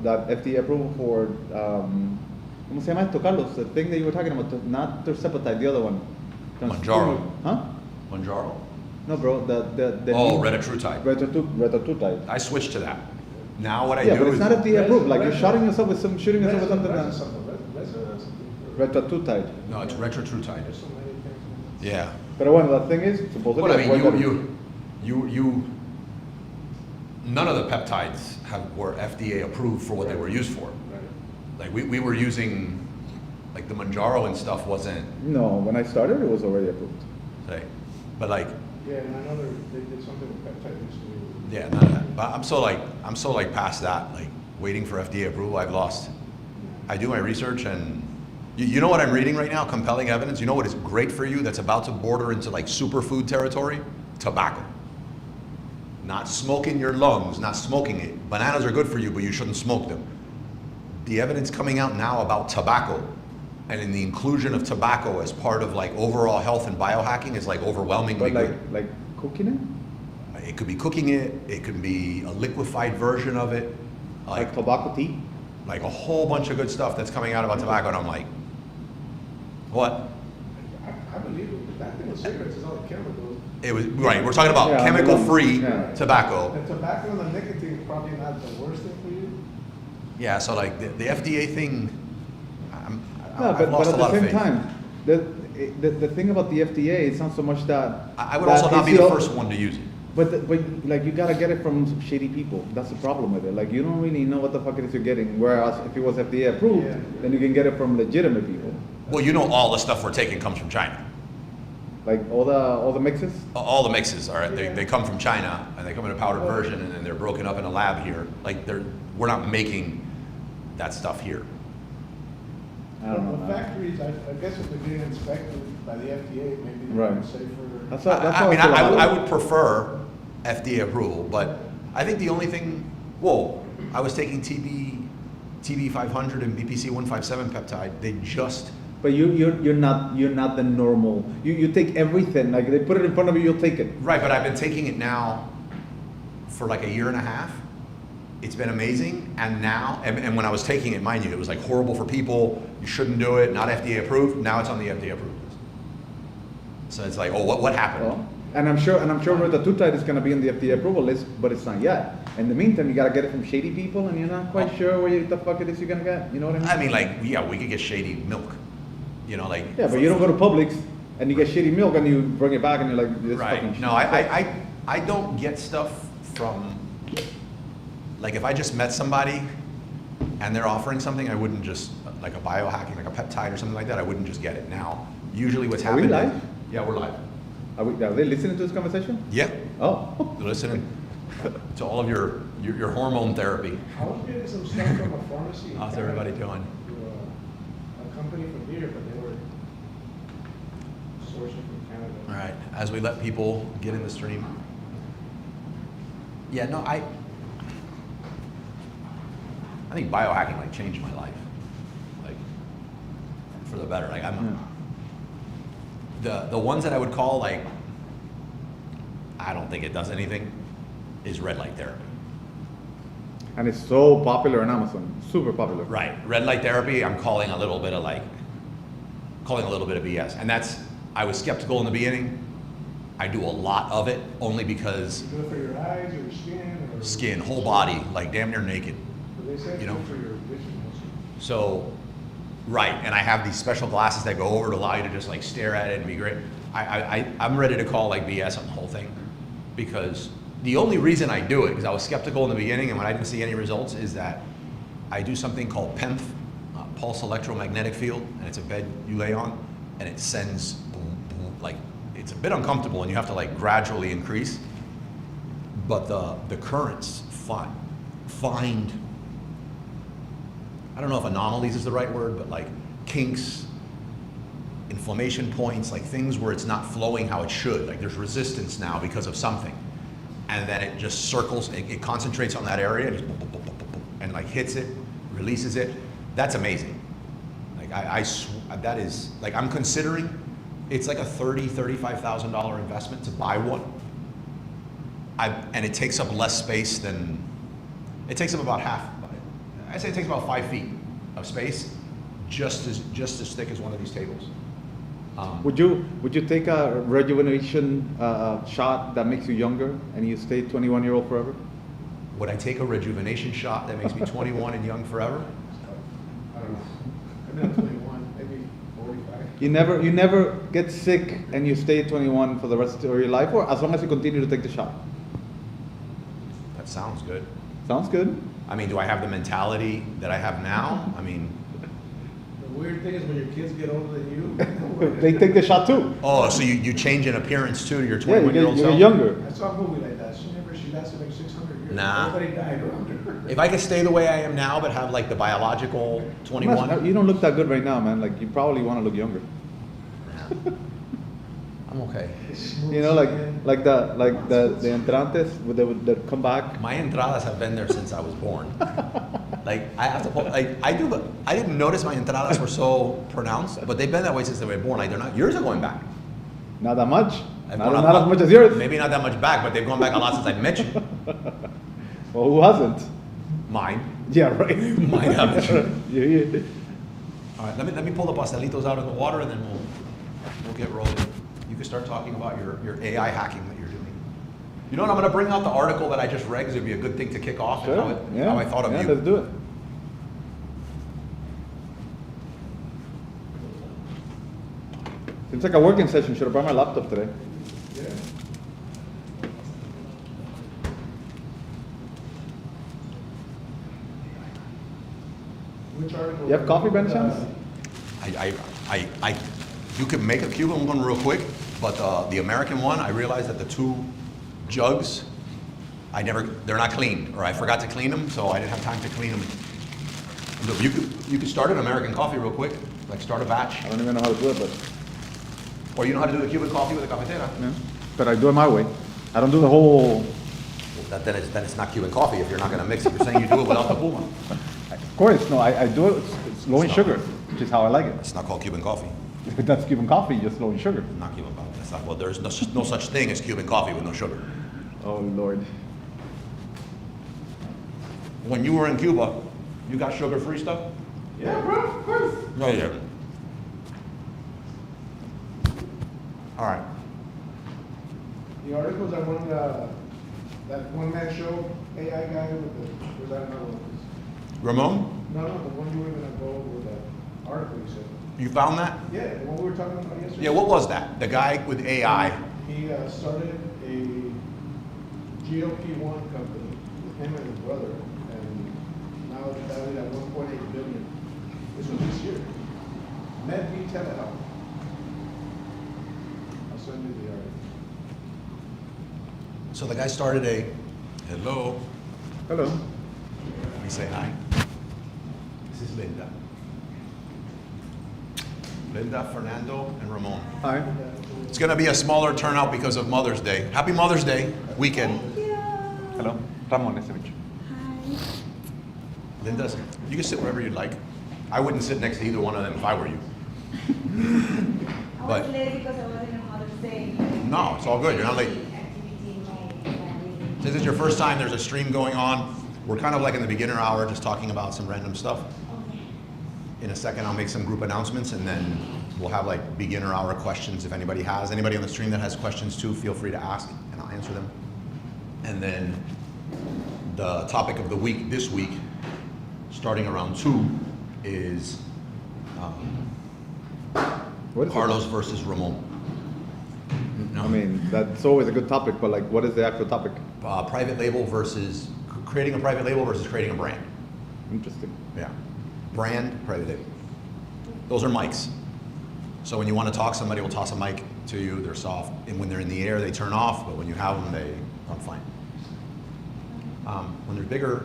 that FDA approval for, ¿cómo se llama esto, Carlos? The thing that you were talking about, not tirzepatide, the other one. Mounjaro. Huh? Mounjaro. No, bro, the Oh, retatrutide. Retatrutide. I switched to that. Now what I yeah, do but is... it's not FDA approved. Like you're shooting yourself with something that's retatrutide. No, it's retatrutide. Yeah. But one, the thing is, supposedly... But I mean, you none of the peptides were FDA approved for what they were used for. Like we were using, like the Mounjaro and stuff wasn't... No, when I started, it was already approved. Say, but like... Yeah, and I know they did something with peptide recently. Yeah, none of that. But I'm so like past that, like waiting for FDA approval. I've lost. I do my research, and you know what I'm reading right now? Compelling evidence. You know what is great for you that's about to border into like superfood territory? Tobacco. Not smoking your lungs, not smoking it. Bananas are good for you, but you shouldn't smoke them. The evidence coming out now about tobacco and in the inclusion of tobacco as part of like overall health and biohacking is like overwhelmingly But good. like cooking it? It could be cooking it, it could be a liquefied version of it. Like tobacco tea? Like a whole bunch of good stuff that's coming out about tobacco, and I'm like, what? I believe it. That thing with cigarettes is all the chemicals. It was, right, we're talking about chemical-free tobacco. The tobacco and the nicotine is probably not the worst thing for you. Yeah, so like the FDA thing, No, I've lost a lot of faith. but at the same time, the thing about the FDA, it's not so much that... I would also not be the first one to use it. But like you gotta get it from shady people. That's the problem with it. Like you don't really know what the fuck it is you're getting. Whereas if it was FDA approved, then you can get it from legitimate people. Well, you know all the stuff we're taking comes from China. Like all the mixes? All the mixes, all right, they come from China, and they come in a powdered version, and then they're broken up in a lab here. Like we're not making that stuff here. I don't know. The factories, I guess if they're getting inspected by the FDA, maybe Right. they're safer. That's I mean, I would prefer FDA approval, but I think the only thing, I was taking TB 500 and BPC 157 peptide. They just... But you're not the normal. You take everything. Like they put it in front of you, you'll take it. Right, but I've been taking it now for like a year and a half. It's been amazing, and now, and when I was taking it, mind you, it was like horrible for people. You shouldn't do it. Not FDA approved. Now it's on the FDA approved list. So it's like, what happened? Well, and I'm sure retatrutide is going to be in the FDA approval list, but it's not yet. In the meantime, you got to get it from shady people, and you're not quite sure where the fuck it is you're going to get. You know what I mean? I mean, like, yeah, we could get shady milk. You know, like... Yeah, but you don't go to Publix, and you get shitty milk, and you bring it back, and you're like, this fucking shit. No, I don't get stuff from... Like, if I just met somebody, and they're offering something, I wouldn't just, like a biohacking, like a peptide or something like that, I wouldn't just get it. Now, usually what's happening... Are we live? Yeah, we're live. Are they listening to this conversation? Yeah. Oh. They're listening to all of your hormone therapy. I was getting some stuff from a pharmacy. How's everybody doing? A company from here, but they were sourcing from Canada. All right, as we let people get in the stream. Yeah, no, I think biohacking like changed my life, like for the better. Like the ones that I would call like, I don't think it does anything, is red light therapy. And it's so popular on Amazon, super popular. Right, red light therapy. I'm calling a little bit of BS, and that's. I was skeptical in the beginning. I do a lot of it only because. You do it for your eyes or your skin? Or skin, whole body, like damn near naked. They say it's you know. good for your vision also. So, right, and I have these special glasses that go over to allow you to just like stare at it and be great. I'm ready to call like BS on the whole thing, because the only reason I do it, because I was skeptical in the beginning and when I didn't see any results, is that I do something called PEMF, pulse electromagnetic field, and it's a bed you lay on, and it sends boom, boom, like it's a bit uncomfortable and you have to like gradually increase, but the currents find, I don't know if anomalies is the right word, but like kinks, inflammation points, like things where it's not flowing how it should. Like there's resistance now because of something. And then it just circles, it concentrates on that area, and, just boom, boom, boom, boom, boom, and like hits it, releases it. That's amazing. Like that is, like I'm considering, it's like a $35,000 investment to buy one. And it takes up less space than, it takes up about half. I'd say it takes about 5 feet of space, just as thick as one of these tables. Would you take a rejuvenation shot that makes you younger and you stay 21-year-old forever? Would I take a rejuvenation shot that makes me 21 and young forever? I don't know. I'm not 21, maybe 45. You never get sick and you stay 21 for the rest of your life, or as long as you continue to take the shot. That sounds good. Sounds good. I mean, do I have the mentality that I have now? I mean, The weird thing is when your kids get older than you. They take the shot too. oh, so you change in appearance too to your Yeah, you 21-year-old get self? younger. I saw a movie like that. She lasted like 600 years. Nah. Everybody died around her. If I could stay the way I am now, but have like the biological 21, You don't look that good right now, man. Like, you probably want to look younger. I'm okay. You know, like the entrantes that come back. My entradas have been there since I was born. Like I have to, I do, but I didn't notice my entradas were so pronounced, but they've been that way since they were born. Like they're not. Yours are going back. Not that much. I've Not, gone not up- as much as yours. Maybe not that much back, but they've gone back a lot since I met you. Well, who hasn't? Mine. Yeah, right. Mine haven't. Yeah. All right, let me pull the pastelitos out of the water, and then we'll get rolling. You can start talking about your AI hacking that you're doing. You know what? I'm going to bring out the article that I just read, 'cause it'd be a good thing to kick off. Sure. And how I thought of yeah, you. let's do it. Seems like a working session. Should have brought my laptop today. Yeah. Which article? You have coffee by any chance? You could make a Cuban one real quick, but the American one, I realized that the 2 jugs, they're not cleaned, or I forgot to clean them, so I didn't have time to clean them. Look, you could start an American coffee real quick, like start a batch, I don't even know how to do it, but or you know how to do the Cuban coffee with a cafetera. yeah. But I do it my way. I don't do the whole. Then it's not Cuban coffee if you're not going to mix it. You're saying you do it without the puma. Of course, no. I do it. It's low in sugar, which is how I like it. It's not called Cuban coffee. That's Cuban coffee, just low in sugar. Not Cuban coffee. That's not, well, there's no such thing as Cuban coffee with no sugar. Oh Lord. When you were in Cuba, you got sugar-free stuff? Yeah, bro, of course. No, you didn't. All right. The articles I won, that one-man show, AI guy was that another one? Ramon, No, the one you were gonna go over with that article you said. you found that? Yeah, the one we were talking about yesterday. Yeah, what was that? The guy with AI. He started a GLP-1 company with him and his brother, and now it's valued at 1.8 billion. This was this year. MedV Telehealth. I'll send you the article. So the guy started hello, Hello. let me say hi. This is Linda. Linda, Fernando, and Ramon. Hi. It's going to be a smaller turnout because of Mother's Day. Happy Mother's Day weekend. Thank you. Hello. Ramon Esevich. Hi. Linda, you can sit wherever you'd like. I wouldn't sit next to either one of them if I were you. I But- was late because I wasn't on Mother's Day. No, it's all good. You're not late. Activity in my family. Since it's your first time, there's a stream going on. We're kind of like in the beginner hour, just talking about some random stuff. Okay. In a second, I'll make some group announcements, and then we'll have like beginner hour questions if anybody has. Anybody on the stream that has questions too, feel free to ask, and I'll answer them. And then the topic of the week this week, starting around 2, is What is Carlos versus Ramon. it? I mean, that's always a good topic, but like, what is the actual topic? Private label versus creating a private label versus creating a brand. Interesting. Yeah. Brand, private label. Those are mics. So when you want to talk, somebody will toss a mic to you. They're soft. And when they're in the air, they turn off. But when you have them, they run fine. When there's bigger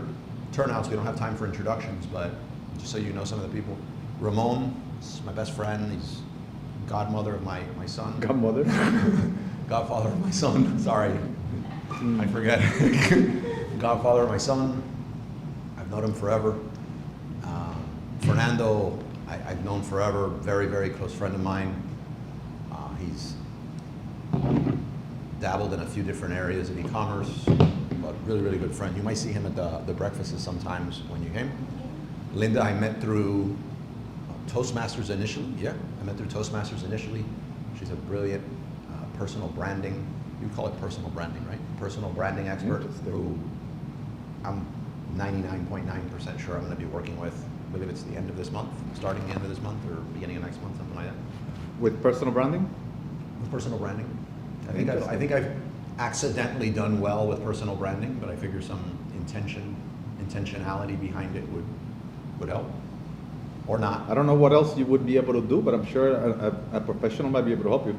turnouts, we don't have time for introductions. But just so you know some of the people. Ramon is my best friend. He's godmother of my son. Godmother. Godfather of my son. Sorry. I forget. Godfather of my son. I've known him forever. Fernando, I've known forever. Very, very close friend of mine. He's dabbled in a few different areas of e-commerce, but really, really good friend. You might see him at the breakfasts sometimes when you came. Linda, I met through Toastmasters initially. Yeah, I met through Toastmasters initially. She's a brilliant personal branding. You call it personal branding, right? Personal branding expert who I'm 99.9% sure I'm going to be working with. I believe it's the end of this month, starting the end of this month or beginning of next month, something like that. With personal branding? With personal branding. I think I've accidentally done well with personal branding, but I figure some intentionality behind it would help. Or not. I don't know what else you would be able to do, but I'm sure a professional might be able to help you.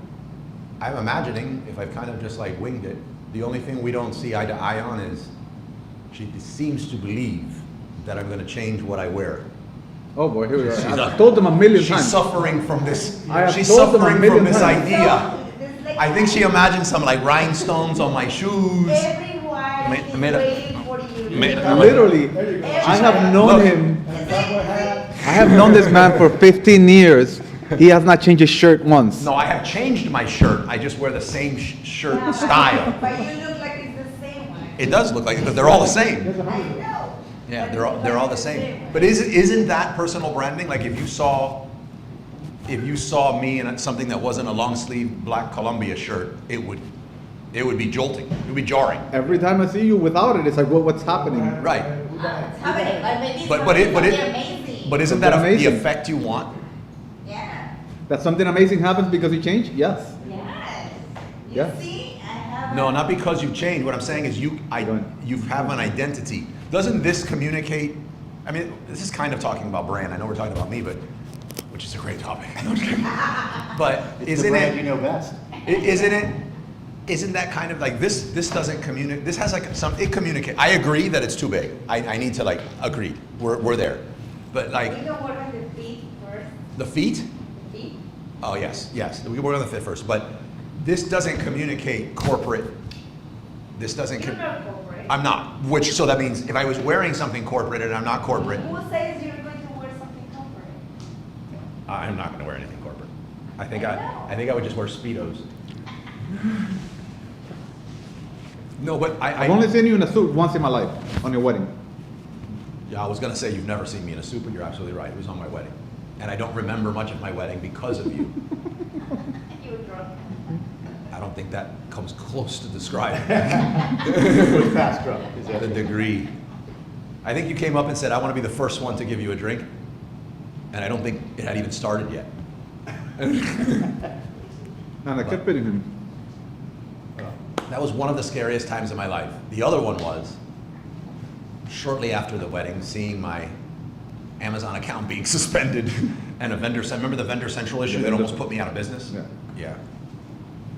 I'm imagining if I've kind of just like winged it, the only thing we don't see eye to eye on is she seems to believe that I'm going to change what I wear. Oh boy, here we are. I've told them a million times. She's suffering from this. I have She's told them a suffering million from this times. idea. I think she imagines some like rhinestones on my shoes. Everyone is waiting for you. Literally, I have known him. And cowboy hat. I have known this man for 15 years. He has not changed his shirt once. No, I have changed my shirt. I just wear the same shirt Yeah, style. But you look like it's the same one. It does look like it, but they're all the same. There's a I hundred. know. Yeah, But they're all the same. But isn't that personal branding? Like if you saw me in something that wasn't a long sleeve black Columbia shirt, it would be jolting. It would be jarring. Every time I see you without it, it's like, what's happening? Right. Who died? It's happening, but maybe But amazing. But isn't Something that the amazing. effect you want? Yeah. That something amazing happens because you change? Yes. Yes. You Yeah. see, I have. No, not because you changed. What I'm saying is you have an identity. Doesn't this communicate? I mean, this is kind of talking about brand. I know we're talking about me, but which is a great topic. No, I'm just kidding. But isn't brand it? you know best. Isn't it? Isn't that kind of like this? This doesn't communicate. This has like some. It communicate. I agree that it's too big. I need to like agree. We're there. But like You know what are the feet first? the feet. The feet? Oh yes. We work on the fit first. But this doesn't communicate corporate. This doesn't. You're not corporate. I'm not. Which so that means if I was wearing something corporate and I'm not corporate, Who says you're going to wear something corporate? I'm not going to wear anything corporate. I think I know. I think I would just wear Speedos. No, but I've only seen you in a suit once in my life, on your wedding. Yeah, I was going to say you've never seen me in a suit, but you're absolutely right. It was on my wedding. And I don't remember much of my wedding because of you. You were drunk. I don't think that comes close to describing It was fast drunk. Is that the degree. I think you came up and said, I want to be the first one to give you a drink. And I don't think it had even started yet. And I kept pitting him. That was one of the scariest times of my life. The other one was shortly after the wedding, seeing my Amazon account being suspended and a vendor. Remember the vendor central issue that almost put me out of business? Yeah. Yeah.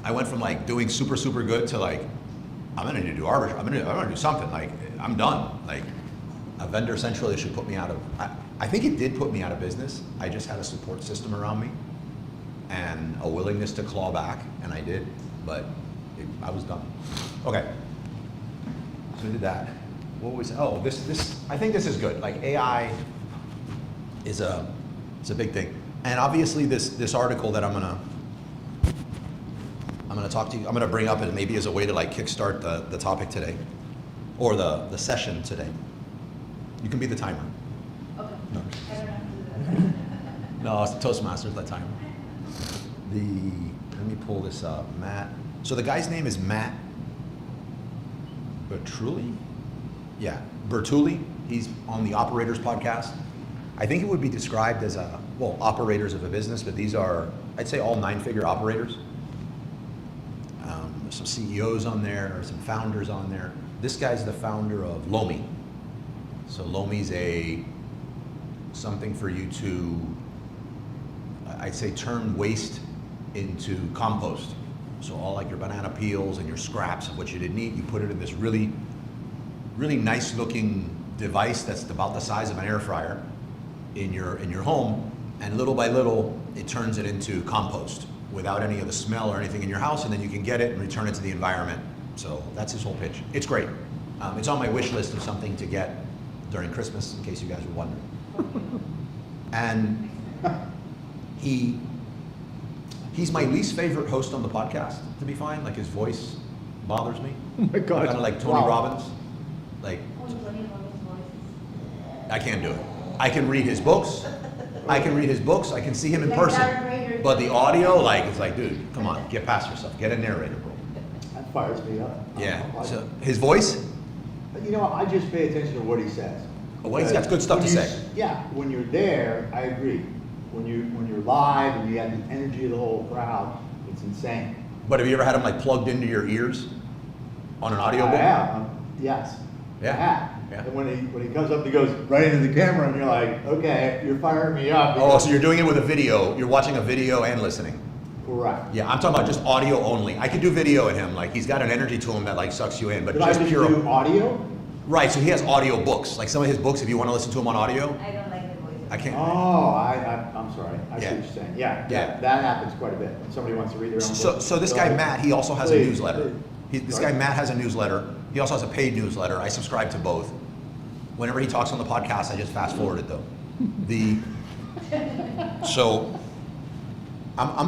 I went from like doing super good to like, I'm gonna need to do arbitrage. I'm gonna do something. Like I'm done. Like a vendor central issue put me out of. I think it did put me out of business. I just had a support system around me and a willingness to claw back, and I did. But I was done. Okay. So we did that. What was? Oh, this. I think this is good. Like AI is a big thing, and obviously this article that I'm gonna talk to you. I'm gonna bring up it maybe as a way to like kickstart the topic today, or the session today. You can be the timer. Okay. No. I don't have to do that. No, it's the Toastmasters, that timer. Let me pull this up. Matt. So the guy's name is Matt Bertulli? Yeah, Bertulli. He's on the Operators podcast. I think it would be described as operators of a business, but these are, I'd say, all 9-figure operators. There's some CEOs on there, or some founders on there. This guy's the founder of Lomi. So Lomi's something for you to, I'd say, turn waste into compost. So all like your banana peels and your scraps of what you didn't eat, you put it in this really nice looking device that's about the size of an air fryer in your home, and little by little it turns it into compost without any of the smell or anything in your house, and then you can get it and return it to the environment. So that's his whole pitch. It's great. It's on my wish list of something to get during Christmas, in case you guys were wondering. And he's my least favorite host on the podcast, to be fine. Like his voice bothers me. Oh my God. Kind of like Tony Wow. Robbins. Like Oh, Tony Robbins' voice. I can't do it. I can read his books. I can see him in Like person. Darth Vader. But the audio, like, it's like, dude, come on, get past yourself. Get a narrator, bro. That fires me up. Yeah. So his voice, You know, I just pay attention to what he says. well, he's got good stuff to When you say. Yeah, when you're there, I agree. When you're live and you have the energy of the whole crowd, it's insane. But have you ever had him like plugged into your ears on an audio I book? have, yes. Yeah. I have. Yeah. And when he comes up, he goes right into the camera, and you're like, okay, you're firing me up. Oh, so you're doing it with a video. You're watching a video and listening. Correct. Yeah, I'm talking about just audio only. I could do video in him. Like, he's got an energy to him that like sucks you in, but Did I just just pure. do audio? Right, so he has audio books. Like some of his books, if you want to listen to him on audio, I don't like the voice. I can't. Oh, I'm sorry. I see Yeah. what you're saying. Yeah, Yeah. that happens quite a bit when somebody wants to read their own book. So this guy Matt, he also has a Please, newsletter. This Sorry? guy Matt has a newsletter. He also has a paid newsletter. I subscribe to both. Whenever he talks on the podcast, I just fast forward it though. So I'm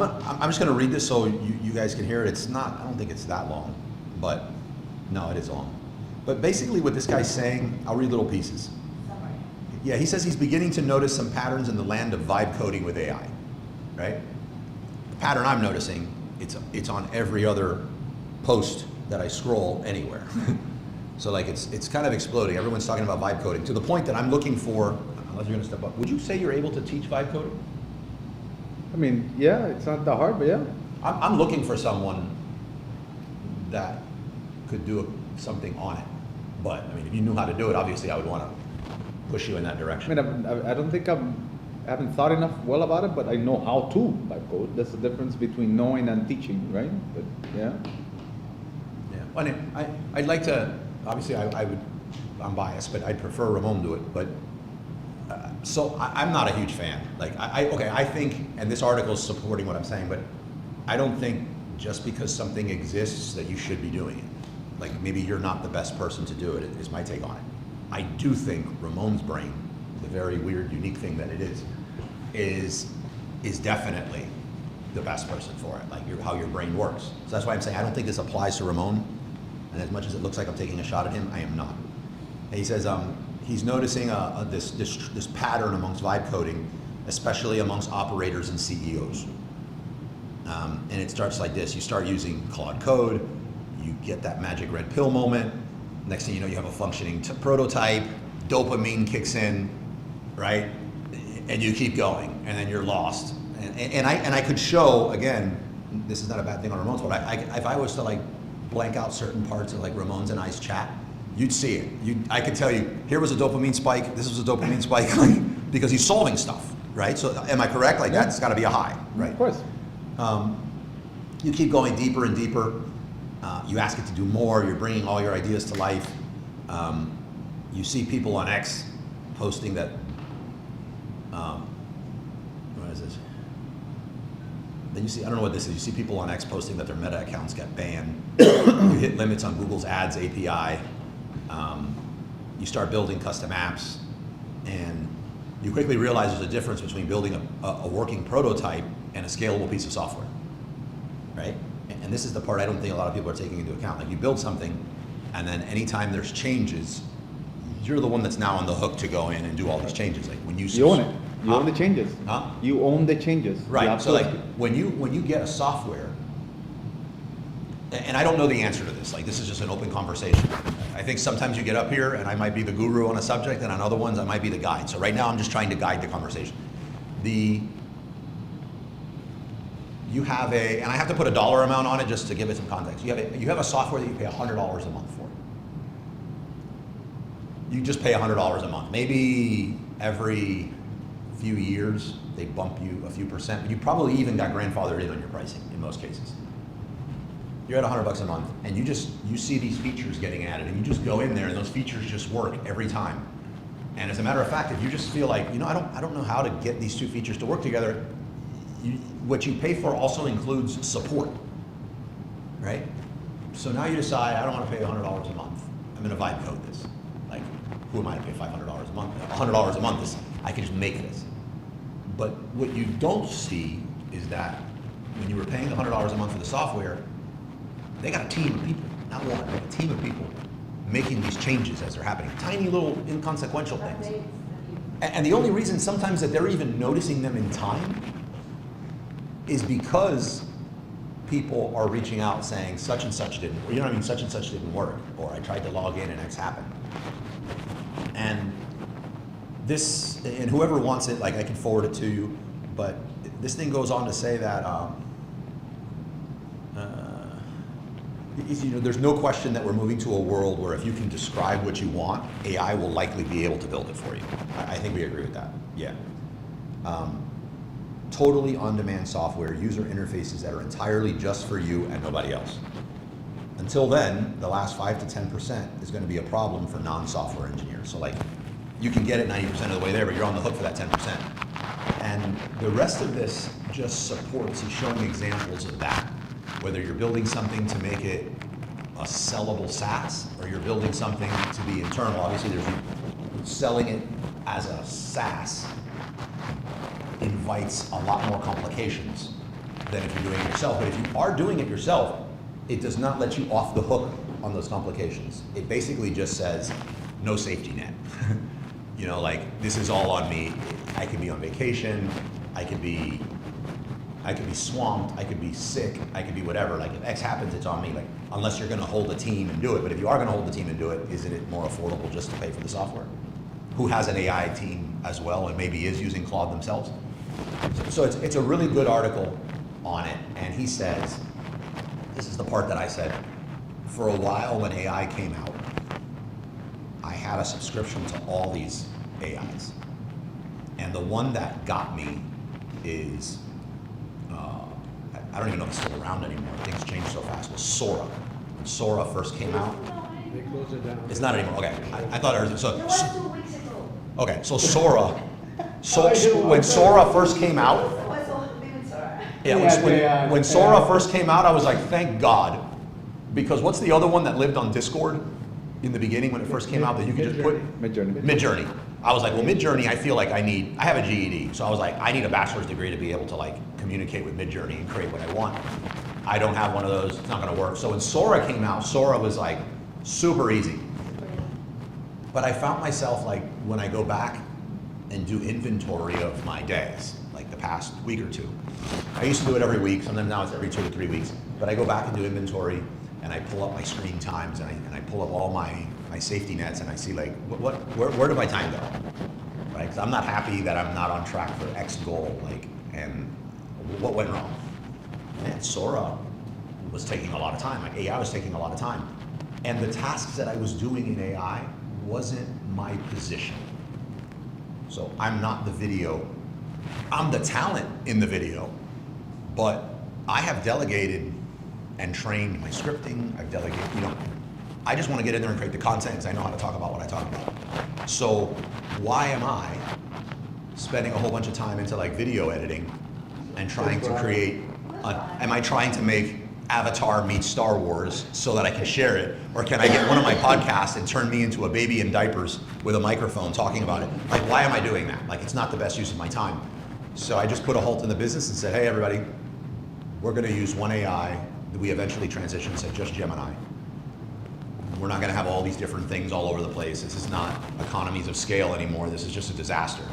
just going to read this so you guys can hear it. It's not. I don't think it's that long, but no, it is long. But basically, what this guy's saying, I'll read little pieces. Summary. Yeah, he says he's beginning to notice some patterns in the land of vibe coding with AI, right? The pattern I'm noticing, it's on every other post that I scroll anywhere. So like it's kind of exploding. Everyone's talking about vibe coding to the point that I'm looking for, unless you're gonna step up, would you say you're able to teach vibe coding? I mean, yeah, it's not that hard, but yeah. I'm looking for someone that could do something on it. But I mean, if you knew how to do it, obviously I would want to push you in that I direction. mean, I don't think I haven't thought enough well about it, but I know how to vibe code. That's the difference between knowing and teaching, right? But yeah. Yeah, well, and I'd like to, obviously I'm biased, but I'd prefer Ramon do it, but, so I'm not a huge fan. Like, I think, and this article is supporting what I'm saying, but I don't think just because something exists that you should be doing it. Like, maybe you're not the best person to do it, is my take on it. I do think Ramon's brain, the very weird, unique thing that it is definitely the best person for it, like how your brain works. So that's why I'm saying I don't think this applies to Ramon, and as much as it looks like I'm taking a shot at him, I am not. And he says he's noticing this pattern amongst vibe coding, especially amongst operators and CEOs. And it starts like this: you start using Claude Code, you get that magic red pill moment. Next thing you know, you have a functioning prototype, dopamine kicks in, right? And you keep going, and then you're lost. And I could show, again, this is not a bad thing on Ramon's, but if I was to like blank out certain parts of like Ramon's and I's chat, you'd see it. I could tell you, here was a dopamine spike, this was a dopamine spike, like, because he's solving stuff, right? So am I correct? Like, that's gotta be a high, right? Of course. You keep going deeper and deeper. You ask it to do more. You're bringing all your ideas to life. You see people on X posting that. What is this? Then you see, I don't know what this is. You see people on X posting that their Meta accounts got banned. You hit limits on Google's Ads API. You start building custom apps, and you quickly realize there's a difference between building a working prototype and a scalable piece of software, right? And this is the part I don't think a lot of people are taking into account. Like, you build something, and then anytime there's changes, you're the one that's now on the hook to go in and do all these changes. Like when You own it. You own the changes. Huh? You own the changes. You Right. So like absolutely- when you get a software, and I don't know the answer to this. Like, this is just an open conversation. I think sometimes you get up here and I might be the guru on a subject, and on other ones I might be the guide. So right now I'm just trying to guide the conversation. You have and I have to put a dollar amount on it just to give it some context. You have a software that you pay $100 a month for. You just pay $100 a month. Maybe every few years they bump you a few percent, but you probably even got grandfathered in on your pricing in most cases. You're at $100 a month, and you see these features getting added, and you just go in there, and those features just work every time. And as a matter of fact, if you just feel like, I don't know how to get these two features to work together, what you pay for also includes support, right? So now you decide, I don't want to pay $100 a month. I'm going to vibe code this. Like, who am I to pay $500 a month? $100 a month, I can just make this. But what you don't see is that when you were paying $100 a month for the software, they got a team of people, not one, but a team of people making these changes as they're happening. Tiny little inconsequential things. Updates that And the only reason sometimes that they're even noticing them in time is because people are reaching out saying such and such didn't, you know what I mean, such and such didn't work, or I tried to log in and X happened. And this, and whoever wants it, like I can forward it to you, but this thing goes on to say that, you know, there's no question that we're moving to a world where if you can describe what you want, AI will likely be able to build it for you. I think we agree with that, yeah. Totally on-demand software, user interfaces that are entirely just for you and nobody else. Until then, the last 5 to 10% is going to be a problem for non-software engineers. So like, you can get it 90% of the way there, but you're on the hook for that 10%. And the rest of this just supports, he's showing examples of that. Whether you're building something to make it a sellable SaaS, or you're building something to be internal. Obviously, there's selling it as a SaaS invites a lot more complications than if you're doing it yourself. But if you are doing it yourself, it does not let you off the hook on those complications. It basically just says, no safety net. You know, like, this is all on me. I could be on vacation, I could be swamped, I could be sick, I could be whatever. Like, if X happens, it's on me. Like, unless you're gonna hold a team and do it. But if you are gonna hold the team and do it, isn't it more affordable just to pay for the software? Who has an AI team as well and maybe is using Claude themselves? So it's a really good article on it. And he says, this is the part that I said, for a while when AI came out, I had a subscription to all these AIs. And the one that got me is, I don't even know if it's still around anymore. Things change so fast. Was Sora. When Sora first came out, They closed it down. it's not anymore. Okay, I thought it was, It was 2 weeks ago. okay, so Sora, when Sora first came out, It was so big, sorry. yeah, when Sora first came out, I was like, thank God. Because what's the other one that lived on Discord in the beginning when it first came out that you could just put? Midjourney. Midjourney. I was like, well, Midjourney, I feel like I have a GED, so I was like, I need a bachelor's degree to be able to like communicate with Midjourney and create what I want. I don't have one of those, it's not gonna work. So when Sora came out, Sora was like super easy. But I found myself like, when I go back and do inventory of my days, like the past week or two. I used to do it every week, sometimes now it's every 2 to 3 weeks. But I go back and do inventory and I pull up my screen times and I pull up all my safety nets and I see like, where did my time go? Right, because I'm not happy that I'm not on track for X goal, like, and what went wrong? Man, Sora was taking a lot of time, like AI was taking a lot of time. And the tasks that I was doing in AI wasn't my position. So I'm not the video, I'm the talent in the video, but I have delegated and trained my scripting, I've delegated, you know, I just want to get in there and create the content because I know how to talk about what I talk about. So why am I spending a whole bunch of time into like video editing and trying to create, am I trying to make Avatar meets Star Wars so that I can share it? Or can I get one of my podcasts and turn me into a baby in diapers with a microphone talking about it? Like, why am I doing that? Like, it's not the best use of my time. So I just put a halt in the business and said, hey everybody, we're gonna use one AI. We eventually transitioned to just Gemini. We're not gonna have all these different things all over the place. This is not economies of scale anymore. This is just a disaster.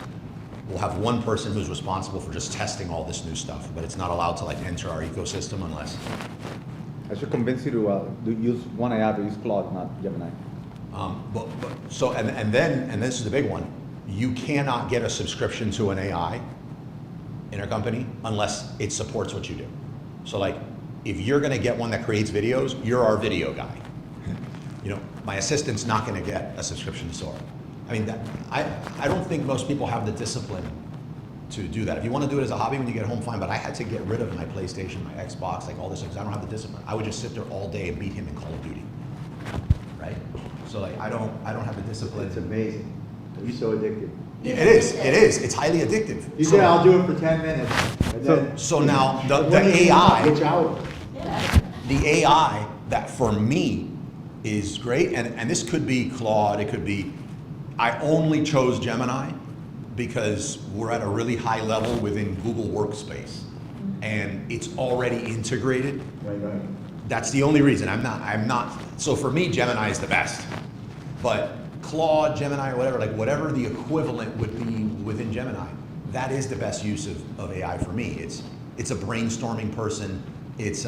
We'll have one person who's responsible for just testing all this new stuff, but it's not allowed to like enter our ecosystem unless. I should convince you to use one AI, to use Claude, not Gemini. So this is the big one. You cannot get a subscription to an AI in our company unless it supports what you do. So like, if you're gonna get one that creates videos, you're our video guy. You know, my assistant's not gonna get a subscription to Sora. I mean, I don't think most people have the discipline to do that. If you want to do it as a hobby when you get home, fine, but I had to get rid of my PlayStation, my Xbox, like all this, because I don't have the discipline. I would just sit there all day and beat him in Call of Duty, right? So like, I don't have the discipline. It's amazing. It's so addictive. Yeah, it is, it's highly addictive. You say, I'll do it for 10 minutes. And then, So now, the when you AI, get out. Yeah. the AI that for me is great, and this could be Claude, it could be, I only chose Gemini because we're at a really high level within Google Workspace and it's already integrated. Right. That's the only reason. I'm not, so for me, Gemini is the best. But Claude, Gemini, or whatever, like whatever the equivalent would be within Gemini, that is the best use of AI for me. It's a brainstorming person. It's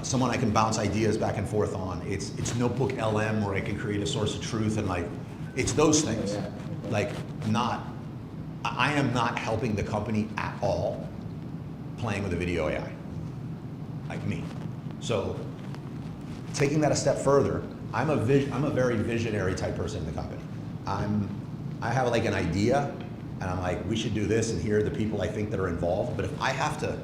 someone I can bounce ideas back and forth on. It's Notebook LM where I can create a source of truth, and like, it's those things. Like, I am not helping the company at all playing with a video AI, like me. So taking that a step further, I'm a very visionary type person in the company. I have like an idea, and I'm like, we should do this, and here are the people I think that are involved. But if I have to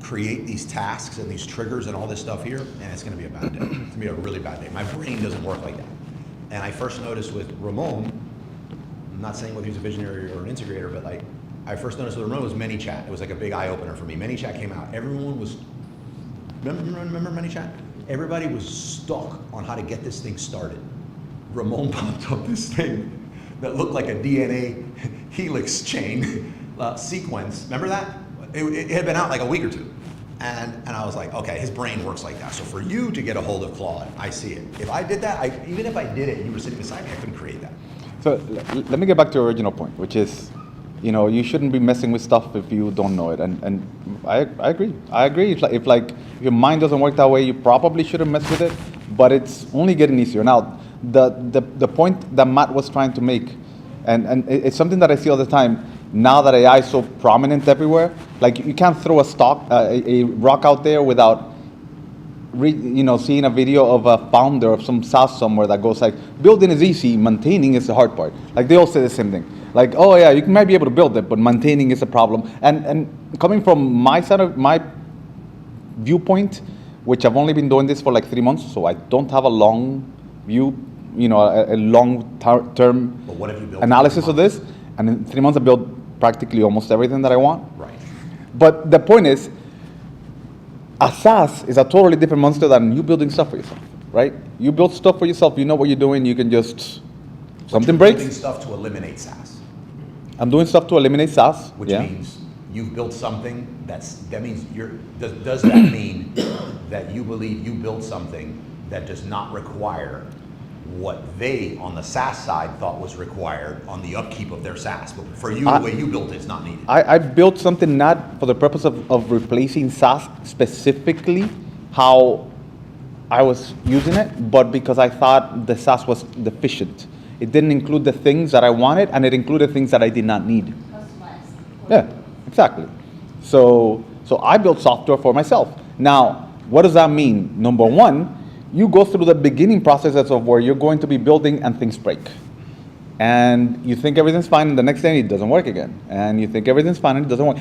create these tasks and these triggers and all this stuff here, and it's gonna be a bad day. It's gonna be a really bad day. My brain doesn't work like that. And I first noticed with Ramon, I'm not saying whether he's a visionary or an integrator, but like, I first noticed with Ramon was ManyChat. It was like a big eye opener for me. ManyChat came out. Everyone was, remember ManyChat? Everybody was stuck on how to get this thing started. Ramon popped up this thing that looked like a DNA helix chain sequence. Remember that? It had been out like a week or two. And I was like, okay, his brain works like that. So for you to get a hold of Claude, I see it. If I did that, even if I did it and you were sitting beside me, I couldn't create that. So let me get back to your original point, which is, you shouldn't be messing with stuff if you don't know it. And I agree. I agree. If your mind doesn't work that way, you probably shouldn't mess with it. But it's only getting easier. Now, the point that Matt was trying to make, and it's something that I see all the time. Now that AI is so prominent everywhere, like you can't throw a rock out there without seeing a video of a founder of some SaaS somewhere that goes like, building is easy, maintaining is the hard part. Like they all say the same thing. Like, oh yeah, you might be able to build it, but maintaining is a problem. And coming from my side of my viewpoint, which I've only been doing this for like 3 months, so I don't have a long view, a long-term analysis of this. And in 3 months, I built practically almost everything that I want. Right. But the point is, a SaaS is a totally different monster than you building stuff for yourself, right? You build stuff for yourself, you know what you're doing, you can just, something breaks. You're doing stuff to eliminate SaaS. I'm doing stuff to eliminate SaaS. Which means you've built something that means does that mean that you believe you built something that does not require what they on the SaaS side thought was required on the upkeep of their SaaS? But for you, the way you built it, it's not needed. I built something not for the purpose of replacing SaaS specifically how I was using it, but because I thought the SaaS was deficient. It didn't include the things that I wanted, and it included things that I did not need. Customized. Yeah, exactly. So I built software for myself. Now, what does that mean? Number one, you go through the beginning processes of where you're going to be building and things break. And you think everything's fine, and the next day it doesn't work again. And you think everything's fine, and it doesn't work.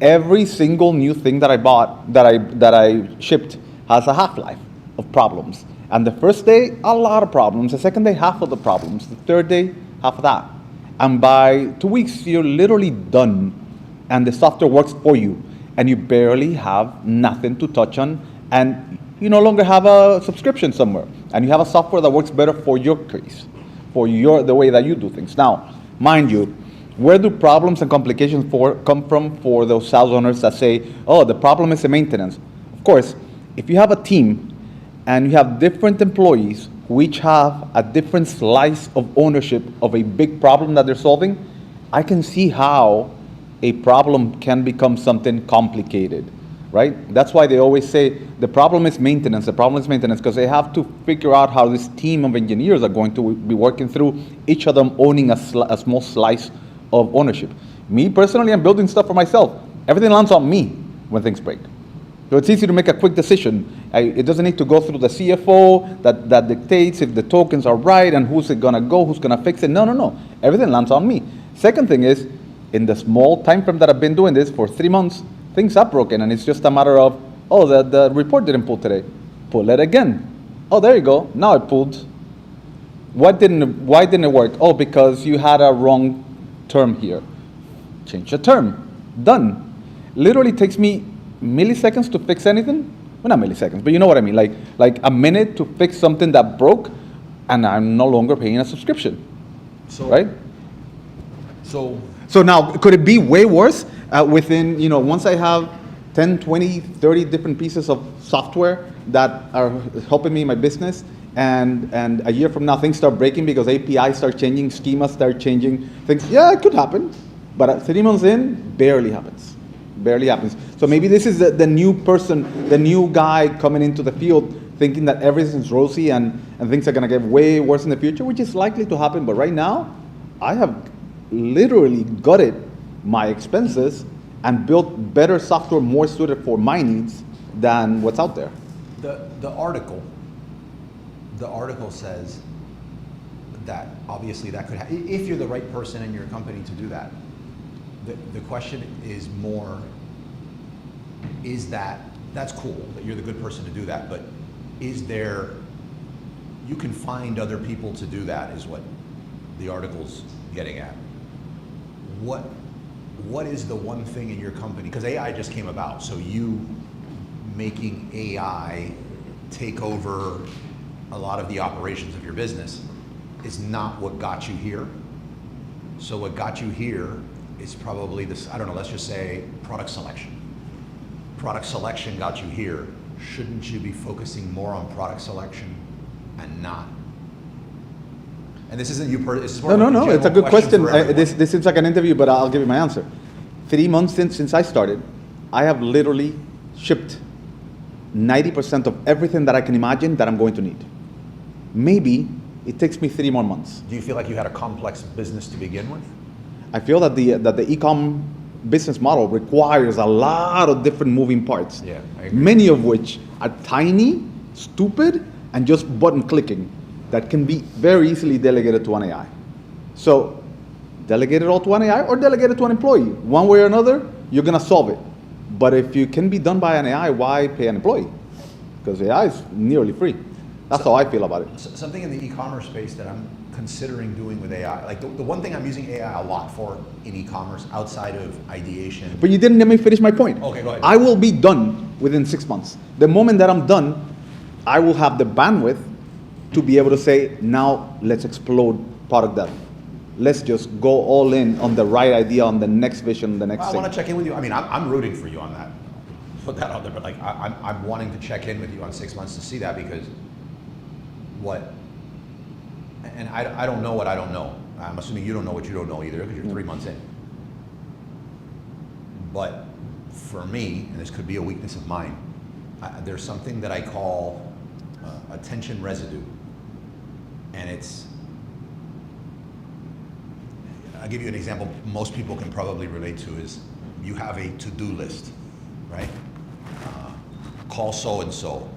Every single new thing that I bought, that I shipped, has a half-life of problems. And the first day, a lot of problems. The second day, half of the problems. The third day, half of that. And by 2 weeks, you're literally done. And the software works for you. And you barely have nothing to touch on. And you no longer have a subscription somewhere. And you have a software that works better for your case, for the way that you do things. Now, mind you, where do problems and complications come from for those SaaS owners that say, oh, the problem is the maintenance? Of course, if you have a team and you have different employees who each have a different slice of ownership of a big problem that they're solving, I can see how a problem can become something complicated, right? That's why they always say the problem is maintenance, because they have to figure out how this team of engineers are going to be working through, each of them owning a small slice of ownership. Me personally, I'm building stuff for myself. Everything lands on me when things break. So it's easy to make a quick decision. It doesn't need to go through the CFO that dictates if the tokens are right and who's it gonna go, who's gonna fix it. No. Everything lands on me. Second thing is, in the small time frame that I've been doing this for 3 months, things are broken, and it's just a matter of, oh, the report didn't pull today. Pull it again. Oh, there you go. Now it pulled. Why didn't it work? Oh, because you had a wrong term here. Change the term. Done. Literally takes me milliseconds to fix anything. Well, not milliseconds, but you know what I mean. Like a minute to fix something that broke, and I'm no longer paying a subscription. So, right? So now, could it be way worse within, once I have 10, 20, 30 different pieces of software that are helping me in my business, and a year from now things start breaking because APIs start changing, schemas start changing, things, yeah, it could happen. But at 3 months in, barely happens. Barely happens. So maybe this is the new person, the new guy coming into the field thinking that everything's rosy and things are going to get way worse in the future, which is likely to happen. But right now, I have literally gutted my expenses and built better software more suited for my needs than what's out there. The article says that obviously that could happen if you're the right person in your company to do that. The question is more, is that's cool that you're the good person to do that, but is there, you can find other people to do that is what the article's getting at. What is the one thing in your company, because AI just came about, so you making AI take over a lot of the operations of your business is not what got you here. So what got you here is probably this, I don't know, let's just say product selection. Product selection got you here. Shouldn't you be focusing more on product selection and not? And this isn't you, this is more No, it's a good question. for everyone. This seems like an interview, but I'll give you my answer. 3 months since I started, I have literally shipped 90% of everything that I can imagine that I'm going to need. Maybe it takes me 3 more months. Do you feel like you had a complex business to begin with? I feel that the e-com business model requires a lot of different moving parts. Yeah, I agree. Many of which are tiny, stupid, and just button clicking that can be very easily delegated to an AI. So delegate it all to an AI or delegate it to an employee. One way or another, you're gonna solve it. But if you can be done by an AI, why pay an employee? Because AI is nearly free. That's how I feel about it. Something in the e-commerce space that I'm considering doing with AI, like the one thing I'm using AI a lot for in e-commerce outside of ideation. But you didn't let me finish my point. Okay, go ahead. I will be done within 6 months. The moment that I'm done, I will have the bandwidth to be able to say, now let's explode product dev. Let's just go all in on the right idea, on the next vision, the next I thing. want to check in with you. I mean, I'm rooting for you on that. Put that out there, but like I'm wanting to check in with you on 6 months to see that, because and I don't know what I don't know. I'm assuming you don't know what you don't know either, because you're 3 months in. But for me, and this could be a weakness of mine, there's something that I call attention residue. And I'll give you an example most people can probably relate to is you have a to-do list, right? Call so-and-so,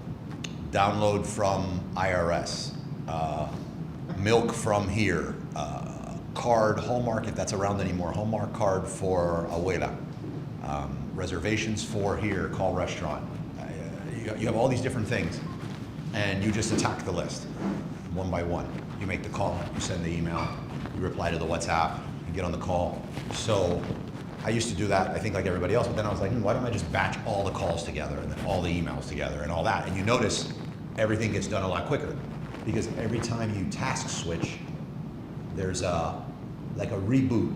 download from IRS, milk from here, card, Hallmark if that's around anymore, Hallmark card for Abuela, reservations for here, call restaurant. You have all these different things, and you just attack the list one by one. You make the call, you send the email, you reply to the WhatsApp, you get on the call. So I used to do that, I think like everybody else, but then I was like, why don't I just batch all the calls together and then all the emails together and all that? And you notice everything gets done a lot quicker, because every time you task switch, there's like a reboot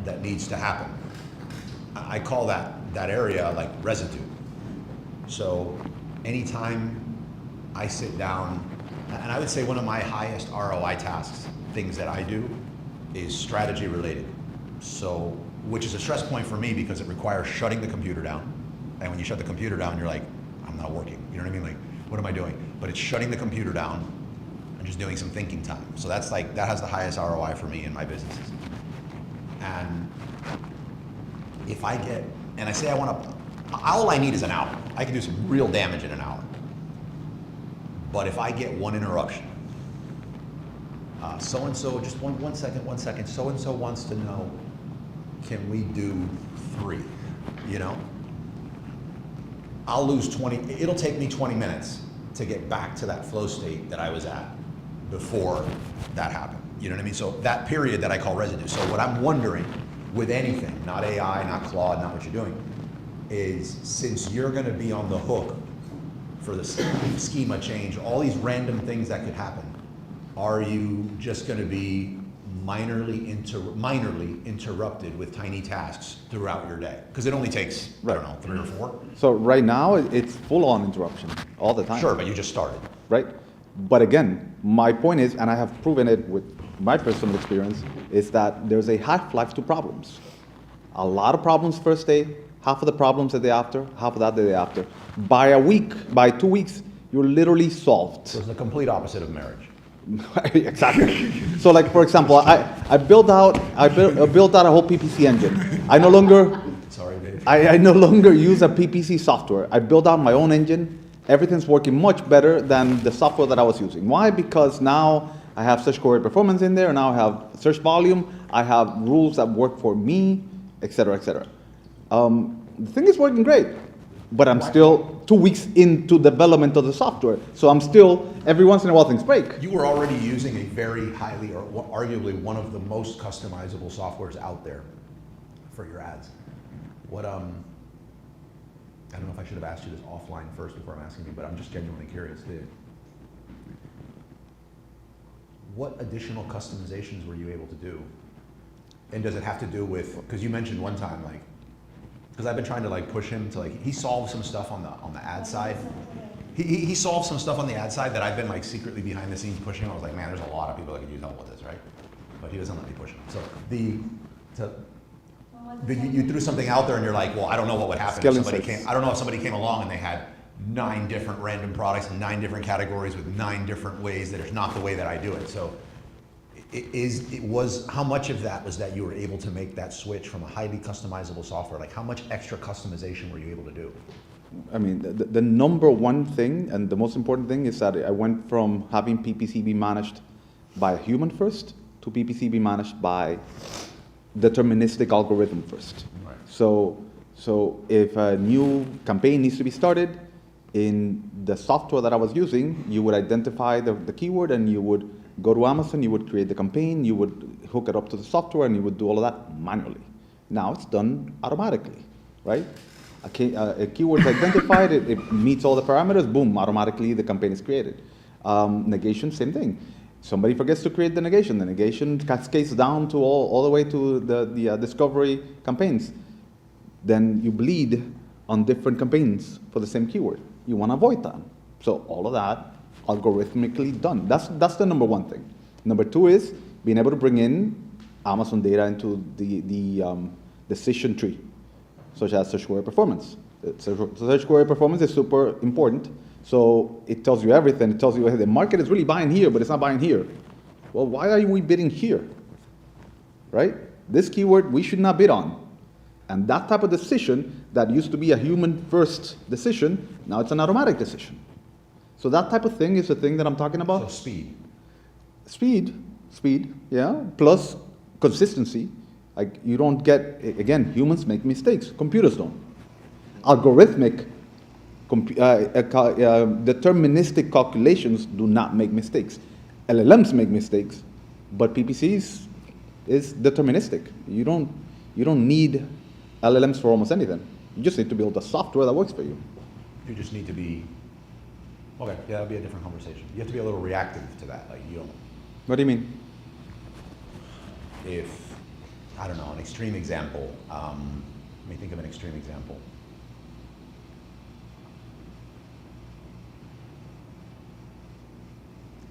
that needs to happen. I call that area like residue. So anytime I sit down, and I would say one of my highest ROI tasks, things that I do, is strategy related. So, which is a stress point for me because it requires shutting the computer down. And when you shut the computer down, you're like, I'm not working. You know what I mean? Like, what am I doing? But it's shutting the computer down and just doing some thinking time. So that's like, that has the highest ROI for me in my businesses. And if I get, and I say I want to, all I need is an hour. I can do some real damage in an hour. But if I get one interruption, so-and-so, just one second, so-and-so wants to know, can we do 3, you know? I'll lose 20, it'll take me 20 minutes to get back to that flow state that I was at before that happened. You know what I mean? So that period that I call residue. So what I'm wondering with anything, not AI, not Claude, not what you're doing, is since you're gonna be on the hook for the schema change, all these random things that could happen, are you just gonna be minorly interrupted with tiny tasks throughout your day? Because it only takes, I don't know, 3 or 4? So right now, it's full-on interruption all the time. Sure, but you just started. Right? But again, my point is, and I have proven it with my personal experience, is that there's a half-life to problems. A lot of problems first day, half of the problems the day after, half of that the day after. By a week, by 2 weeks, you're literally solved. So it's the complete opposite of marriage. Exactly. So, like for example, I built out a whole PPC engine. I no longer Sorry, Dave. I no longer use a PPC software. I built out my own engine. Everything's working much better than the software that I was using. Why? Because now I have search query performance in there. Now I have search volume. I have rules that work for me, etc., etc. The thing is working great, but I'm still 2 weeks into development of the software. So I'm still, every once in a while things break. You were already using a very highly, or arguably one of the most customizable softwares out there for your ads. What, I don't know if I should have asked you this offline first before I'm asking you, but I'm just genuinely curious. What additional customizations were you able to do? And does it have to do with, because you mentioned one time, like, because I've been trying to like push him to like, he solved some stuff on the ad side. He solved some stuff on the ad side that I've been like secretly behind the scenes pushing. I was like, man, there's a lot of people that could use help with this, right? But he doesn't let me push him. So you threw something out there and you're like, well, I don't know what would happen if somebody came. I don't know if somebody came along and they had 9 different random products in 9 different categories with 9 different ways that is not the way that I do it. So how much of that was that you were able to make that switch from a highly customizable software? Like how much extra customization were you able to do? I mean, the number one thing and the most important thing is that I went from having PPC be managed by a human first to PPC be managed by deterministic algorithm first. Right. So if a new campaign needs to be started, in the software that I was using, you would identify the keyword and you would go to Amazon, you would create the campaign, you would hook it up to the software, and you would do all of that manually. Now it's done automatically, right? A keyword is identified, it meets all the parameters, boom, automatically the campaign is created. Negation, same thing. Somebody forgets to create the negation cascades down to all the way to the discovery campaigns. Then you bleed on different campaigns for the same keyword. You want to avoid that. So all of that algorithmically done. That's the number one thing. Number two is being able to bring in Amazon data into the decision tree, such as search query performance. Search query performance is super important. So it tells you everything. It tells you, hey, the market is really buying here, but it's not buying here. Well, why are we bidding here? Right? This keyword we should not bid on. And that type of decision that used to be a human first decision, now it's an automatic decision. So that type of thing is the thing that I'm talking about. So Speed, yeah, plus consistency. Like you don't get, again, humans make mistakes, computers don't. Algorithmic, deterministic calculations do not make mistakes. LLMs make mistakes, but PPCs is deterministic. You don't need LLMs for almost anything. You just need to build a software that works for you. You just need to be, okay, yeah, that'll be a different conversation. You have to be a little reactive to that. Like you don't. What do you mean? If, I don't know, an extreme example, let me think of an extreme example.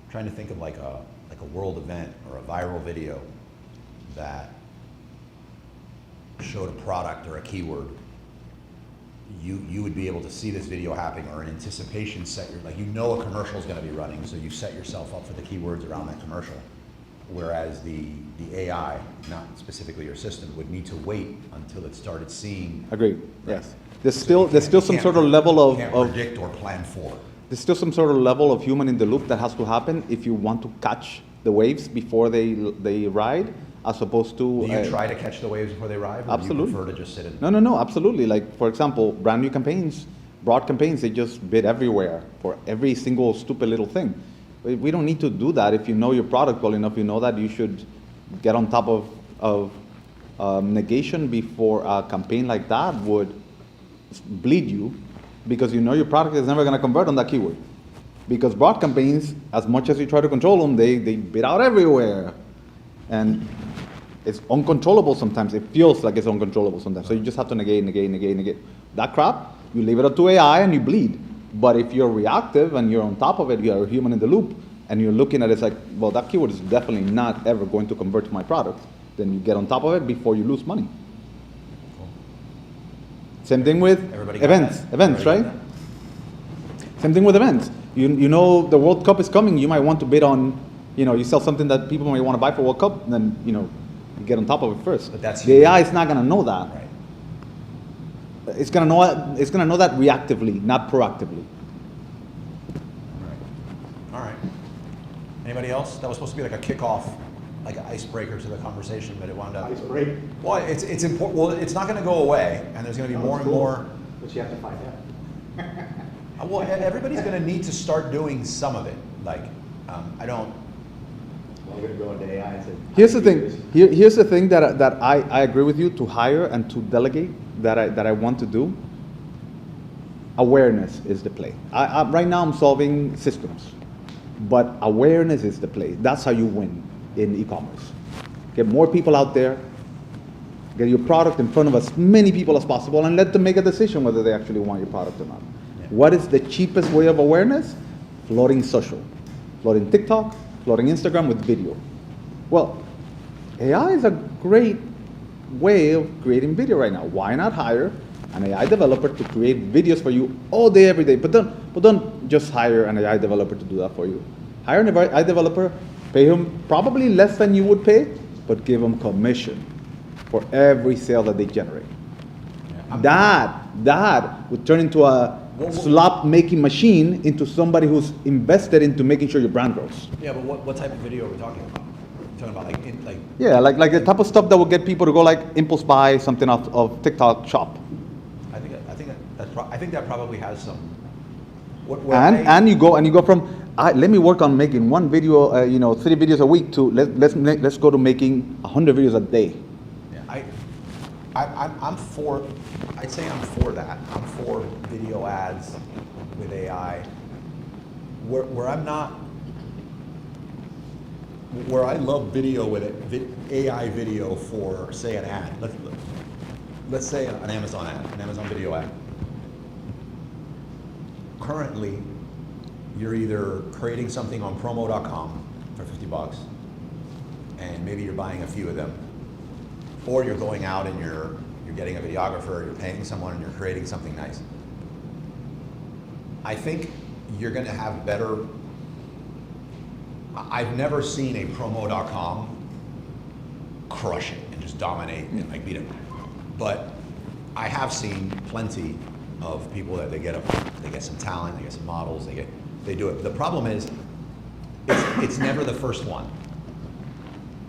I'm trying to think of like a world event or a viral video that showed a product or a keyword. You would be able to see this video happening, or an anticipation set, like you know a commercial is going to be running, so you set yourself up for the keywords around that commercial. Whereas the AI, not specifically your system, would need to wait until it started seeing. Agreed. Right. Yes. There's still some sort of level of predict or plan for. There's still some sort of level of human in the loop that has to happen if you want to catch the waves before they ride, as opposed to. Do you try to catch the waves before they arrive, or absolutely. do you prefer to just sit in? No, absolutely. Like for example, brand new campaigns, broad campaigns, they just bid everywhere for every single stupid little thing. We don't need to do that. If you know your product well enough, you know that you should get on top of negation before a campaign like that would bleed you, because you know your product is never going to convert on that keyword. Because broad campaigns, as much as you try to control them, they bid out everywhere. And it's uncontrollable sometimes. It feels like it's uncontrollable sometimes. So you just have to negate. That crap, you leave it up to AI and you bleed. But if you're reactive and you're on top of it, you're a human in the loop, and you're looking at it, it's like, well, that keyword is definitely not ever going to convert to my product. Then you get on top of it before you lose money. Same thing with Everybody got events. that? Events, Everybody right? got Same thing with events. You know the World Cup is coming. You might want to bid on, you sell something that people might want to buy for World Cup. Then you get on top of it first. But that's the AI is not gonna know that. Right. It's gonna know that reactively, not proactively. All right. Anybody else? That was supposed to be like a kickoff, like an icebreaker to the conversation, but it wound up. Ice break. Well, it's important. Well, it's not going to go away, and there's going to be more and more. But you have to find out. Well, everybody's going to need to start doing some of it. Like, I don't. Well, we're going to go into AI and say. Here's the thing. Here's the thing that I agree with you to hire and to delegate that I want to do. Awareness is the play. Right now I'm solving systems, but awareness is the play. That's how you win in e-commerce. Get more people out there, get your product in front of as many people as possible, and let them make a decision whether they actually want your product or not. Yeah. What is the cheapest way of awareness? Flooding social, flooding TikTok, flooding Instagram with video. Well, AI is a great way of creating video right now. Why not hire an AI developer to create videos for you all day, every day? But don't just hire an AI developer to do that for you. Hire an AI developer, pay him probably less than you would pay, but give him commission for every sale that they generate. Yeah. That would turn into a slop-making machine into somebody who's invested into making sure your brand grows. Yeah, but what type of video are we talking about? We're talking about like Yeah, like the type of stuff that will get people to go like impulse buy something off of TikTok shop. I think that probably has some. And you go from let me work on making one video, 3 videos a week to let's go to making 100 videos a day. Yeah, I'm for. I'd say I'm for that. I'm for video ads with AI. Where I'm not. Where I love video with it, AI video for say an ad. Let's say an Amazon ad, an Amazon video ad. Currently, you're either creating something on promo.com for $50, and maybe you're buying a few of them, or you're going out and you're getting a videographer, you're paying someone, and you're creating something nice. I think you're going to have better. I've never seen a promo.com crush it and just dominate and like beat it, but I have seen plenty of people that they get some talent, they get some models, they do it. The problem is, it's never the first one.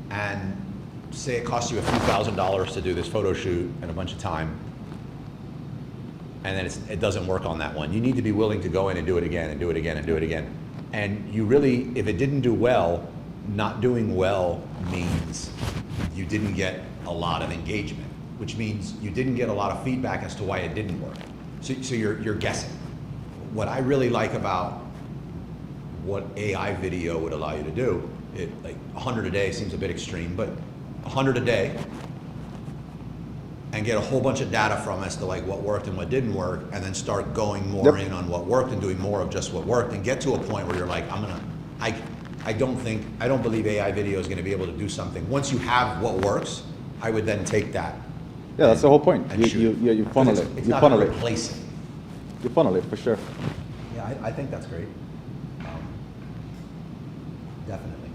And say it costs you a few $1,000s to do this photo shoot and a bunch of time, and then it doesn't work on that one. You need to be willing to go in and do it again and do it again and do it again. And you really, if it didn't do well, not doing well means you didn't get a lot of engagement, which means you didn't get a lot of feedback as to why it didn't work. So you're guessing. What I really like about what AI video would allow you to do, like 100 a day seems a bit extreme, but 100 a day, and get a whole bunch of data from as to like what worked and what didn't work, and then start going more in on what worked and doing more of just what worked, and get to a point where you're like, I don't believe AI video is going to be able to do something. Once you have what works, I would then take that. Yeah, that's the whole point. You funnel it. It's You not funnel going it. to replace it. You funnel it for sure. Yeah, I think that's great. Definitely.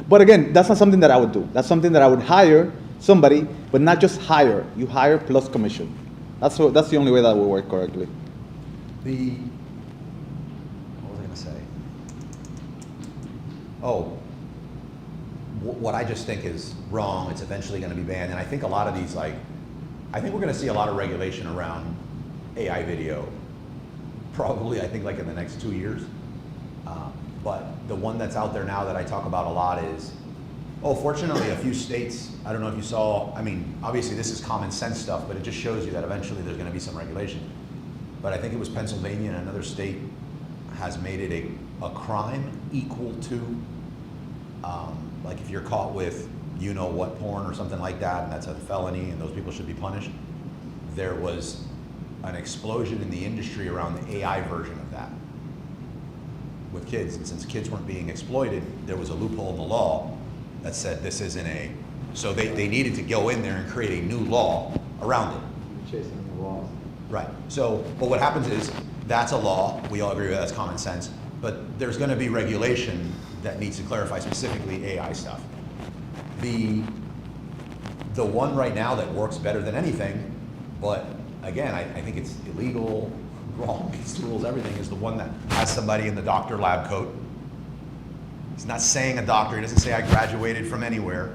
But again, that's not something that I would do. That's something that I would hire somebody, but not just hire. You hire plus commission. That's the only way that will work correctly. What was I going to say? Oh, what I just think is wrong, it's eventually going to be banned, and I think a lot of these, I think we're going to see a lot of regulation around AI video, probably, I think, like in the next 2 years. But the one that's out there now that I talk about a lot is, fortunately, a few states, I don't know if you saw, I mean, obviously this is common sense stuff, but it just shows you that eventually there's going to be some regulation. But I think it was Pennsylvania and another state has made it a crime equal to, like if you're caught with what porn or something like that, and that's a felony and those people should be punished. There was an explosion in the industry around the AI version of that with kids. And since kids weren't being exploited, there was a loophole in the law that said this isn't a, so they needed to go in there and create a new law around it. Chasing the laws. Right. So, but what happens is, that's a law, we all agree with that's common sense, but there's gonna be regulation that needs to clarify specifically AI stuff. The one right now that works better than anything, but again, I think it's illegal, wrong, against the rules, everything, is the one that has somebody in the doctor lab coat. He's not saying a doctor, he doesn't say I graduated from anywhere,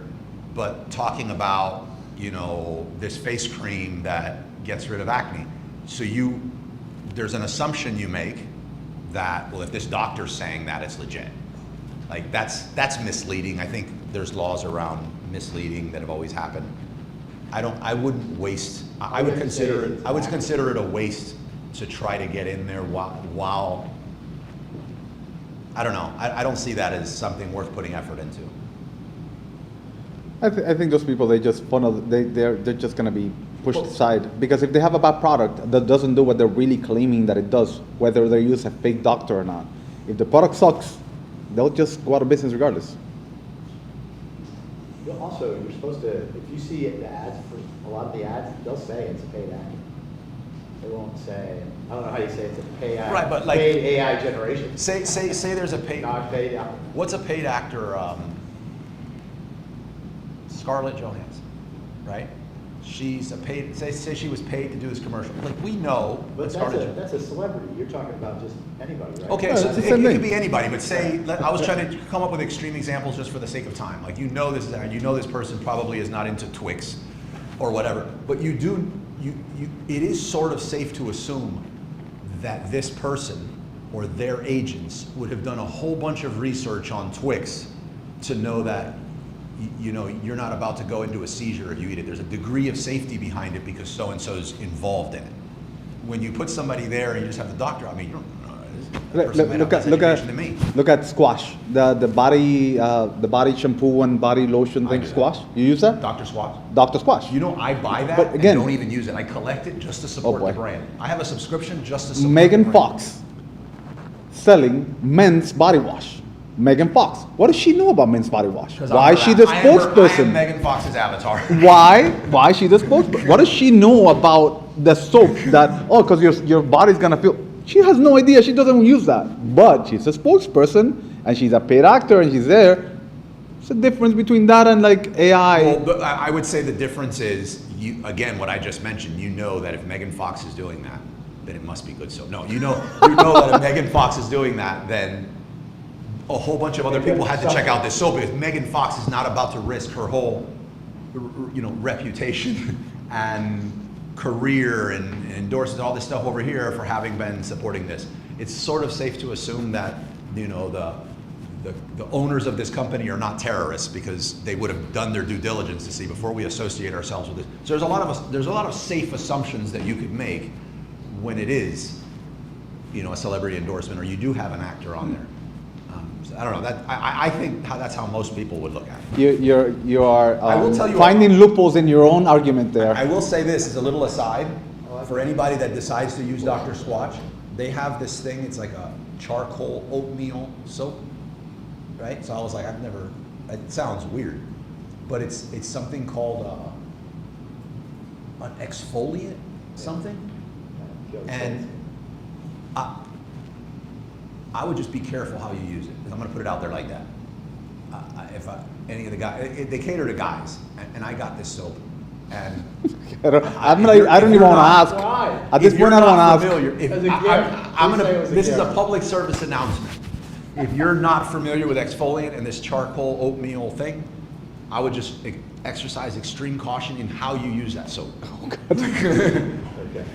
but talking about, you know, this face cream that gets rid of acne. So there's an assumption you make that, well, if this doctor's saying that, it's legit. Like that's misleading. I think there's laws around misleading that have always happened. I wouldn't waste, I would consider it a waste to try to get in there while I don't know. I don't see that as something worth putting effort into. I think those people, they just funnel, they're just gonna be pushed aside, because if they have a bad product that doesn't do what they're really claiming that it does, whether they use a fake doctor or not, if the product sucks, they'll just go out of business regardless. Also, you're supposed to, if you see the ads, for a lot of the ads, they'll say it's a paid ad. They won't say, I don't know how you say it's a paid ad. Right, but like, paid AI generation. Say there's a paid. Not paid out. What's a paid actor? Scarlett Johansson, right? She's a paid. Say she was paid to do this commercial. Like, we know. But that that's a celebrity. You're talking about just anybody, right? Okay, Yeah, so it's the it same thing. could be anybody, but say, I was trying to come up with extreme examples just for the sake of time. Like, you know this person probably is not into Twix or whatever, but it is sort of safe to assume that this person or their agents would have done a whole bunch of research on Twix to know that you're not about to go into a seizure if you eat it. There's a degree of safety behind it because so-and-so's involved in it. When you put somebody there and you just have the doctor, I mean, you don't know. Look at Squash, the body shampoo and body lotion I thing. do that. Squash, you use that? Dr. Squash. Dr. Squash. You know, I buy that But again- and don't even use it. I collect it just to support boy. the brand. I have a subscription just to support Megan the brand. Fox selling men's body wash. Megan Fox. What does she know about men's body wash? 'Cause Why I'm is her- she the I am spokesperson? Megan Fox's avatar. Why is she the spokesperson? What does she know about the soap that, because your body's gonna feel? She has no idea. She doesn't use that. But she's a spokesperson and she's a paid actor and she's there. What's the difference between that and like AI? Well, but I would say the difference is, again, what I just mentioned, you know that if Megan Fox is doing that, then it must be good soap. No, you know that if Megan Fox is doing that, then a whole bunch of other people had to check out this soap, because Megan Fox is not about to risk her whole, reputation and career and endorsements, all this stuff over here for having been supporting this. It's sort of safe to assume that, the owners of this company are not terrorists, because they would have done their due diligence to see before we associate ourselves with this. So there's a lot of safe assumptions that you could make when it is, a celebrity endorsement, or you do have an actor on there. I don't know. I think that's how most people would look at it. You are I will tell you finding what- loopholes in your own argument there. I will say this as a little aside, for anybody that decides to use Dr. Squatch, they have this thing, it's like a charcoal oatmeal soap, right? So I was like, it sounds weird, but it's something called an exfoliant something. And I would just be careful how you use it, because I'm going to put it out there like that. Any of the guys, they cater to guys, and I got this soap, and I don't if even want you're to not- ask. Why? At this if you're point, I don't not want to ask. familiar, if As a I'm gift. Please say it was a this is a gift. public service announcement. If you're not familiar with exfoliant and this charcoal oatmeal thing, I would just exercise extreme caution in how you use that soap. Okay.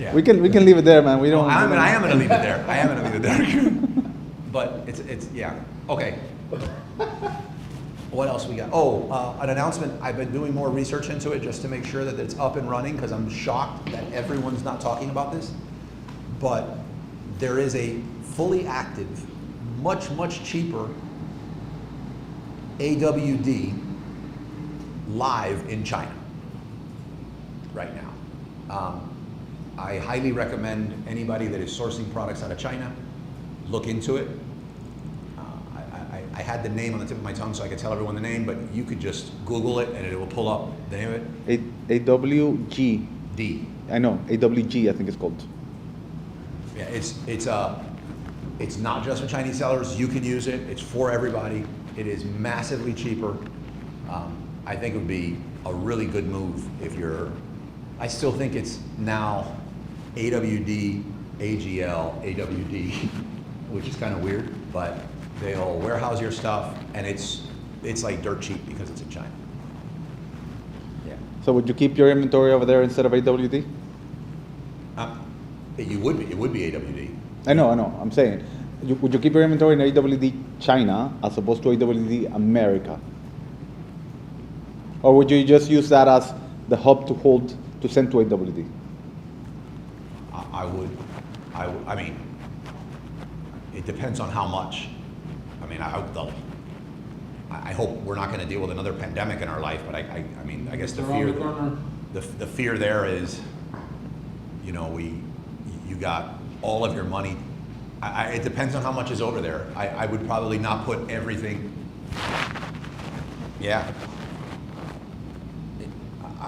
Yeah. We can leave it there, man. We don't. I am going to leave it there. I am going to leave it there. But it's yeah. Okay. What else we got? An announcement. I've been doing more research into it just to make sure that it's up and running, because I'm shocked that everyone's not talking about this. But there is a fully active, much cheaper AWD live in China right now. I highly recommend anybody that is sourcing products out of China, look into it. I had the name on the tip of my tongue so I could tell everyone the name, but you could just Google it and it will pull up the name of it. AWG. D. I know, AWG I think it's called. Yeah, it's not just for Chinese sellers. You can use it. It's for everybody. It is massively cheaper. I think it would be a really good move if you're. I still think it's now AWD, AGL, AWD, which is kind of weird, but they'll warehouse your stuff, and it's like dirt cheap because it's in China. Yeah. So would you keep your inventory over there instead of AWD? It would be AWD. I know. I'm saying, would you keep your inventory in AWD China as opposed to AWD America? Or would you just use that as the hub to hold, to send to AWD? I would. I mean, it depends on how much. I mean, I hope we're not going to deal with another pandemic in our life, but I mean, I guess the fear there is, you know, you got all of your money. It depends on how much is over there. I would probably not put everything. Yeah.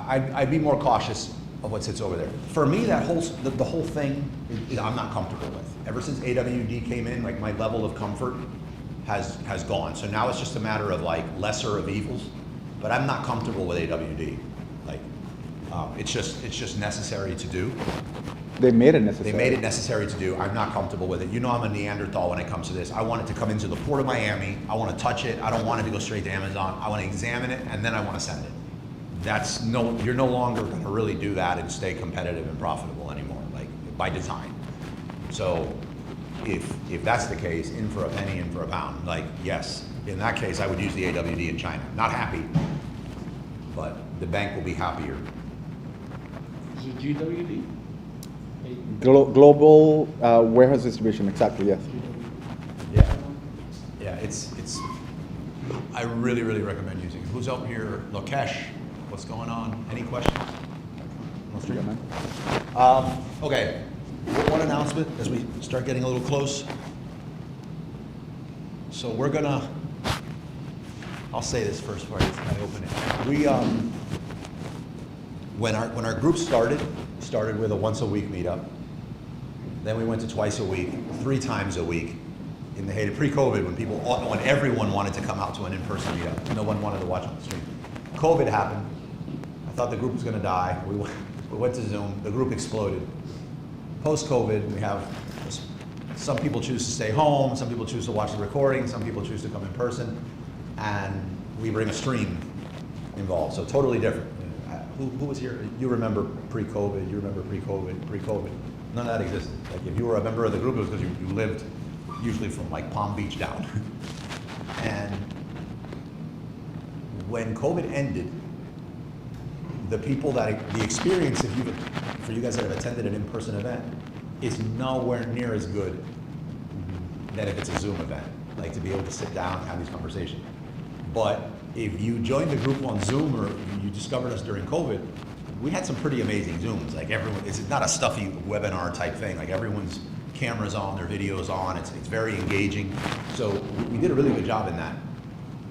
I'd be more cautious of what sits over there. For me, that the whole thing, I'm not comfortable with. Ever since AWD came in, like my level of comfort has gone. So now it's just a matter of like lesser of evils. But I'm not comfortable with AWD. Like, it's just necessary to do. They made it necessary. They made it necessary to do. I'm not comfortable with it. You know I'm a Neanderthal when it comes to this. I want it to come into the port of Miami. I want to touch it. I don't want it to go straight to Amazon. I want to examine it, and then I want to send it. You're no longer going to really do that and stay competitive and profitable anymore, like by design. So if that's the case, in for a penny, in for a pound, like yes, in that case I would use the AWD in China. Not happy, but the bank will be happier. Is it GWD? Global warehouse distribution, exactly, yes. Yeah, it's. I really recommend using it. Who's up here? Lokesh, what's going on? Any questions? Yeah, man. Okay, one announcement as we start getting a little close. So we're gonna. I'll say this first before I open it. We when our group started with a once a week meetup. Then we went to twice a week, 3 times a week. In the heyday pre-COVID, when everyone wanted to come out to an in-person meetup, no one wanted to watch on the stream. COVID happened. I thought the group was going to die. We went to Zoom. The group exploded. Post-COVID, we have some people choose to stay home. Some people choose to watch the recording. Some people choose to come in person, and we bring a stream involved. So totally different. Who was here? You remember pre-COVID? You remember pre-COVID? None of that existed. Like if you were a member of the group, it was because you lived usually from like Palm Beach down. And when COVID ended, the experience for you guys that have attended an in-person event is nowhere near as good than if it's a Zoom event. Like to be able to sit down and have these conversations. But if you joined the group on Zoom or you discovered us during COVID, we had some pretty amazing Zooms. Like it's not a stuffy webinar type thing. Like everyone's cameras on, their videos on. It's very engaging. So we did a really good job in that.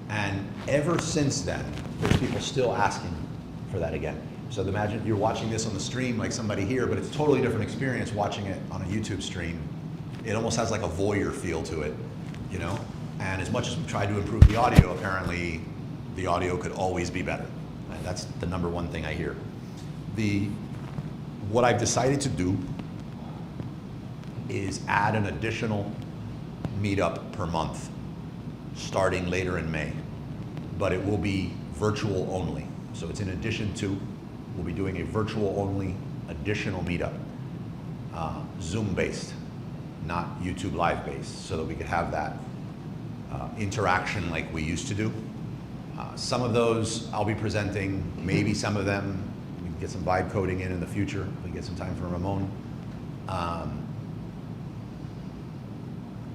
And ever since then, there's people still asking for that again. So imagine you're watching this on the stream like somebody here, but it's a totally different experience watching it on a YouTube stream. It almost has like a voyeur feel to it, you know? And as much as we tried to improve the audio, apparently the audio could always be better. And that's the number one thing I hear. What I've decided to do is add an additional meetup per month, starting later in May. But it will be virtual only. So it's in addition to, we'll be doing a virtual only additional meetup, Zoom based, not YouTube live based, so that we could have that interaction like we used to do. Some of those I'll be presenting, maybe some of them we can get some vibe coding in the future. We get some time for Ramon.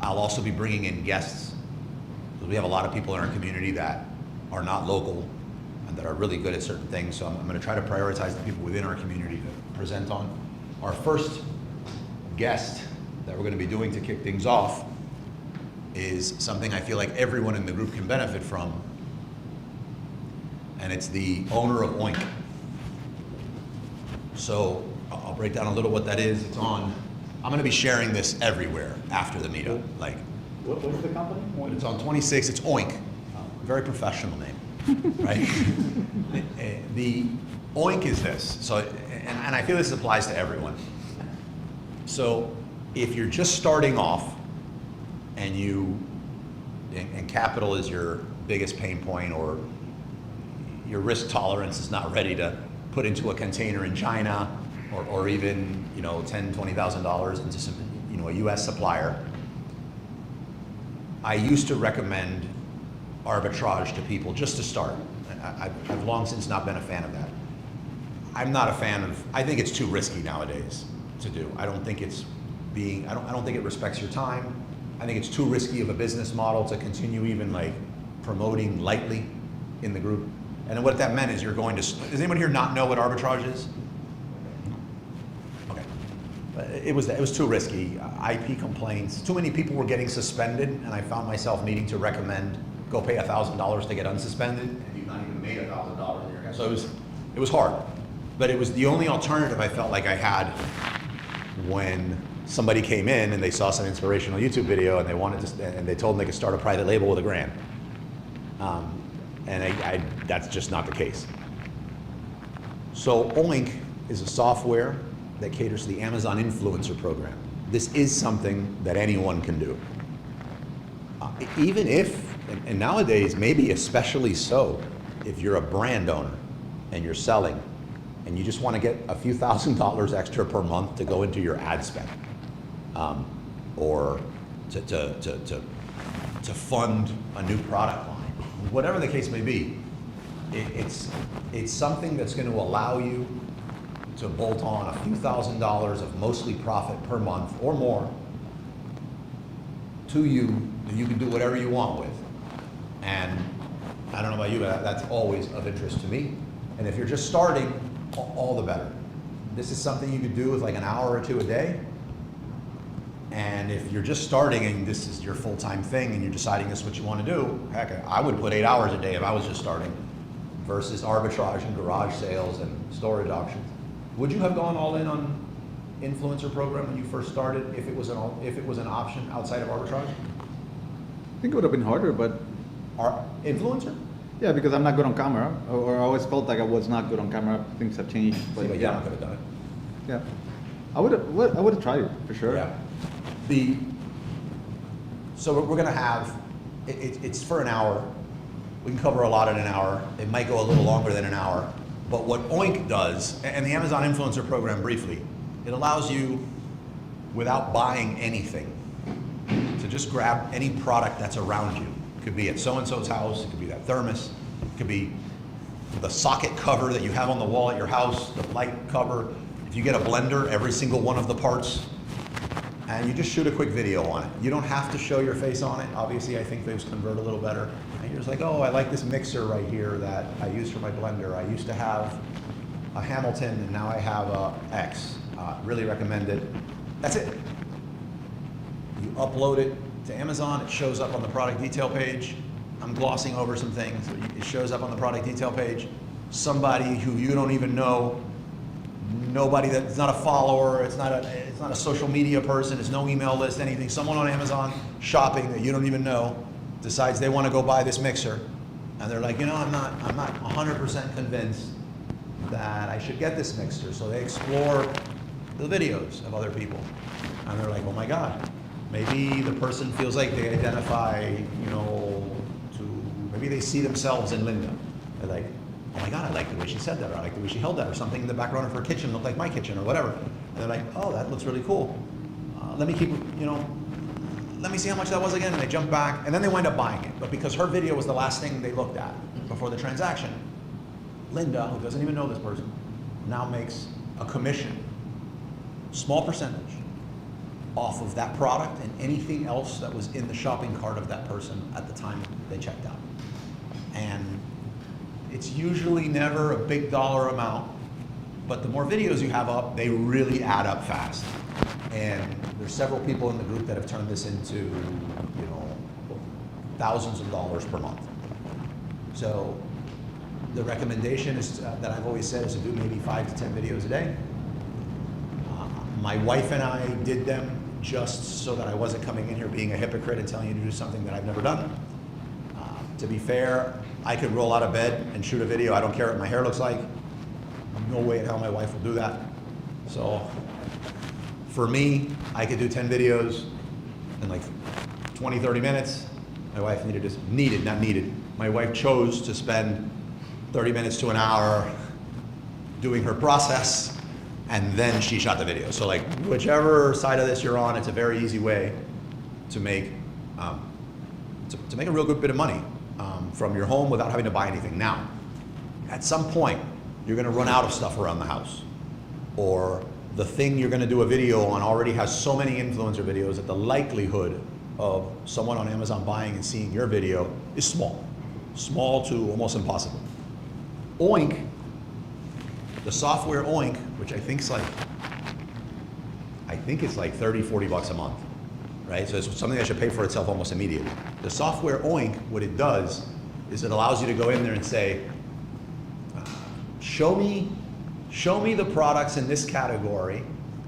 I'll also be bringing in guests, because we have a lot of people in our community that are not local and that are really good at certain things. So I'm going to try to prioritize the people within our community to present on. our first guest that we're going to be doing to kick things off is something I feel like everyone in the group can benefit from, and it's the owner of Oink. So I'll break down a little what that is. I'm going to be sharing this everywhere after the meetup. Like, What's the company? it's on 26. It's Oink. Very professional name, right? The Oink is this. So, and I feel this applies to everyone. So, if you're just starting off, and capital is your biggest pain point, or your risk tolerance is not ready to put into a container in China, or even $10,000, $20,000 into some a U.S. supplier. I used to recommend arbitrage to people just to start. I've long since not been a fan of that. I'm not a fan of. I think it's too risky nowadays to do. I don't think it's I don't think it respects your time. I think it's too risky of a business model to continue even like promoting lightly in the group. And then what that meant is you're going to. Does anyone here not know what arbitrage is? Okay, it was too risky. IP complaints. Too many people were getting suspended, and I found myself needing to recommend go pay $1,000 to get unsuspended, and you've not even made $1,000 in your account. So it was hard, but it was the only alternative I felt like I had when somebody came in and they saw some inspirational YouTube video and they wanted to, and they told them they could start a private label with $1,000. And that's just not the case. So Oink is a software that caters to the Amazon influencer program. This is something that anyone can do. Even if, and nowadays maybe especially so, if you're a brand owner and you're selling and you just want to get a few $1,000s extra per month to go into your ad spend, or to fund a new product line, whatever the case may be, it's something that's going to allow you to bolt on a few $1,000s of mostly profit per month or more to you that you can do whatever you want with. And I don't know about you, but that's always of interest to me. And if you're just starting, all the better. This is something you could do with like an hour or two a day. And if you're just starting and this is your full-time thing and you're deciding this is what you want to do, heck, I would put 8 hours a day if I was just starting, versus arbitrage and garage sales and storage auctions. Would you have gone all in on influencer program when you first started if it was an option outside of arbitrage? I think it would have been harder, but Influencer? yeah, because I'm not good on camera, or I always felt like I was not good on camera. Things have changed, but But yeah, I could have done it. yeah, I would have tried it for sure. Yeah. So we're gonna have, it's for an hour. We can cover a lot in an hour. It might go a little longer than an hour. But what Oink does, and the Amazon Influencer Program briefly, it allows you, without buying anything, to just grab any product that's around you. It could be at so-and-so's house, it could be that thermos, it could be the socket cover that you have on the wall at your house, the light cover. If you get a blender, every single one of the parts, and you just shoot a quick video on it. You don't have to show your face on it. Obviously, I think those convert a little better. And you're just like, oh, I like this mixer right here that I use for my blender. I used to have a Hamilton, and now I have a X. Really recommend it. That's it. You upload it to Amazon. It shows up on the product detail page. I'm glossing over some things. It shows up on the product detail page. Somebody who you don't even know, nobody that's not a follower, it's not a social media person, it's no email list, anything. Someone on Amazon shopping that you don't even know decides they want to go buy this mixer, and they're like, I'm not 100% convinced that I should get this mixer. So they explore the videos of other people, and they're like, oh my God, maybe the person feels like they identify, maybe they see themselves in Linda. They're like, oh my God, I like the way she said that, or I like the way she held that, or something in the background of her kitchen looked like my kitchen, or whatever. And they're like, oh, that looks really cool. Let me see how much that was again. And they jump back, and then they wind up buying it. But because her video was the last thing they looked at before the transaction, Linda, who doesn't even know this person, now makes a commission, small percentage, off of that product and anything else that was in the shopping cart of that person at the time they checked out. And it's usually never a big dollar amount, But the more videos you have up, they really add up fast. And there's several people in the group that have turned this into, you know, thousands of dollars per month. So the recommendation is that I've always said is to do maybe 5 to 10 videos a day. My wife and I did them just so that I wasn't coming in here being a hypocrite and telling you to do something that I've never done. To be fair, I could roll out of bed and shoot a video. I don't care what my hair looks like. No way in hell my wife will do that. So for me, I could do 10 videos in like 20, 30 minutes. My wife not needed. My wife chose to spend 30 minutes to an hour doing her process, and then she shot the video. So like whichever side of this you're on, it's a very easy way to make to make a real good bit of money from your home without having to buy anything. Now, at some point, you're gonna run out of stuff around the house, or the thing you're gonna do a video on already has so many influencer videos that the likelihood of someone on Amazon buying and seeing your video is small to almost impossible. Oink, the software Oink, which I think it's like 30, 40 bucks a month, right? So it's something that should pay for itself almost immediately. The software Oink, what it does is it allows you to go in there and say, show me the products in this category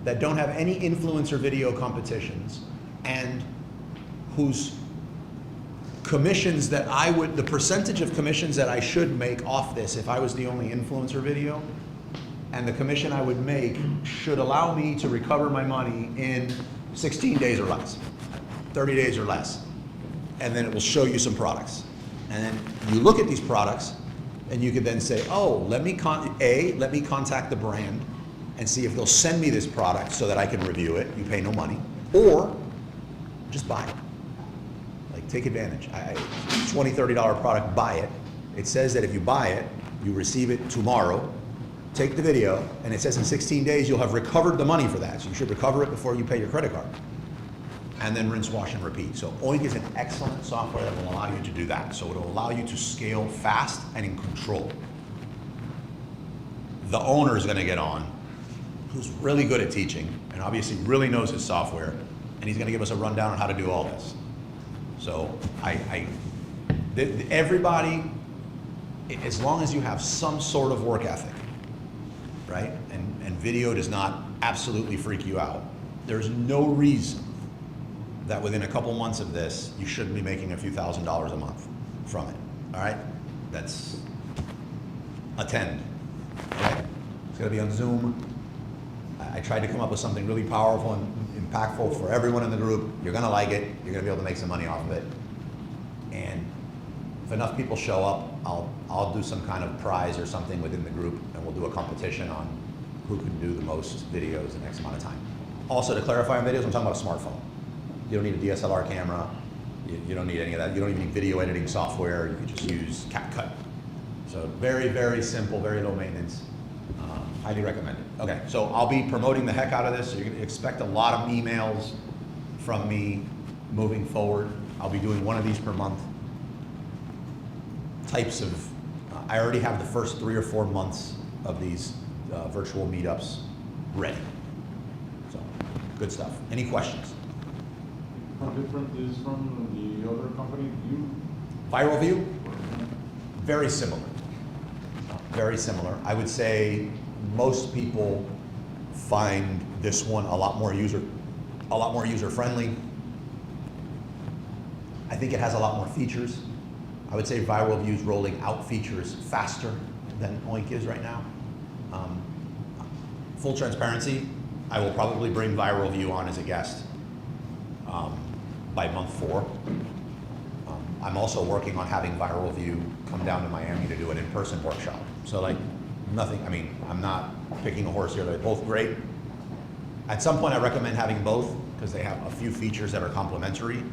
that don't have any influencer video competitions and whose commissions that the percentage of commissions that I should make off this if I was the only influencer video, and the commission I would make should allow me to recover my money in 16 days or less, 30 days or less. And then it will show you some products. And then you look at these products and you could then say, oh, let me contact the brand and see if they'll send me this product so that I can review it. You pay no money. Or just buy it. Like, take advantage. $20, $30 product, buy it. It says that if you buy it, you receive it tomorrow. Take the video, and it says in 16 days you'll have recovered the money for that. So you should recover it before you pay your credit card. And then rinse, wash, and repeat. So Oink is an excellent software that will allow you to do that. So it'll allow you to scale fast and in control. The owner is gonna get on, who's really good at teaching, and obviously really knows his software, and he's gonna give us a rundown on how to do all this. So everybody, as long as you have some sort of work ethic, right? And video does not absolutely freak you out, there's no reason that within a couple months of this, you shouldn't be making a few $1,000s a month from it, all right? That's attend, okay? It's gonna be on Zoom. I tried to come up with something really powerful and impactful for everyone in the group. You're gonna like it, you're gonna be able to make some money off of it. And if enough people show up, I'll do some kind of prize or something within the group, and we'll do a competition on who can do the most videos in X amount of time. Also, to clarify on videos, I'm talking about a smartphone. You don't need a DSLR camera. You don't need any of that. You don't even need video editing software. You can just use CapCut. So very, very simple, very low maintenance. Highly recommended. Okay, so I'll be promoting the heck out of this. So you can expect a lot of emails from me moving forward. I'll be doing one of these per month. Types of, I already have the first 3 or 4 months of these virtual meetups ready. So, good stuff. Any questions? How different is from the other company? Viral View? Very similar. Very similar. I would say most people find this one a lot more user friendly. I think it has a lot more features. I would say Viral View is rolling out features faster than Oink is right now. Full transparency, I will probably bring Viral View on as a guest by month 4. I'm also working on having Viral View come down to Miami to do an in-person workshop. So like nothing, I mean, I'm not picking a horse here, they're both great. At some point I recommend having both because they have a few features that are complementary,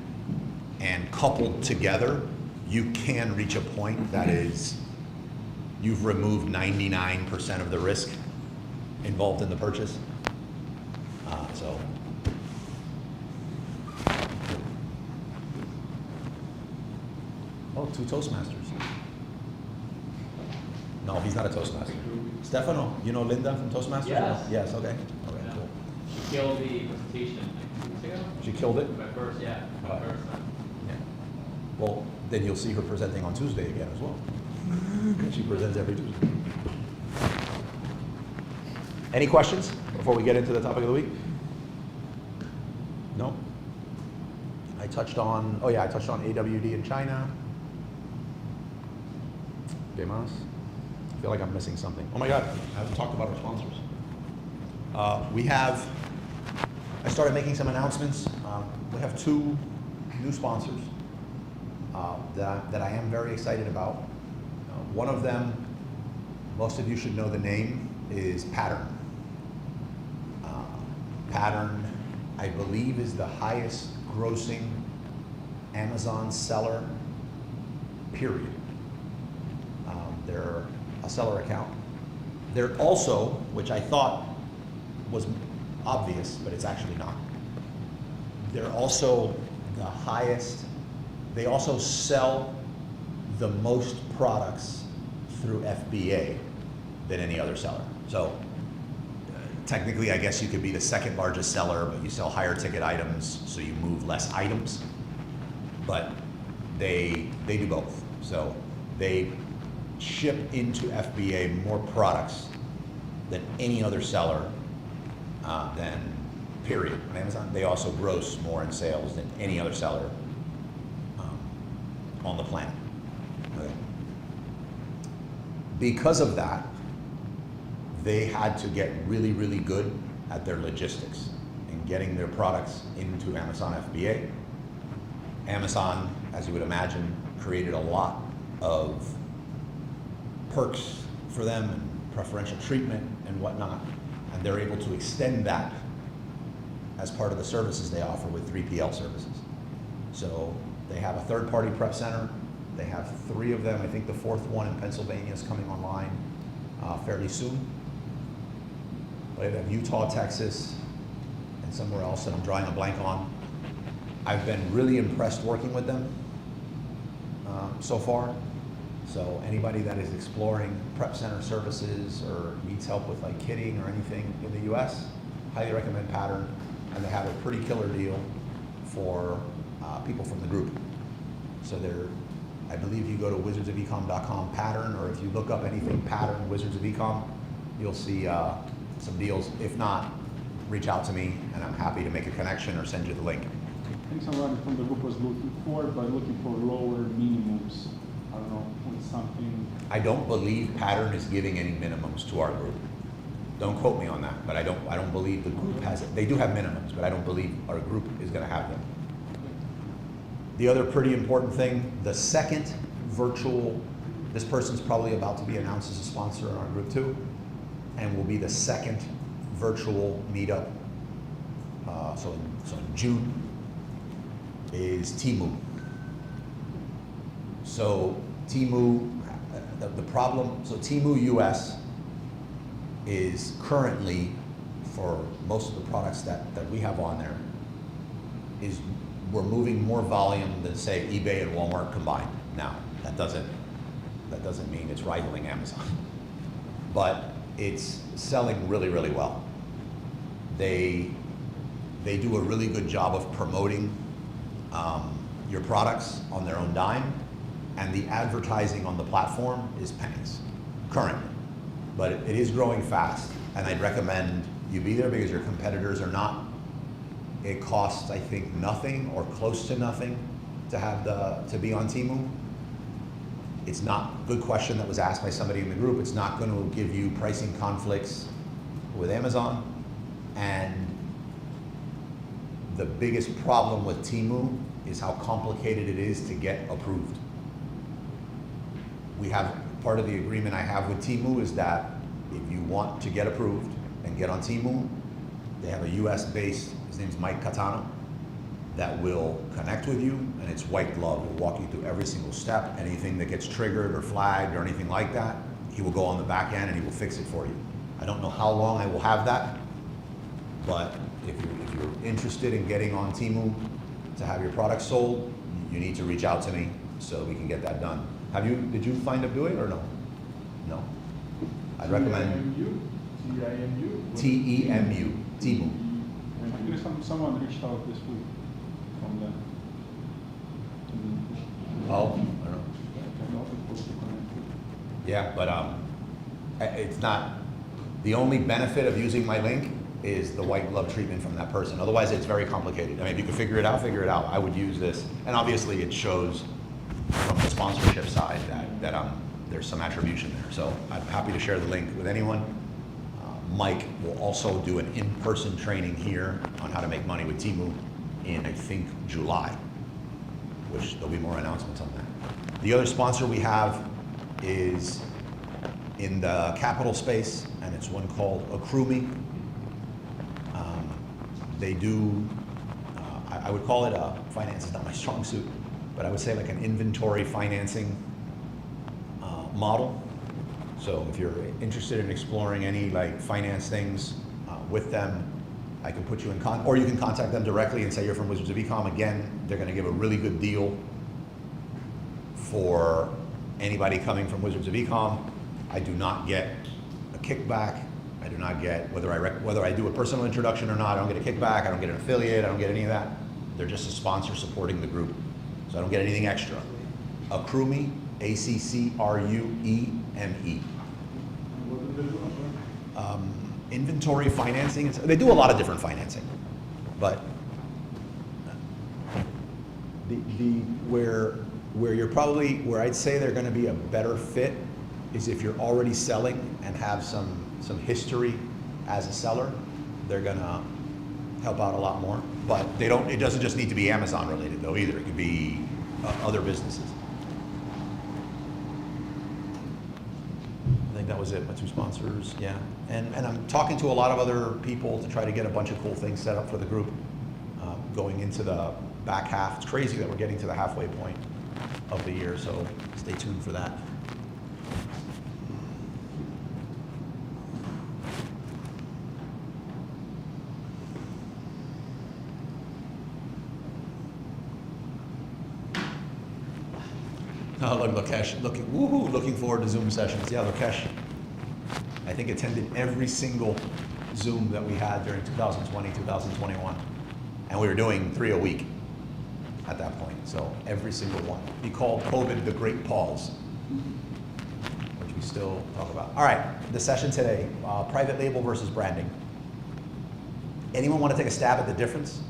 and coupled together, you can reach a point that is, you've removed 99% of the risk involved in the purchase. So. Oh, 2 Toastmasters. No, he's not a Toastmaster. Stefano, you know Linda from Toastmasters? Yes. Yes, okay. Okay, Yeah. cool. She killed the presentation like 2 weeks ago. She killed it? My first, yeah, my Wow. first time. Yeah. Well, then you'll see her presenting on Tuesday again as well. She presents every Tuesday. Any questions before we get into the topic of the week? No? I touched on AWD in China. Demás? I feel like I'm missing something. Oh my God, I haven't talked about our sponsors. I started making some announcements. We have 2 new sponsors that I am very excited about. One of them, most of you should know the name, is Pattern. Pattern, I believe, is the highest grossing Amazon seller, period. They're a seller account. They're also, which I thought was obvious, but it's actually not. They're also the highest, they also sell the most products through FBA than any other seller. So technically, I guess you could be the 2nd largest seller, but you sell higher ticket items, so you move less items. But they do both. So they ship into FBA more products than any other seller, than period on Amazon. They also gross more in sales than any other seller on the planet. Okay. Because of that, they had to get really, really good at their logistics and getting their products into Amazon FBA. Amazon, as you would imagine, created a lot of perks for them and preferential treatment and whatnot, and they're able to extend that as part of the services they offer with 3PL services. So they have a third-party prep center. They have 3 of them. I think the 4th one in Pennsylvania is coming online fairly soon. They have Utah, Texas, and somewhere else that I'm drawing a blank on. I've been really impressed working with them so far. So anybody that is exploring prep center services or needs help with like kitting or anything in the US, highly recommend Pattern. And they have a pretty killer deal for people from the group. So I believe you go to wizardsofecom.com Pattern, or if you look up anything Pattern Wizards of Ecom, you'll see some deals. If not, reach out to me and I'm happy to make a connection or send you the link. I think somebody from the group was looking for, but looking for lower minimums. I don't know, with something. I don't believe Pattern is giving any minimums to our group. Don't quote me on that, but I don't believe the group has it. They do have minimums, but I don't believe our group is going to have them. The other pretty important thing, the 2nd virtual, this person's probably about to be announced as a sponsor in our group too, and will be the 2nd virtual meetup, so in June, is Temu. So Temu, the problem, so Temu US is currently, for most of the products that we have on there, is we're moving more volume than say eBay and Walmart combined. Now, that doesn't mean it's rivaling Amazon, but it's selling really, really well. They do a really good job of promoting your products on their own dime, and the advertising on the platform is pennies currently. But it is growing fast, and I'd recommend you be there because your competitors are not. It costs, I think, nothing or close to nothing to be on Temu. It's not, good question that was asked by somebody in the group, it's not going to give you pricing conflicts with Amazon. And the biggest problem with Temu is how complicated it is to get approved. Part of the agreement I have with Temu is that if you want to get approved and get on Temu, they have a US-based, his name's Mike Catano, that will connect with you, and it's white glove. He'll walk you through every single step. Anything that gets triggered or flagged or anything like that, he will go on the back end and he will fix it for you. I don't know how long I will have that, but if you're interested in getting on Temu to have your products sold, you need to reach out to me so we can get that done. Did you find up doing it or no? No? I'd recommend TIMU? TEMU, Temu. And I think someone reached out this week from them. Oh, I don't know. I know it was connected. Yeah, but it's not, the only benefit of using my link is the white glove treatment from that person. Otherwise, it's very complicated. I mean, if you can figure it out, figure it out. I would use this. And obviously, it shows from the sponsorship side that there's some attribution there. So I'm happy to share the link with anyone. Mike will also do an in-person training here on how to make money with Temu in, I think, July, which there'll be more announcements on that. The other sponsor we have is in the capital space, and it's one called AccrueMe. They do, I would call it finance is not my strong suit, but I would say like an inventory financing model. So if you're interested in exploring any like finance things with them, I can put you in or you can contact them directly and say you're from Wizards of Ecom. Again, they're gonna give a really good deal for anybody coming from Wizards of Ecom. I do not get a kickback. I do not get, whether I do a personal introduction or not, I don't get a kickback, I don't get an affiliate, I don't get any of that. They're just a sponsor supporting the group. So I don't get anything extra. AccrueMe, ACCRUEME. What do they do? Inventory financing, they do a lot of different financing, but where you're probably, where I'd say they're gonna be a better fit is if you're already selling and have some history as a seller, they're gonna help out a lot more. But it doesn't just need to be Amazon related though either, it could be other businesses. I think that was it, my two sponsors, yeah. And I'm talking to a lot of other people to try to get a bunch of cool things set up for the group going into the back half. It's crazy that we're getting to the halfway point of the year, so stay tuned for that. Oh, look, Lokesh, looking forward to Zoom sessions. Yeah, Lokesh, I think attended every single Zoom that we had during 2020, 2021. And we were doing 3 a week at that point, so every single one. He called COVID the Great Pause, which we still talk about. All right, the session today, private label versus branding. Anyone want to take a stab at the difference?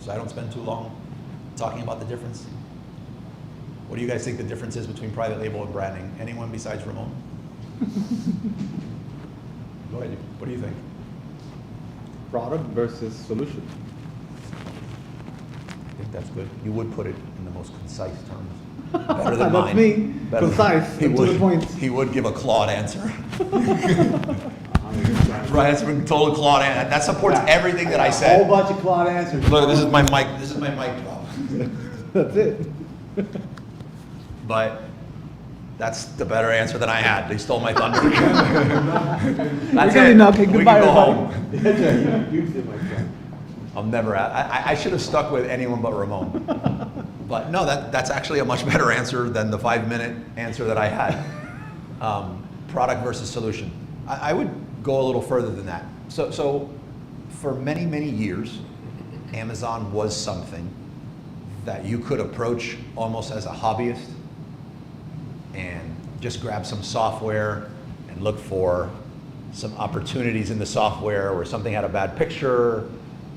So I don't spend too long talking about the difference. What do you guys think the difference is between private label and branding? Anyone besides Ramon? Go ahead, what do you think? Product versus solution. I think that's good. You would put it in the most concise terms. Better than mine. That's me. Better than- Concise, He and to would, the point. He would give a Claude answer. Right, that's been total Claude answer. That supports everything that I A whole said. bunch of Claude answers. Look, this is my mic. This is my mic drop. That's it. But that's the better answer than I had. They stole my thunder. We're That's gonna it. now okay, We goodbye, can go everybody. home. You did my friend. I'm never at. I should have stuck with anyone but Ramon. But no, that's actually a much better answer than the 5-minute answer that I had. Product versus solution. I would go a little further than that. So for many, many years, Amazon was something that you could approach almost as a hobbyist and just grab some software and look for some opportunities in the software where something had a bad picture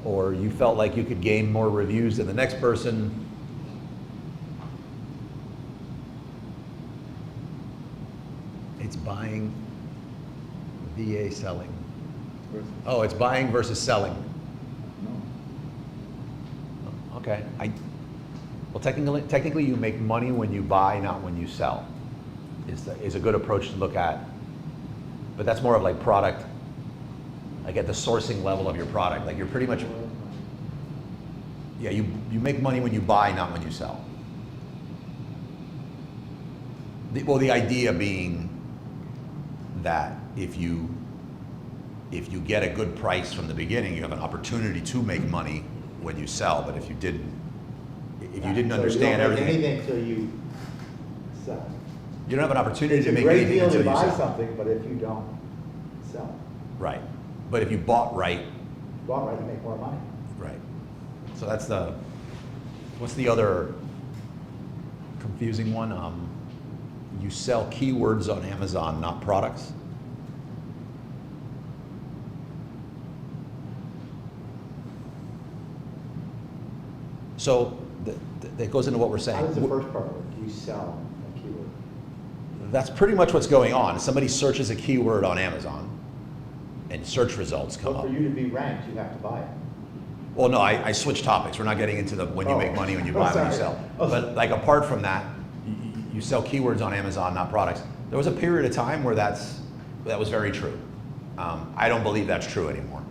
or you felt like you could gain more reviews than the next person. It's buying, VA selling. Oh, it's buying versus selling. Okay. Well, technically, you make money when you buy, not when you sell. Is a good approach to look at. But that's more of like product, like at the sourcing level of your product. Like you're pretty much, yeah, you make money when you buy, not when you sell. The idea being that if you get a good price from the beginning, you have an opportunity to make money when you sell. But if you didn't So understand you don't make everything, anything until you sell. You don't have an opportunity It's to a make great anything deal until to you buy sell. something, but if you don't sell, Right. But if you bought right, bought right, you make more money. right. So that's what's the other confusing one? You sell keywords on Amazon, not products. So that goes into what we're saying. How does the first part work? You sell a keyword. That's pretty much what's going on. Somebody searches a keyword on Amazon and search results come But up. for you to be ranked, you have to buy it. Well, no, I switched topics. We're not getting into the when you Oh. make money, when you Oh, buy, when you sorry. sell. Oh, But like apart from that, you sell keywords on Amazon, not products. There was a period of time where that was very true. I don't believe that's true anymore.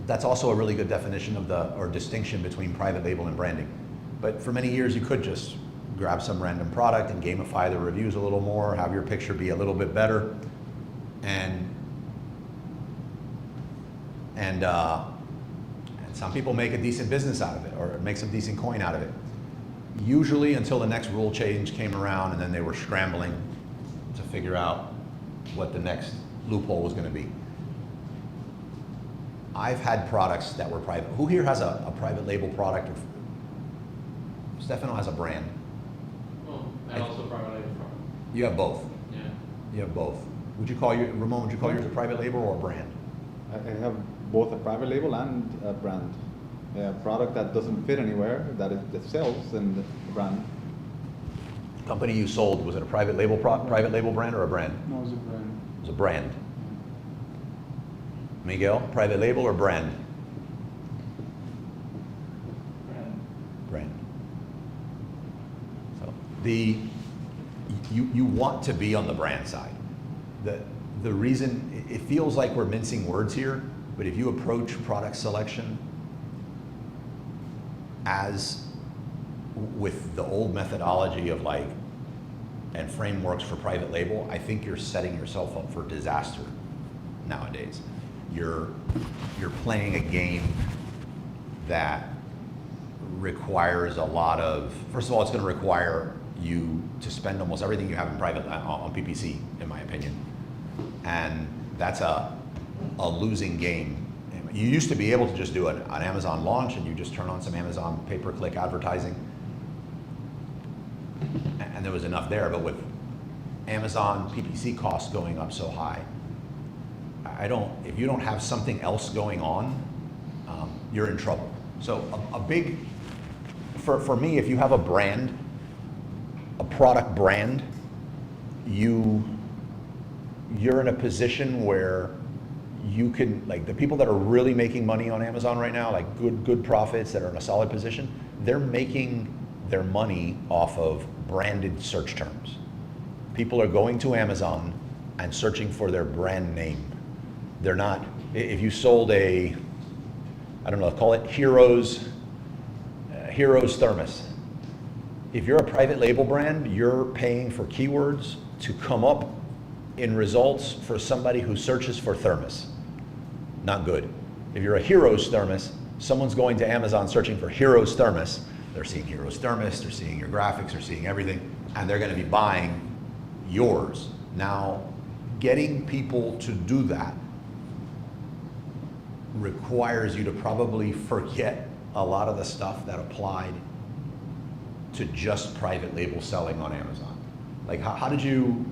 That's also a really good definition of or distinction between private label and branding. But for many years, you could just grab some random product and gamify the reviews a little more, have your picture be a little bit better, and some people make a decent business out of it or make some decent coin out of it. Usually until the next rule change came around, and then they were scrambling to figure out what the next loophole was going to be. I've had products that were private. Who here has a private label product? Stefano has a brand. Well, and also private label product. You have both. Yeah. You have both. Ramon, would you call yours a private label or a brand? I have both a private label and a brand. A product that doesn't fit anywhere, that sells, and a brand. Company you sold, was it a private label brand or a brand? No, it's a brand. It was a brand. Miguel, private label or brand? Brand. Brand. So you want to be on the brand side. The reason, it feels like we're mincing words here, but if you approach product selection as with the old methodology of and frameworks for private label, I think you're setting yourself up for disaster nowadays. You're playing a game that requires a lot of, first of all, it's going to require you to spend almost everything you have in private on PPC, in my opinion. And that's a losing game. You used to be able to just do an Amazon launch and you just turn on some Amazon pay-per-click advertising and there was enough there, but with Amazon PPC costs going up so high, if you don't have something else going on, you're in trouble. So for me, if you have a brand, a product brand, you're in a position where you can, the people that are really making money on Amazon right now, good profits that are in a solid position, they're making their money off of branded search terms. People are going to Amazon and searching for their brand name. They're not, if you sold I don't know, call it Heroes Thermos. If you're a private label brand, you're paying for keywords to come up in results for somebody who searches for thermos. Not good. If you're a Heroes Thermos, someone's going to Amazon searching for Heroes Thermos. They're seeing Heroes Thermos, they're seeing your graphics, they're seeing everything, and they're going to be buying yours. Now, getting people to do that requires you to probably forget a lot of the stuff that applied to just private label selling on Amazon. How did you,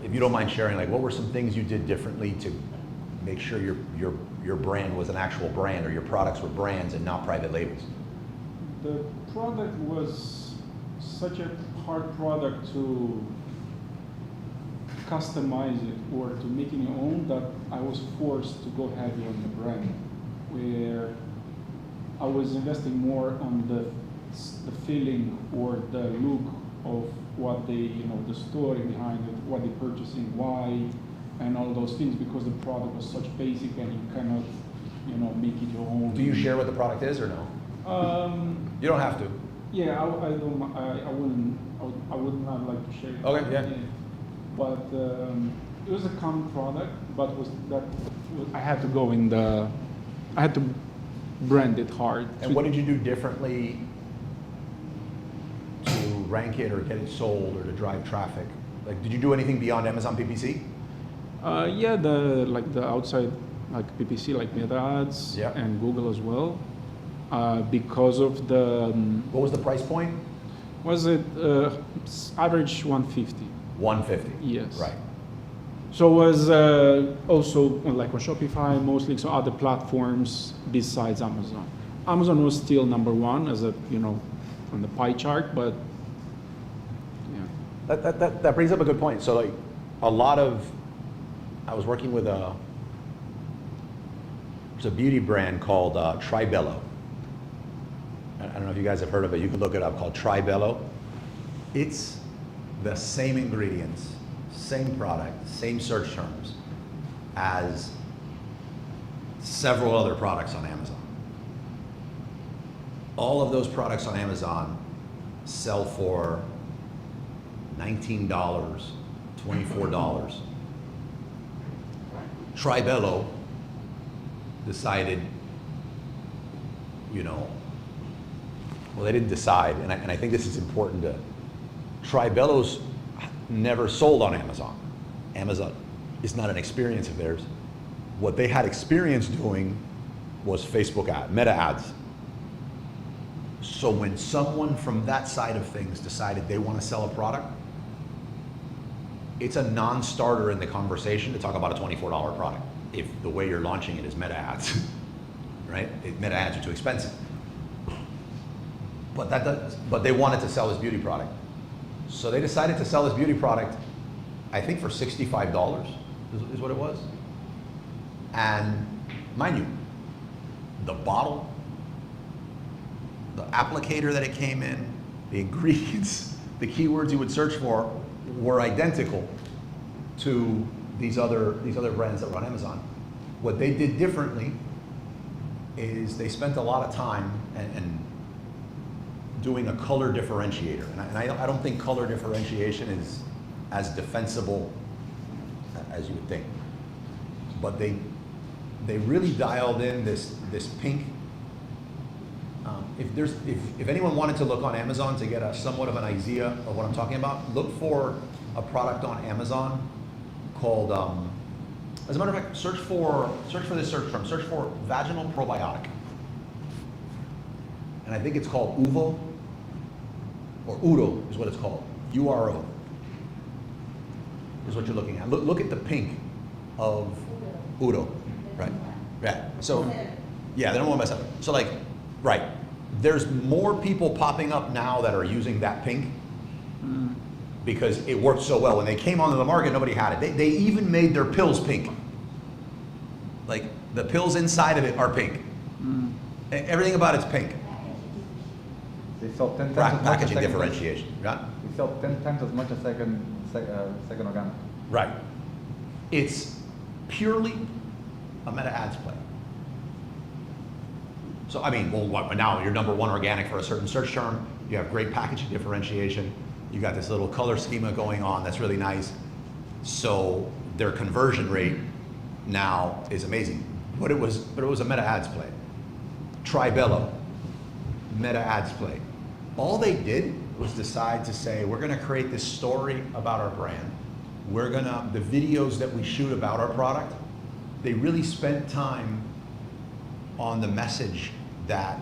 if you don't mind sharing, what were some things you did differently to make sure your brand was an actual brand, or your products were brands and not private labels? The product was such a hard product to customize it or to make it your own that I was forced to go heavy on the brand, where I was investing more on the feeling or the look of what the story behind it, what they're purchasing, why, and all those things, because the product was such basic and you cannot, make it your own. Do you share what the product is or no? You don't have to. Yeah, I would not like to share it. Okay, yeah. But it was a common product, but I had to go I had to brand it hard. And what did you do differently rank it or get it sold or to drive traffic? Like, did you do anything beyond Amazon PPC? Yeah, the outside like PPC, like Meta ads, Yeah. and Google as well. Because of the What was the price point? was it average 150? 150. Yes. Right. So was also like on Shopify, mostly so other platforms besides Amazon. Amazon was still number one as a on the pie chart, but yeah. That brings up a good point. So like a lot of, I was working with there's a beauty brand called Tribello. I don't know if you guys have heard of it. You can look it up, called Tribello. It's the same ingredients, same product, same search terms as several other products on Amazon. All of those products on Amazon sell for $19, $24. Tribello decided, well, they didn't decide, and I think this is important to, Tribello's never sold on Amazon. Amazon is not an experience of theirs. What they had experience doing was Facebook Meta ads. So when someone from that side of things decided they want to sell a product, it's a non-starter in the conversation to talk about a $24 product if the way you're launching it is Meta ads, right? Meta ads are too expensive. But they wanted to sell this beauty product. So they decided to sell this beauty product, I think for $65 is what it was. And mind you, the bottle, the applicator that it came in, the ingredients, the keywords you would search for were identical to these other brands that were on Amazon. What they did differently is they spent a lot of time and doing a color differentiator. And I don't think color differentiation is as defensible as you would think. But they really dialed in this pink. If anyone wanted to look on Amazon to get a somewhat of an idea of what I'm talking about, look for a product on Amazon called, as a matter of fact, search for this search term, search for vaginal probiotic. And I think it's called Uvo, or Uro is what it's called, URO is what you're looking at. Look at the pink of Udo, right? Yeah, so, yeah, they don't want to mess up. So like, right, there's more people popping up now that are using that pink because it worked so well. When they came onto the market, nobody had it. They even made their pills pink. Like, the pills inside of it are pink. Everything about it's pink. They sell 10 times as much as Packaging second. differentiation, right? They sell 10 times as much as second organic. Right. It's purely a Meta ads play. So, I mean, well, now you're number one organic for a certain search term. You have great packaging differentiation. You got this little color schema going on that's really nice. So their conversion rate now is amazing. But it was a Meta ads play. Tribello, Meta ads play. All they did was decide to say, we're gonna create this story about our brand. The videos that we shoot about our product, they really spent time on the message that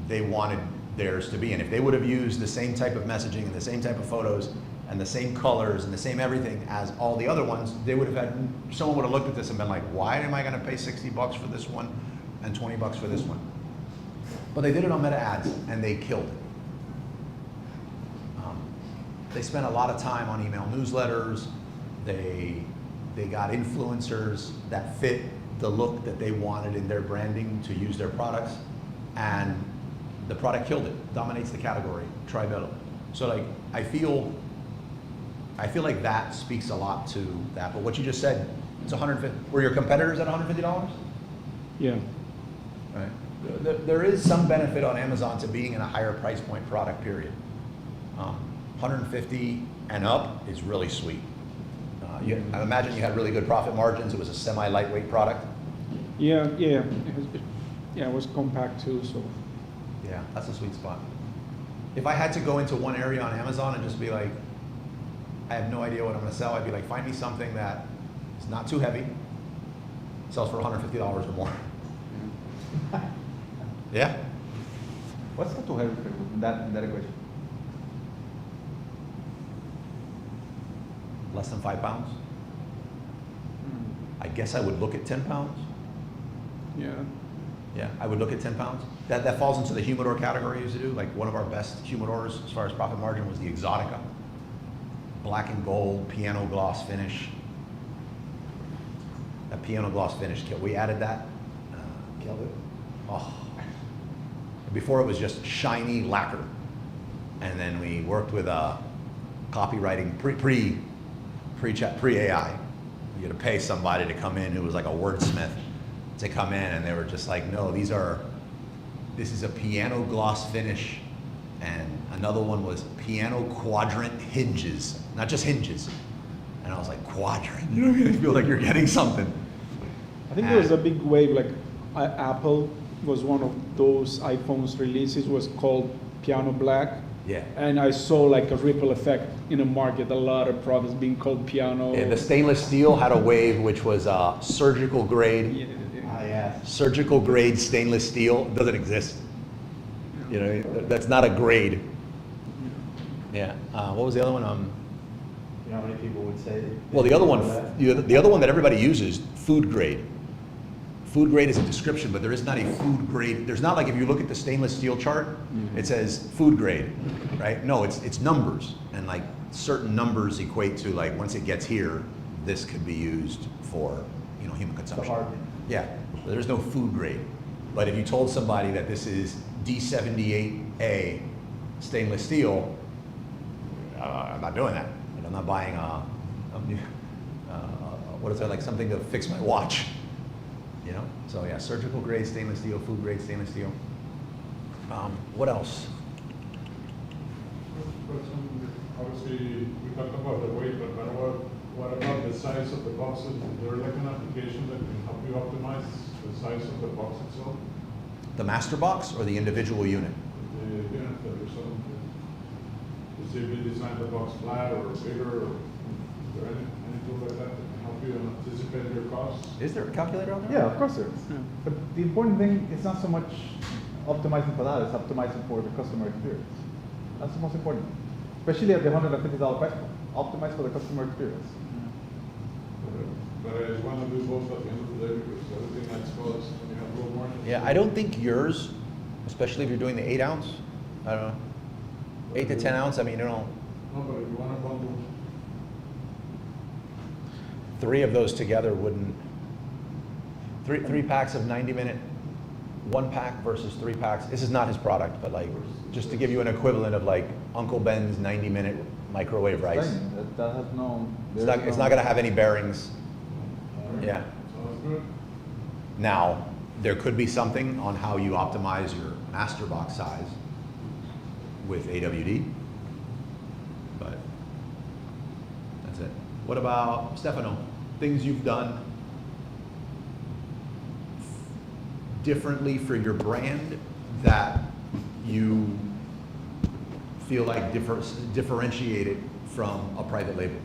they wanted theirs to be. And if they would have used the same type of messaging and the same type of photos and the same colors and the same everything as all the other ones, someone would have looked at this and been like, why am I gonna pay $60 for this one and $20 for this one? But they did it on Meta ads and they killed it. They spent a lot of time on email newsletters. They got influencers that fit the look that they wanted in their branding to use their products, and the product killed it, dominates the category, Tribello. So like, I feel like that speaks a lot to that. But what you just said, it's 150. Were your competitors at $150? Yeah. Right. There is some benefit on Amazon to being in a higher price point product, period. 150 and up is really sweet. I imagine you had really good profit margins. It was a semi-lightweight product. Yeah. It was compact too, so. Yeah, that's a sweet spot. If I had to go into one area on Amazon and just be like, I have no idea what I'm gonna sell, I'd be like, find me something that is not too heavy, sells for $150 or more. Yeah? What's not too heavy for you in that equation? Less than 5 pounds? I guess I would look at 10 pounds. Yeah. Yeah, I would look at 10 pounds. That falls into the humidor category I used to do. Like one of our best humidors as far as profit margin was the Exotica. Black and gold, piano gloss finish. That piano gloss finish, we added that. Killed it. Oh. Before it was just shiny lacquer. And then we worked with copywriting pre-AI. You had to pay somebody to come in who was like a wordsmith to come in, and they were just like, no, this is a piano gloss finish, and another one was piano quadrant hinges, not just hinges. And I was like, quadrant, you feel like you're getting something. I think there was a big wave, like Apple was one of those iPhones releases, was called Piano Black. Yeah. And I saw like a ripple effect in the market, a lot of products being called piano. Yeah, the stainless steel had a wave which was surgical grade. Yeah. Yeah. Surgical grade stainless steel doesn't exist. You know, that's not a grade. Yeah. What was the other one? You know how many people would say? Well, the other one, that? the other one that everybody uses, food grade. Food grade is a description, but there is not a food grade. There's not like if you look at the stainless steel chart, it says food grade, right? No, it's numbers, and like certain numbers equate to like once it gets here, this could be used for human consumption. hardening. Yeah, there's no food grade. But if you told somebody that this is D78A stainless steel, I'm not doing that. And I'm not buying what is that, like something to fix my watch. So yeah, surgical grade stainless steel, food grade stainless steel. What else? Obviously, we talked about the weight, but what about the size of the boxes? Is there like an application that can help you optimize the size of the box itself? The master box or the individual unit? The unit that you're selling? Is it you design the box flat or bigger, or is there any tool like that that can help you anticipate your costs? Is there a calculator on there? Yeah, of course there is. Yeah. But the important thing is not so much optimizing for that, it's optimizing for the customer experience. That's the most important. Especially at the $150 price point. Optimize for the customer experience. But I just want to do both at the end of the day because everything that's costs when you have low margins. Yeah, I don't think yours, especially if you're doing the 8 ounce, I don't know, 8 to 10 ounce, I mean, No, but if you want to bundle, 3 of those together wouldn't, three packs of 90-minute, 1 pack versus 3 packs. This is not his product, but like, just to give you an equivalent of like Uncle Ben's 90-minute microwave rice. That has no. It's not going to have any bearings. Yeah. sounds good. Now, there could be something on how you optimize your master box size with AWD, but that's it. What about Stefano? Things you've done differently for your brand that you feel like differentiate it from a private label?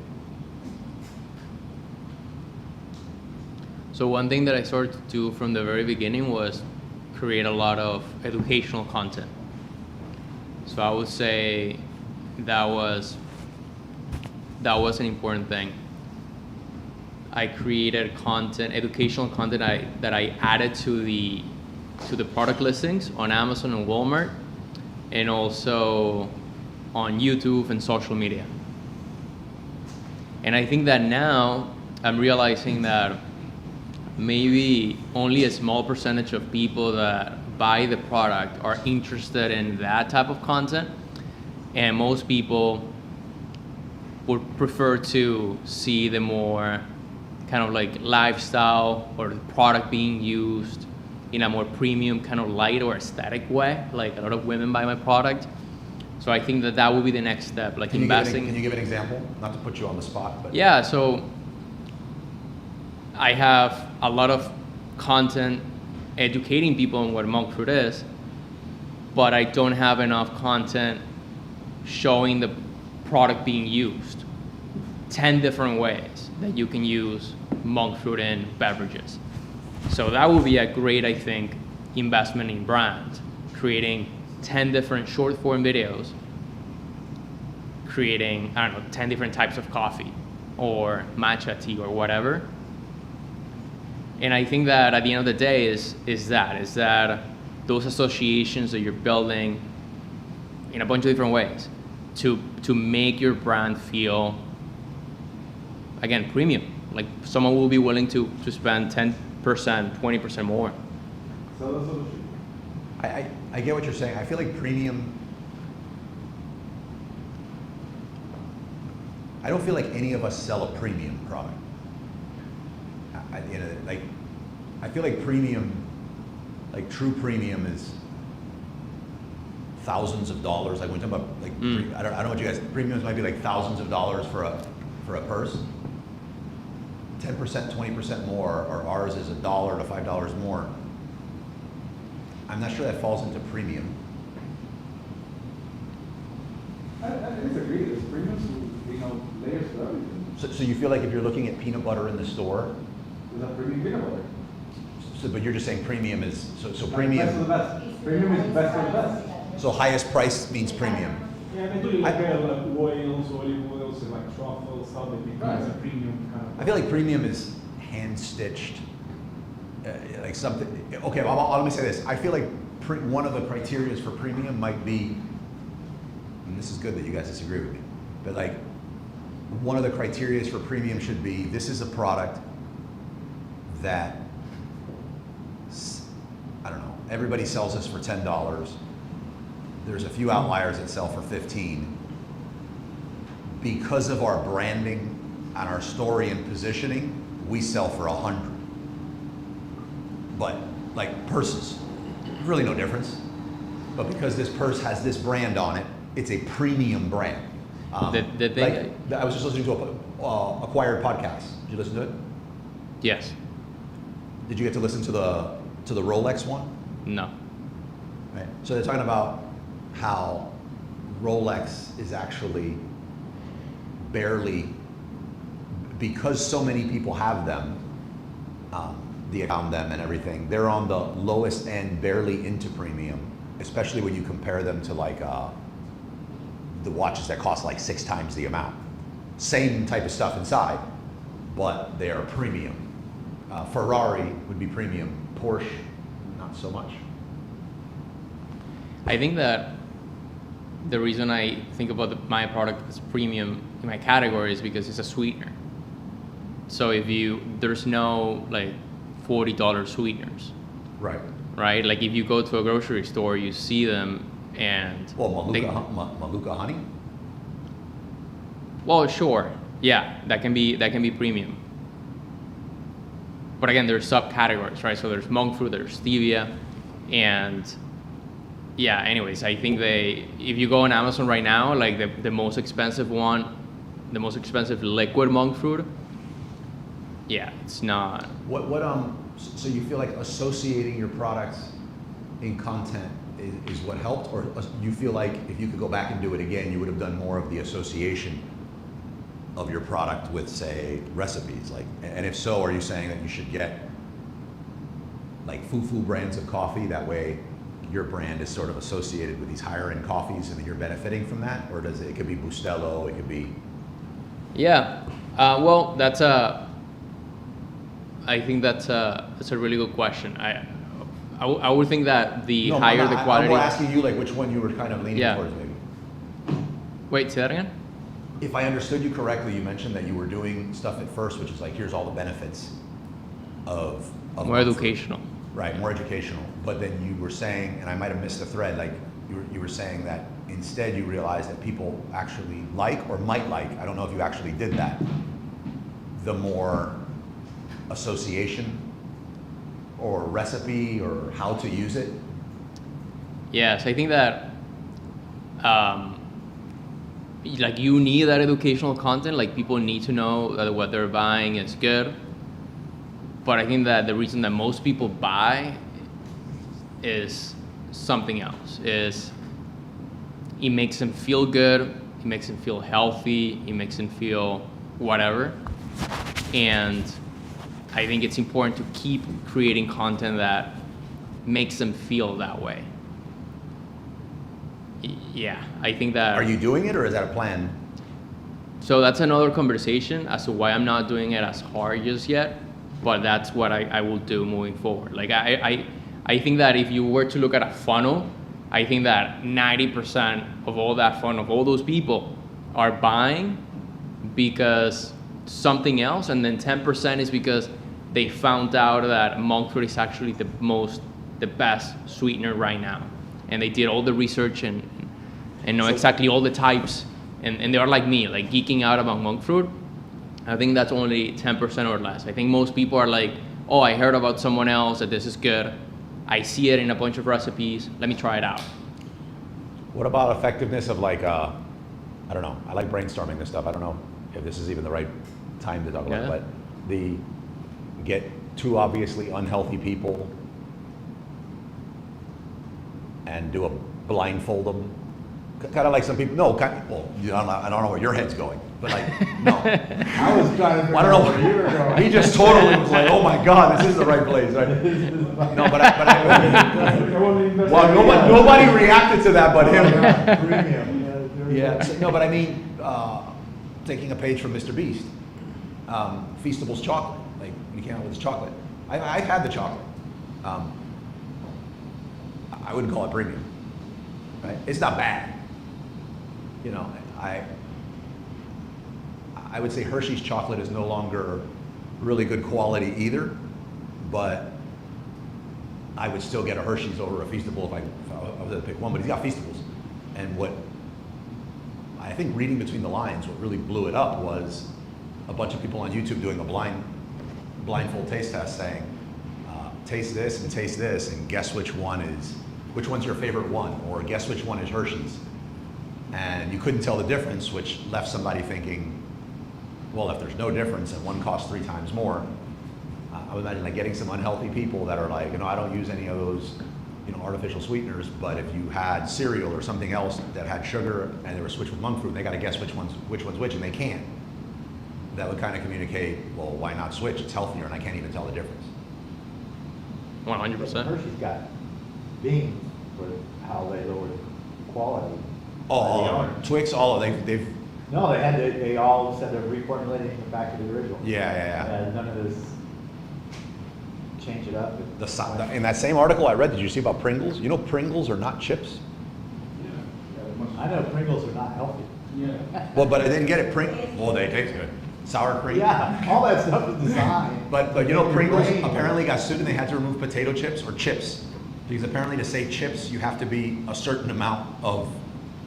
So one thing that I started to do from the very beginning was create a lot of educational content. So I would say that was an important thing. I created content, educational content that I added to the product listings on Amazon and Walmart, and also on YouTube and social media. And I think that now I'm realizing that maybe only a small percentage of people that buy the product are interested in that type of content, and most people would prefer to see the more kind of like lifestyle or the product being used in a more premium kind of light or aesthetic way. Like a lot of women buy my product. So I think that would be the next step, like investing. Can you give an example? Not to put you on the spot, but. Yeah, so I have a lot of content educating people on what monk fruit is, but I don't have enough content showing the product being used 10 different ways that you can use monk fruit in beverages. So that would be a great, I think, investment in brand, creating 10 different short form videos, creating, I don't know, 10 different types of coffee or matcha tea or whatever. And I think that at the end of the day is that those associations that you're building in a bunch of different ways to make your brand feel, again, premium. Like someone will be willing to spend 10%, 20% more. I get what you're saying. I feel like premium, I don't feel like any of us sell a premium product. I feel like premium, like true premium is thousands of dollars. Like when we're talking about like, I don't know what you guys, premiums might be like thousands of dollars for a purse. 10%, 20% more, or ours is $1 to $5 more. I'm not sure that falls into premium. I disagree. There's premiums, layers to everything. So you feel like if you're looking at peanut butter in the store, There's a premium peanut butter. but you're just saying premium is, so Best of premium, the best. Premium is best of the best. so highest price means premium. Yeah, they do like oils, olive oils, and like truffles, stuff that becomes a premium kind of. I feel like premium is hand-stitched, like something, okay, let me say this. I feel like one of the criteria for premium might be, and this is good that you guys disagree with me, but like, one of the criteria for premium should be, this is a product that, I don't know, everybody sells this for $10. There's a few outliers that sell for 15. Because of our branding and our story and positioning, we sell for 100. But like purses, really no difference. But because this purse has this brand on it, it's a premium brand. I was just listening to a Acquired podcast. Did you listen to it? Yes. Did you get to listen to the Rolex one? No. Right. So they're talking about how Rolex is actually barely, because so many people have them, them and everything, they're on the lowest end, barely into premium, especially when you compare them to like the watches that cost like 6 times the amount. Same type of stuff inside, but they are premium. Ferrari would be premium, Porsche, not so much. I think that the reason I think about my product as premium in my category is because it's a sweetener. So there's no like $40 sweeteners, right? Like if you go to a grocery store, you see them and Maluka honey. Well, sure, yeah, that can be premium. But again, there's subcategories, right? So there's monk fruit, there's stevia, and yeah. Anyways, I think if you go on Amazon right now, like the most expensive one, the most expensive liquid monk fruit, yeah, it's not. So you feel like associating your products in content is what helped, or you feel like if you could go back and do it again, you would have done more of the association of your product with, say, recipes? Like, and if so, are you saying that you should get like foo-foo brands of coffee? That way, your brand is sort of associated with these higher end coffees, and then you're benefiting from that, or it could be Bustelo, it could be. Yeah, well, I think that's a really good question. I would think that the higher the quality. I'm asking you like which one you were kind of leaning towards, maybe. Wait, say that again? If I understood you correctly, you mentioned that you were doing stuff at first, which is like, here's all the benefits of more educational. Right, more educational. But then you were saying, and I might have missed the thread, like you were saying that instead you realized that people actually like or might like, I don't know if you actually did that, the more association or recipe or how to use it. Yes, I think that like you need that educational content, like people need to know that what they're buying is good. But I think that the reason that most people buy is something else, is it makes them feel good, it makes them feel healthy, it makes them feel whatever. And I think it's important to keep creating content that makes them feel that way. Yeah, I think that. Are you doing it, or is that a plan? So that's another conversation as to why I'm not doing it as hard just yet, but that's what I will do moving forward. Like I think that if you were to look at a funnel, I think that 90% of all that funnel, of all those people, are buying because something else, and then 10% is because they found out that monk fruit is actually the best sweetener right now, and they did all the research and know exactly all the types, and they are like me, like geeking out about monk fruit. I think that's only 10% or less. I think most people are like, oh, I heard about someone else that this is good. I see it in a bunch of recipes. Let me try it out. What about effectiveness of like, I don't know, I like brainstorming this stuff. I don't know if this is even the right time to talk about it, but the get two obviously unhealthy people and do a blindfold them. Kind of like some people, no, well, I don't know where your head's going, but like, no. I was trying to. Well, I don't know. Where you were going. He just totally was like, oh my God, this is the right place, right? No, but well, nobody reacted to that but him. Premium. Yeah, no, but I mean, taking a page from Mr. Beast, Feastable's chocolate, like you can't with his chocolate. I've had the chocolate. I wouldn't call it premium, right? It's not bad. You know, I would say Hershey's chocolate is no longer really good quality either, but I would still get a Hershey's over a Feastable if I was to pick one, but he's got Feastables. And what I think reading between the lines, what really blew it up was a bunch of people on YouTube doing a blindfold taste test saying, taste this and taste this and guess which one's your favorite one, or guess which one is Hershey's. And you couldn't tell the difference, which left somebody thinking, well, if there's no difference and one costs 3 times more, I would imagine like getting some unhealthy people that are like, I don't use any of those, artificial sweeteners, but if you had cereal or something else that had sugar and they were switched with monk fruit, they got to guess which one's which, and they can't. That would kind of communicate, well, why not switch? It's healthier, and I can't even tell the difference. 100%. Hershey's got beans for how they lowered quality. Twix, they've. No, they all said they're reformulating it back to the original. Yeah. None of this change it up. In that same article I read, did you see about Pringles? You know Pringles are not chips? I know Pringles are not healthy. Yeah. Well, but I didn't get it. Well, they taste good. Sour cream. Yeah, all that stuff is designed. But Pringles apparently got sued and they had to remove potato chips or chips. Because apparently to say chips, you have to be a certain amount of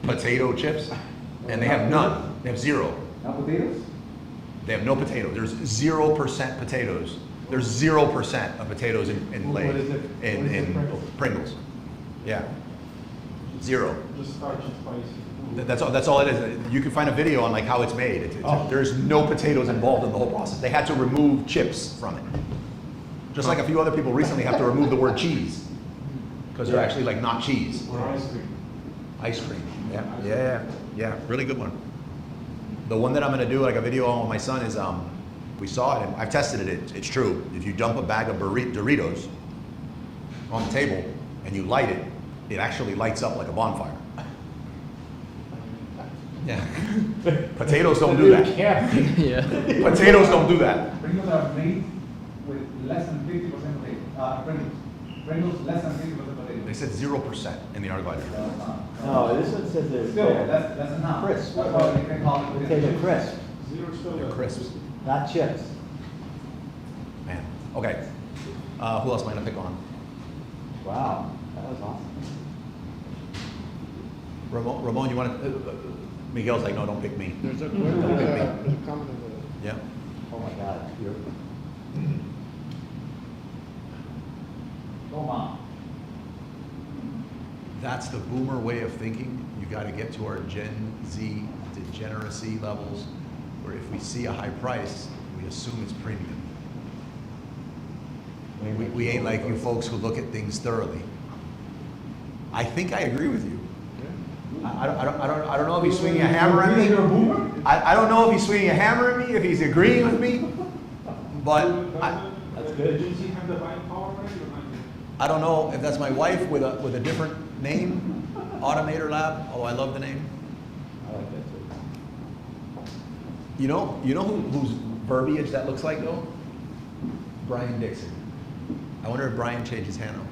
potato chips. And they have none. They have 0. No potatoes? They have no potato. There's 0% potatoes. There's 0% of potatoes in What is it? in Pringles. Yeah. 0. Just starch and spicy. That's all it is. You can find a video on like how it's made. There's no potatoes involved in the whole process. They had to remove chips from it. Just like a few other people recently have to remove the word cheese because they're actually like not cheese. Or ice cream. Ice cream. Yeah. Really good one. The one that I'm gonna do like a video on with my son is we saw it and I've tested it. It's true. If you dump a bag of Doritos on the table and you light it, it actually lights up like a bonfire. Yeah. Potatoes don't do that. Yeah. Potatoes don't do that. Pringles are made with less than 50% potato. Pringles less than 50% potato. They said 0% in the article. No, this one says they're Still, that's enough. crisp. That's why you can call it Potato crisp, They're crisps. not chips. Man. Okay. Who else am I gonna pick on? Wow, that was awesome. Ramon, you want to? Miguel's like, no, don't pick me. There's a Don't pick me. comment over there. Yeah. Oh my God, Come on. That's the boomer way of thinking. You got to get to our Gen Z degeneracy levels, where if we see a high price, we assume it's premium. We ain't like you folks who look at things thoroughly. I think I agree with you. I don't know if he's swinging a hammer at me. I don't know if he's swinging a hammer at me, if he's agreeing with me, but That's good. Does he have the buying power, right? Or not? I don't know if that's my wife with a different name, Automator Lab, although I love the name. I like that too. You know whose verbiage that looks like though? Brian Dixon. I wonder if Brian changed his handle.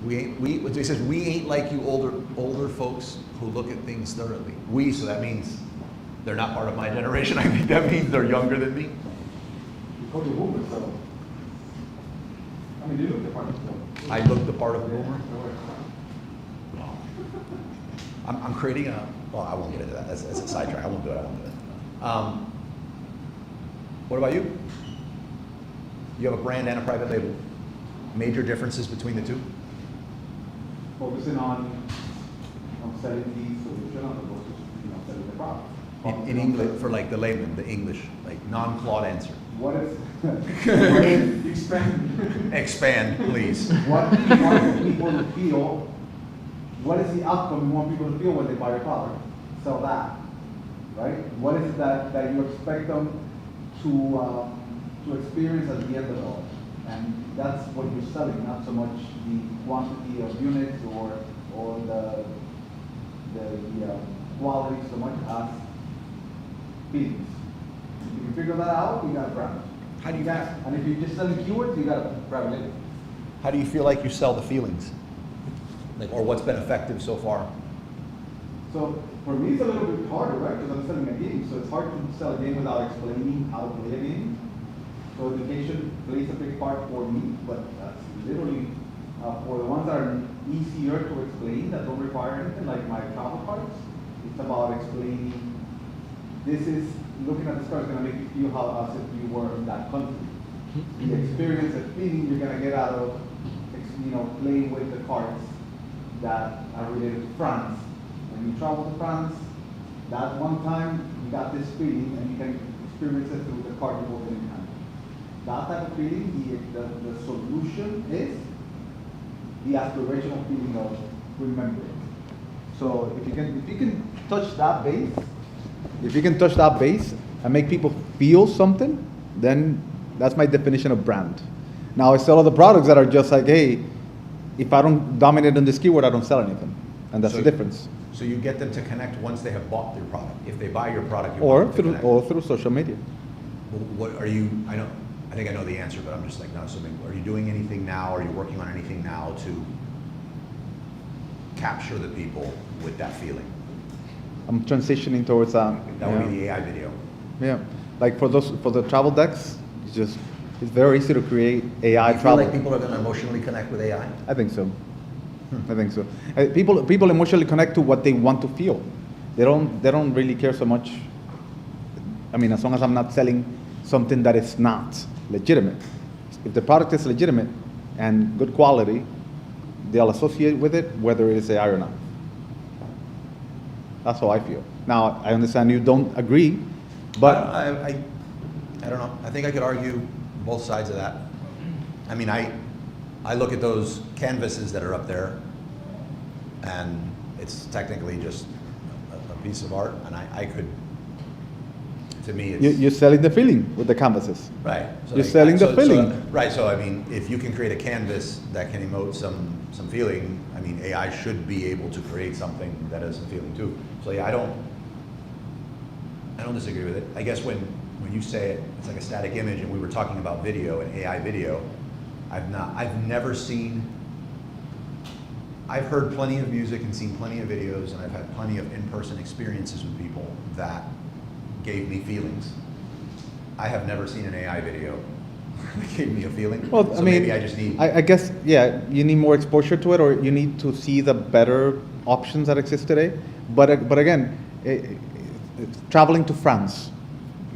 He says we ain't like you older folks who look at things thoroughly. We, so that means they're not part of my generation. I think that means they're younger than me. Because the woman, so. I mean, they look the part of the I look the part of a boomer. I'm creating a. Well, I won't get into that. That's a sidetrack. I won't do it. What about you? You have a brand and a private label. Major differences between the two? Focusing on selling the solution as opposed to selling the product. In English, for like the layman, the English, like non-Claude answer. What is expand? Expand, please. What do you want people to feel? What is the outcome you want people to feel when they buy your product? Sell that, right? What is it that you expect them to experience at the end of it all? And that's what you're selling, not so much the quantity of units or the quality so much as feelings. If you can figure that out, you got a brand. How do you And if you're just selling keywords, you got a private label. How do you feel like you sell the feelings? Like, or what's been effective so far? So for me, it's a little bit harder, right? Because I'm selling a game, so it's hard to sell a game without explaining how to play a game. So education plays a big part for me, but that's literally for the ones that are easier to explain, that don't require anything, like my travel cards. It's about explaining. This is looking at this card is going to make you feel how as if you were in that country. The experience and feeling you're going to get out of, playing with the cards that are related to France. When you travel to France, that one time you got this feeling, and you can experience it through the card you hold in your hand. That type of feeling, the solution is the aspirational feeling of remembering. So if you can touch that base, and make people feel something, then that's my definition of brand. Now I sell other products that are just like, hey, if I don't dominate on this keyword, I don't sell anything, and that's the difference. So you get them to connect once they have bought your product. If they buy your product, you Or want them to through connect. social media. What are you? I think I know the answer, but I'm just like not assuming. Are you doing anything now? Are you working on anything now to capture the people with that feeling? I'm transitioning towards That would be the AI video. Yeah, like for the travel decks, it's very easy to create AI Do you feel travel. like people are going to emotionally connect with AI? I think so. I think so. People emotionally connect to what they want to feel. They don't really care so much. I mean, as long as I'm not selling something that is not legitimate. If the product is legitimate and good quality, they'll associate with it whether it is AI or not. That's how I feel. Now, I understand you don't agree, but I don't know. I think I could argue both sides of that. I mean, I look at those canvases that are up there, and it's technically just a piece of art, and I could, to me, it's... you're selling the feeling with the canvases. Right. So You're selling the feeling. Right, so I mean, if you can create a canvas that can emote some feeling, I mean, AI should be able to create something that has a feeling too. So yeah, I don't disagree with it. I guess when you say it's like a static image, and we were talking about video and AI video, I've heard plenty of music and seen plenty of videos, and I've had plenty of in-person experiences with people that gave me feelings. I have never seen an AI video that gave me a feeling. Well, so I mean, maybe I just need... I guess, yeah, you need more exposure to it, or you need to see the better options that exist today. But again, traveling to France.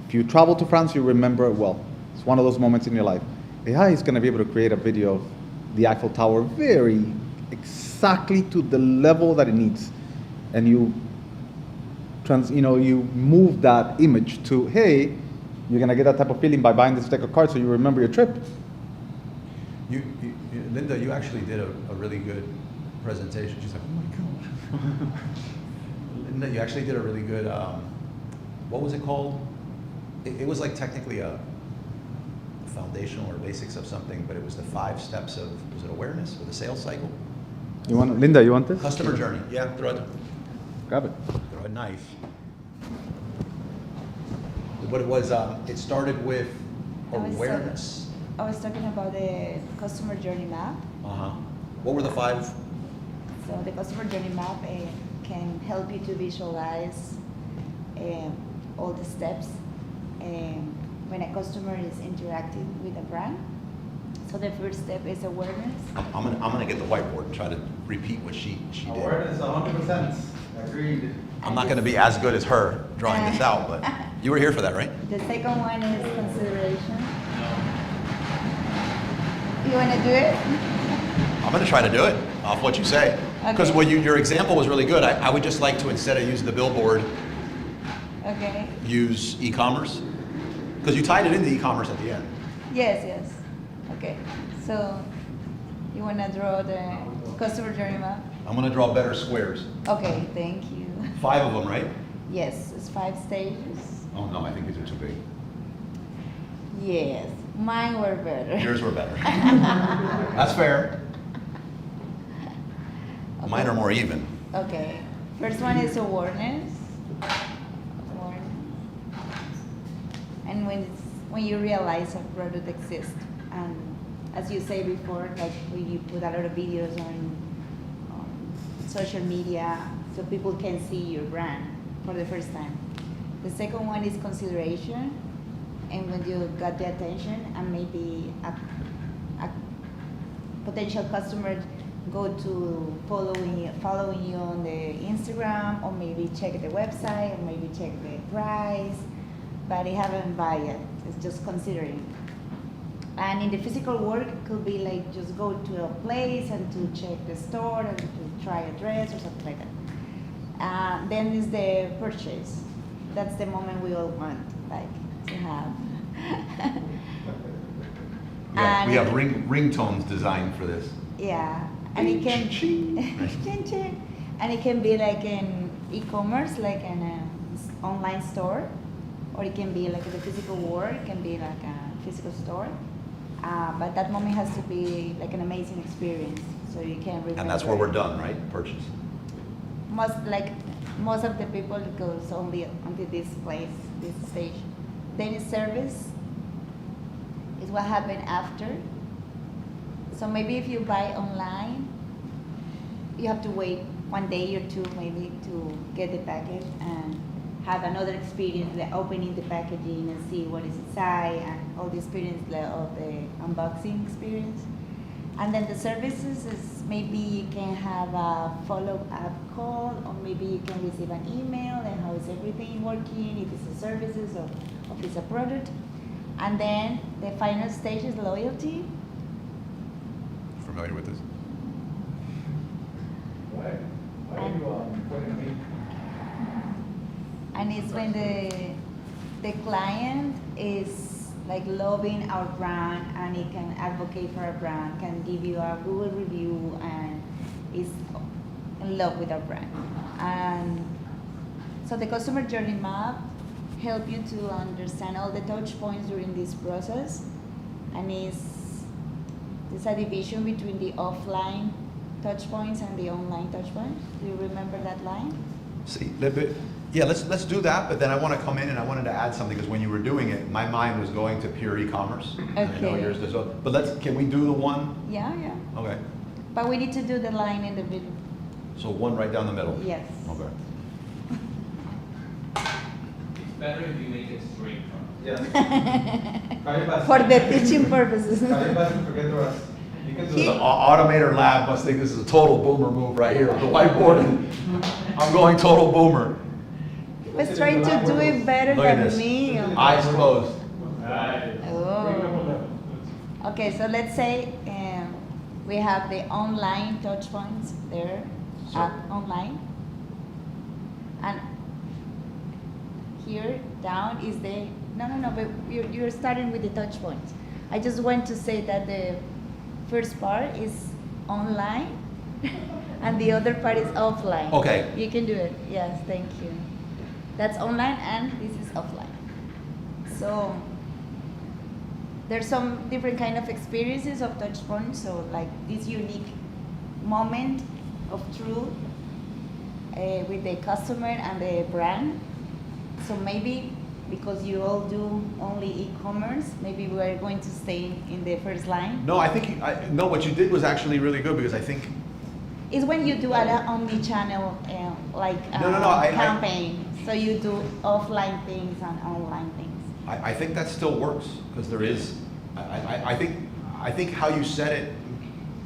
If you travel to France, you remember it well. It's one of those moments in your life. AI is going to be able to create a video of the Eiffel Tower very exactly to the level that it needs, and you move that image to, hey, you're gonna get that type of feeling by buying this deck of cards, so you remember your trip. Linda, you actually did a really good presentation. She's like, oh my God. Linda, you actually did a really good, what was it called? It was like technically a foundational or basics of something, but it was the 5 steps of, was it awareness or the sales cycle? You want, Linda, you want this? Customer journey. Yeah, throw it. Grab it. Throw a knife. What it was, it started with awareness. I was talking about the customer journey map. Uh-huh. What were the 5? So the customer journey map can help you to visualize all the steps when a customer is interacting with a brand. So the first step is awareness. I'm gonna get the whiteboard and try to repeat what she did. Awareness, 100%. Agreed. I'm not gonna be as good as her drawing this out, but you were here for that, right? The second one is consideration. You want to do it? I'm gonna try to do it off what you say. Because Okay. what your example was really good. I would just like to, instead of using the billboard, Okay. use e-commerce. Because you tied it into e-commerce at the end. Yes. Okay. So you want to draw the customer journey map? I'm gonna draw better squares. Okay. Thank you. 5 of them, right? Yes, it's 5 stages. Oh no, I think these are too big. Yes, mine were better. Yours were better. That's fair. Mine are more even. Okay. First one is awareness. And when you realize a product exists, and as you say before, like when you put a lot of videos on social media, so people can see your brand for the first time. The second one is consideration, and when you got the attention, and maybe a potential customer go to following you on the Instagram, or maybe check the website, or maybe check the price, but they haven't buy it. It's just considering. And in the physical work, it could be like just go to a place and to check the store and to try a dress or something like that. Then is the purchase. That's the moment we all want, like to have. Yeah, we And- have ringtones designed for this. Yeah, and it can Ching. Chin, chin. And it can be like in e-commerce, like in an online store, or it can be like in the physical world. It can be like a physical store. But that moment has to be like an amazing experience, so you can remember. And that's where we're done, right? Purchase. Most of the people goes only until this place, this stage. Then is service. Is what happened after. So maybe if you buy online, you have to wait 1 day or 2 maybe to get the package and have another experience, like opening the packaging and see what is inside and all the experience of the unboxing experience. And then the services is maybe you can have a follow-up call, or maybe you can receive an email and how is everything working, if it's a services or if it's a product. And then the final stage is loyalty. Familiar with this? Why are you pointing at me? And it's when the client is like loving our brand and he can advocate for our brand, can give you a Google review and is in love with our brand. And so the customer journey map help you to understand all the touch points during this process, and there's a division between the offline touch points and the online touch points. Do you remember that line? See, yeah, let's do that, but then I want to come in and I wanted to add something, because when you were doing it, my mind was going to pure e-commerce. And I know Okay. yours does well. But can we do the one? Yeah. Okay. But we need to do the line in the middle. So one right down the middle? Yes. Okay. It's better if you make it straight from. Yes. Try your best. For the teaching purposes. Try your best and forget the rest. You can do The it. Automator Lab must think this is a total boomer move right here with the whiteboard. I'm going total boomer. He was trying to do it better Look at than this. me. Eyes closed. Oh. Okay, so let's say we have the online touch points there, Sure. online. And here down is the, no, but you're starting with the touch points. I just want to say that the first part is online and the other part is offline. Okay. You can do it. Yes, thank you. That's online and this is offline. So there's some different kind of experiences of touch points. So like this unique moment of truth with the customer and the brand. So maybe because you all do only e-commerce, maybe we're going to stay in the first line. No, I think, no, what you did was actually really good because I think, It's when you do an omni-channel campaign. So you do offline things and online things. I think that still works because there is, I think how you said it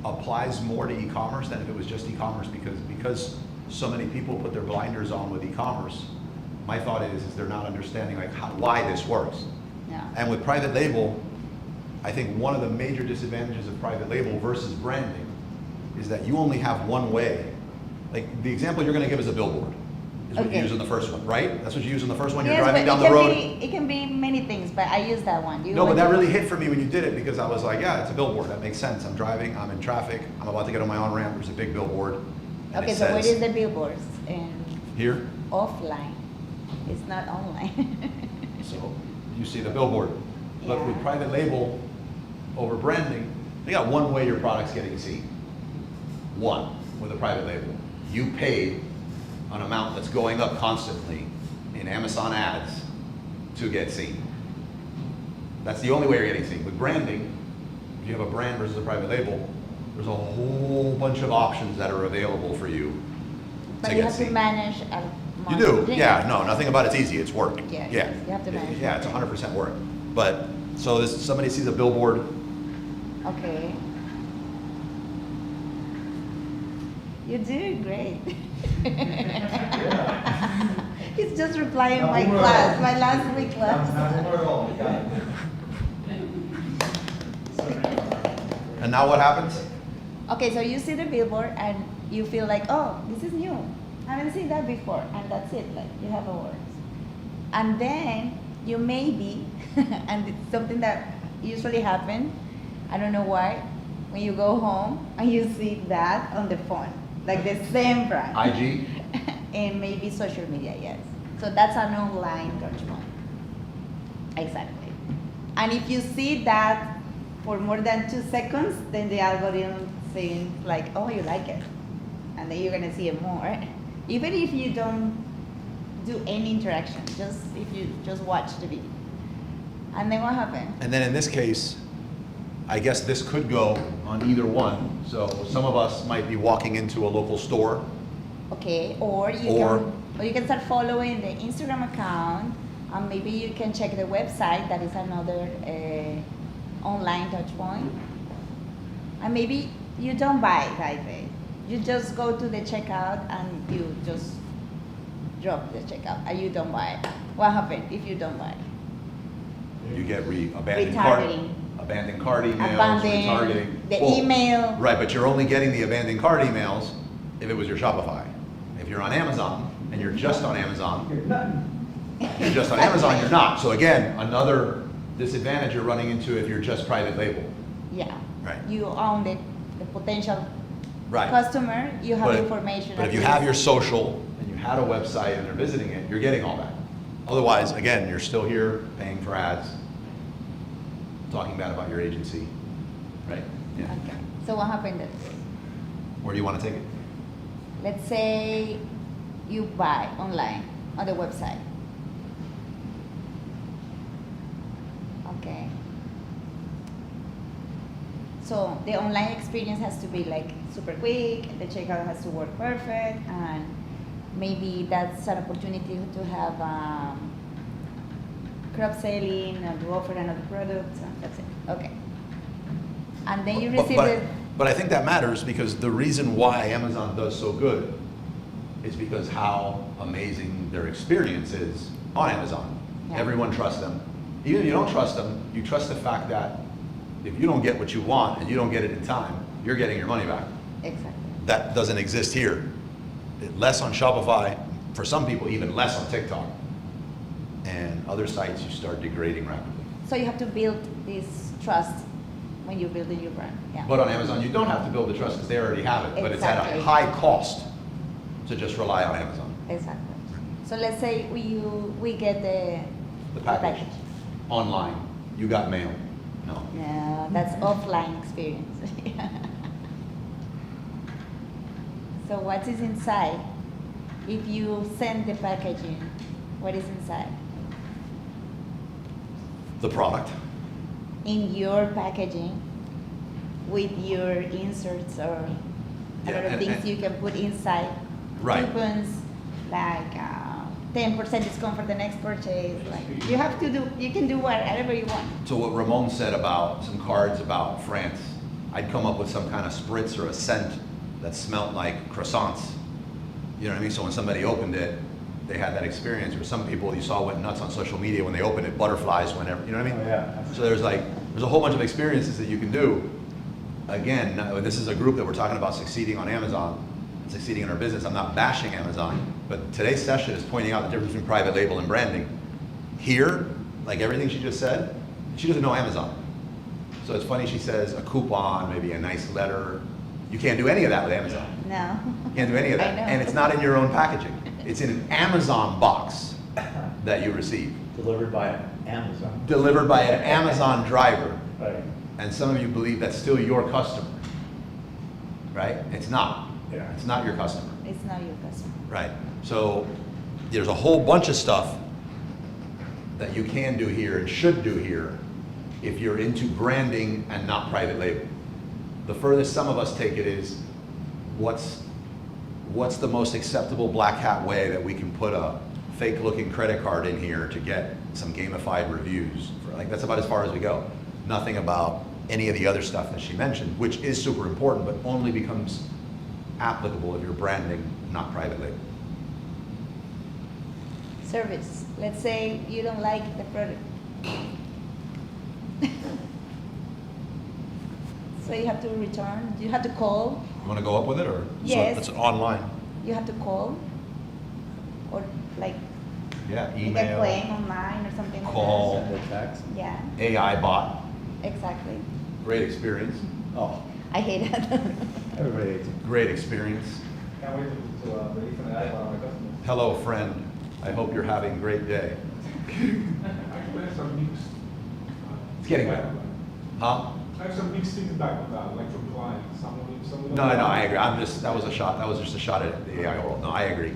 applies more to e-commerce than if it was just e-commerce because so many people put their blinders on with e-commerce. My thought is they're not understanding like why this works. Yeah. And with private label, I think one of the major disadvantages of private label versus branding is that you only have one way. Like the example you're going to give is a billboard, is what you Okay. use in the first one, right? That's what you use in the first one. You're Yes, driving but down the road. it can be many things, but I use that one. No, but that really hit for me when you did it because I was like, yeah, it's a billboard. That makes sense. I'm driving, I'm in traffic, I'm about to get on my on-ramp. There's a big billboard. And Okay, it so where says, is the billboards? And Here. offline. It's not online. So you see the billboard. But with Yeah. private label over branding, they got one way your product's getting seen. One, with a private label. You paid an amount that's going up constantly in Amazon ads to get seen. That's the only way you're getting seen. With branding, if you have a brand versus a private label, there's a whole bunch of options that are available for you But to you get have to seen. manage a You do, marketing. yeah, no, nothing about it's easy, it's work. Yeah, Yeah. you have to manage Yeah, it's marketing. 100% work. But, so this, somebody sees a billboard, Okay. You're doing great. He's just replying my class, my last week class. and now what happens? Okay, so you see the billboard and you feel like, oh, this is new. I haven't seen that before, and that's it. Like you have awards, and then you maybe, and it's something that usually happens. I don't know why. When you go home and you see that on the phone, like the same brand. IG? And maybe social media, yes. So that's an online touch point. Exactly. And if you see that for more than 2 seconds, then the algorithm saying like, oh, you like it. And then you're gonna see it more. Even if you don't do any interaction, just if you just watch the video. And then what happened? And then in this case, I guess this could go on either one. So some of us might be walking into a local store. Okay, or you can start following the Instagram account, and maybe you can check the website. That is another online touch point. And maybe you don't buy right away. You just go to the checkout and you just drop the checkout, and you don't buy. What happens if you don't buy? You get abandoned cart, Retargeting. abandoned cart emails, Abandon retargeting. the Well, email. Right, but you're only getting the abandoned cart emails if it was your Shopify. If you're on Amazon and you're just on Amazon, you're just on Amazon, you're not. So again, another disadvantage you're running into if you're just private label. Yeah. Right. You own the potential Right. customer. You have But- information. But if you have your social and you had a website and they're visiting it, you're getting all that. Otherwise, again, you're still here paying for ads, talking bad about your agency, right? Yeah. Okay. So what happened then? Where do you want to take it? Let's say you buy online on the website. Okay. So the online experience has to be like super quick, the checkout has to work perfect, and maybe that's an opportunity to have cross-selling and to offer another product. That's it. Okay. And then you receive the. But I think that matters because the reason why Amazon does so good is because how amazing their experience is on Amazon. Yeah. Everyone trusts them. Even if you don't trust them, you trust the fact that if you don't get what you want and you don't get it in time, you're getting your money back. Exactly. That doesn't exist here. Less on Shopify, for some people even less on TikTok. And other sites you start degrading rapidly. So you have to build this trust when you're building your brand. Yeah. But on Amazon, you don't have to build the trust because they already have it, but it's at a Exactly. high cost to just rely on Amazon. Exactly. So let's say we get The package, online, you got mail, no. No, that's offline experience. So what is inside? If you send the packaging, what is inside? The product, In your packaging, with your inserts or a Yeah, lot of and- things and- you can put inside. Right. Coupons, like 10% discount for the next purchase. Like you can do whatever you want. so what Ramon said about some cards about France, I'd come up with some kind of spritz or a scent that smelled like croissants. You know what I mean? So when somebody opened it, they had that experience. Or some people you saw went nuts on social media when they opened it, butterflies whenever, you know what I mean? Oh, yeah. So there's a whole bunch of experiences that you can do. Again, this is a group that we're talking about succeeding on Amazon, and succeeding in our business. I'm not bashing Amazon, but today's session is pointing out the difference between private label and branding. Here, like everything she just said, she doesn't know Amazon. So it's funny, she says a coupon, maybe a nice letter. You can't do any of that with Amazon. No. You can't do any of I that. know. And it's not in your own packaging. It's in an Amazon box that you receive, Delivered by Amazon. delivered by an Amazon driver. Right. And some of you believe that's still your customer, right? It's not. Yeah. It's not your customer, It's not your customer. right? So there's a whole bunch of stuff that you can do here and should do here if you're into branding and not private label. The furthest some of us take it is, what's the most acceptable black hat way that we can put a fake looking credit card in here to get some gamified reviews? Like, that's about as far as we go. Nothing about any of the other stuff that she mentioned, which is super important, but only becomes applicable if you're branding, not private label. Service. Let's say you don't like the product. So you have to return. You have to call. You want to go up with it, or Yes. it's online? You have to call, or like Yeah, make a email, claim online or something like call. Send a text. that. Yeah, AI bot, exactly. great experience. Oh, I hate that. everybody hates it. Great experience. Can't wait to release an ad on our customers. Hello, friend. I hope you're having a great day. Actually, I have some mixed. It's getting feedback better. on that. Huh? I have some mixed feedback on that, like from clients. Some of them. No, I agree. That was just a shot at the AI world. No, I agree.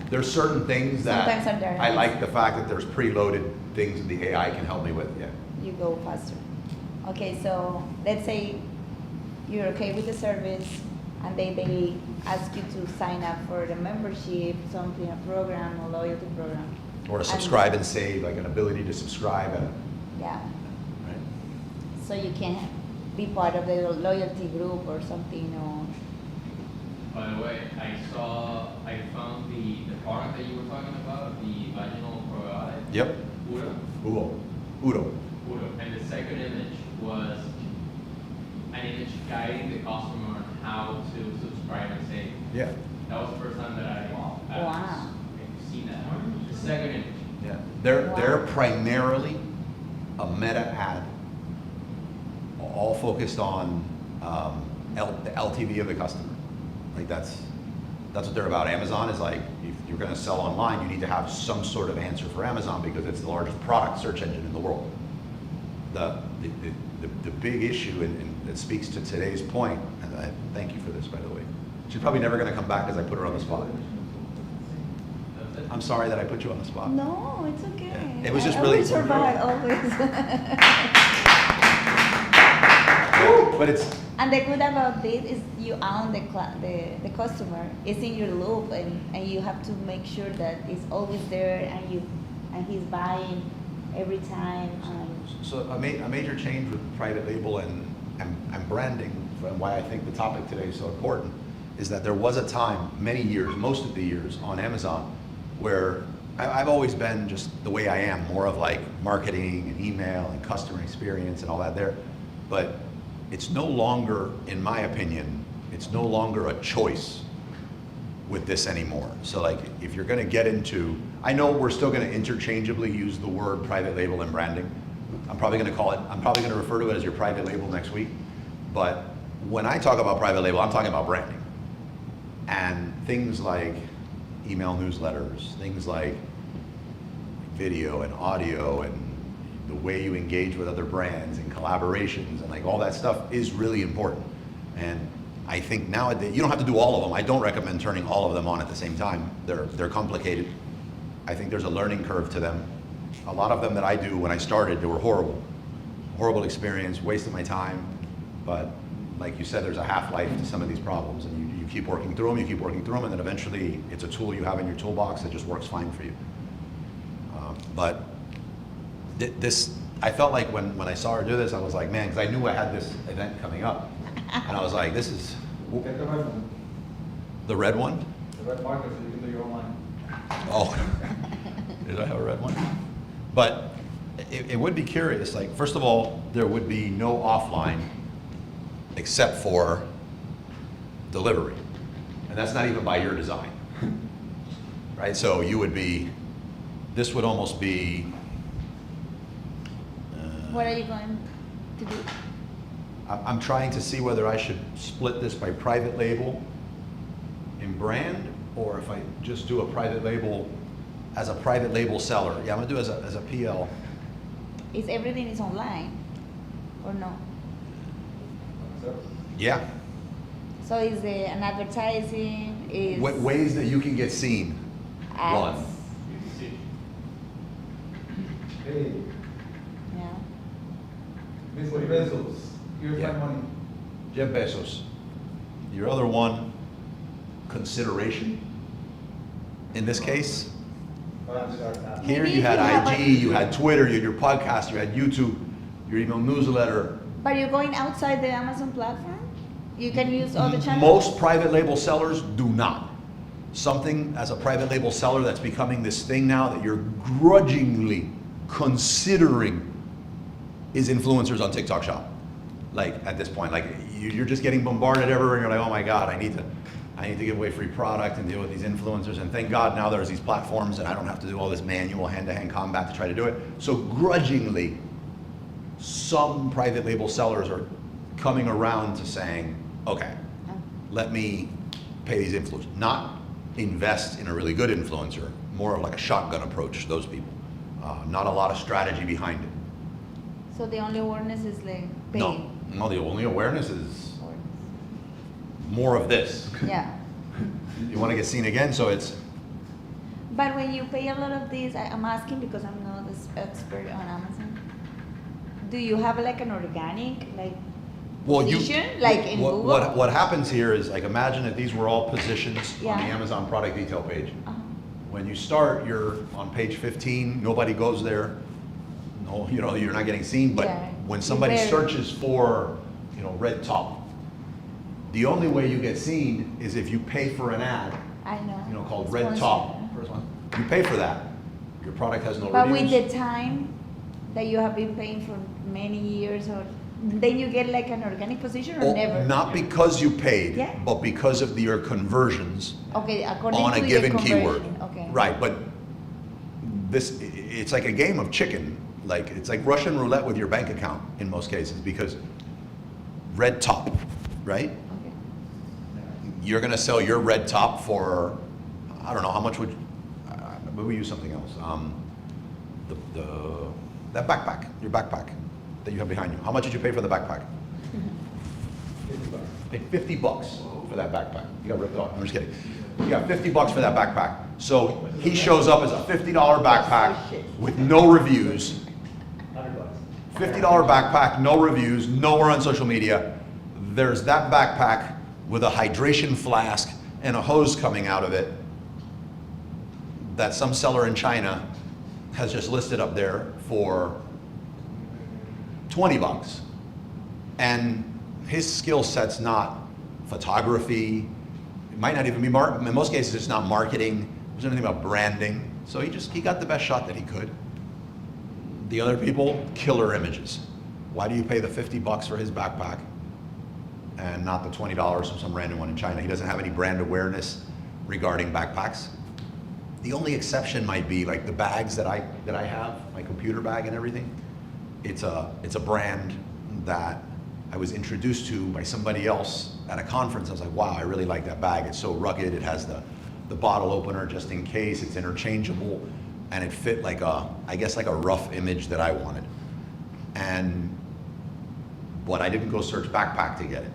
There's certain things that Sometimes I'm there. I like the fact that there's preloaded things that the AI can help me with, yeah. You go faster. Okay, so let's say you're okay with the service and they ask you to sign up for the membership, something, a program, a loyalty program. Or a subscribe and save, like an ability to subscribe and, Yeah, right? so you can be part of the loyalty group or something, or, By the way, I found the product that you were talking about, the vaginal probiotic. Yep. Udo. Udo. And the second image was an image guiding the customer on how to subscribe and save. Yeah. That was the first time that I've Wow. seen that. The second image. Yeah. They're Wow. primarily a meta ad, all focused on the LTV of the customer. Like that's what they're about. Amazon is like, if you're going to sell online, you need to have some sort of answer for Amazon because it's the largest product search engine in the world. The big issue, and it speaks to today's point, and I thank you for this, by the way. She's probably never going to come back because I put her on the spot. That's it. I'm sorry that I put you on the spot. no, it's okay. Yeah. It was just I really- always survive, always. But it's, And the good about this is you own the customer. It's in your loop, and you have to make sure that it's always there, and he's buying every time. so a major change with private label and branding, and why I think the topic today is so important, is that there was a time, many years, most of the years on Amazon, where I've always been just the way I am, more of like marketing and email and customer experience and all that there. But it's no longer, in my opinion, it's no longer a choice with this anymore. So like, if you're gonna get into, I know we're still gonna interchangeably use the word private label and branding, I'm probably going to refer to it as your private label next week. But when I talk about private label, I'm talking about branding. And things like email newsletters, things like video and audio and the way you engage with other brands and collaborations and like all that stuff is really important. And I think nowadays, you don't have to do all of them. I don't recommend turning all of them on at the same time. They're complicated. I think there's a learning curve to them. A lot of them that I do when I started, they were horrible. Horrible experience, wasted my time. But like you said, there's a half-life to some of these problems, and you keep working through them, and then eventually it's a tool you have in your toolbox that just works fine for you. But this, I felt like when I saw her do this, I was like, man, because I knew I had this event coming up. And I was like, this is... Get the red one. The red one? The red marker so you can do your own line. Oh, did I have a red one? But it would be curious, like, first of all, there would be no offline except for delivery. And that's not even by your design, right? So you would be, this would almost be... What are you going to do? I'm trying to see whether I should split this by private label in brand, or if I just do a private label as a private label seller. Yeah, I'm gonna do it as a PL. Is everything is online or no? Yeah. So is there an advertising? Is Ways that you can get seen. ads? One. Hey, Yeah. Mr. Bezos, here's Yeah. my money. Jeff Bezos. Your other one, consideration. In this case, here Maybe you had if you have IG, you had Twitter, you had your podcast, you had YouTube, your email newsletter. But you're going outside the Amazon platform? You can use all the channels? Most private label sellers do not. Something as a private label seller that's becoming this thing now that you're grudgingly considering is influencers on TikTok Shop. Like at this point, like you're just getting bombarded everywhere and you're like, oh my God, I need to give away free product and deal with these influencers. And thank God now there's these platforms and I don't have to do all this manual hand-to-hand combat to try to do it. So grudgingly, some private label sellers are coming around to saying, okay, let me pay these influencers. Not invest in a really good influencer, more of like a shotgun approach, those people. Not a lot of strategy behind it. So the only awareness is like No, paying? no, the only awareness is more of this. Yeah. You want to get seen again, so it's, But when you pay a lot of these, I'm asking because I'm not this expert on Amazon. Do you have like an organic position, like in Google? What happens here is, like, imagine that these were all positions on the Yeah. Amazon product detail page. Uh-huh. When you start, you're on page 15, nobody goes there. No, you're not getting seen, but Yeah, when you somebody barely- searches for, red top, the only way you get seen is if you pay for an ad, I know. called red Sponsored. top. First one. You pay for that. Your product has no But with reviews. the time that you have been paying for many years, or then you get like an organic position, or Oh, never? not because you paid, Yeah. but because of your conversions Okay, according on to a your given conversion. keyword. Okay. Right, but it's like a game of chicken. Like, it's like Russian roulette with your bank account in most cases, because red top, right? Okay. You're gonna sell your red top for, I don't know, how much would, maybe we use something else. That backpack, your backpack that you have behind you. How much did you pay for the backpack? Paid $50 for that backpack. You got ripped off. I'm just kidding. You got $50 for that backpack. So he shows up as a $50 backpack with no reviews. $50 backpack, no reviews, nowhere on social media. There's that backpack with a hydration flask and a hose coming out of it that some seller in China has just listed up there for $20. And his skill set's not photography. It might not even be in most cases it's not marketing. There's anything about branding. So he got the best shot that he could. The other people, killer images. Why do you pay the $50 for his backpack and not the $20 from some random one in China? He doesn't have any brand awareness regarding backpacks. The only exception might be like the bags that I have, my computer bag and everything. it's a brand that I was introduced to by somebody else at a conference. I was like, wow, I really like that bag. It's so rugged. It has the bottle opener just in case. It's interchangeable, and it fit like I guess like a rough image that I wanted. But I didn't go search backpack to get it.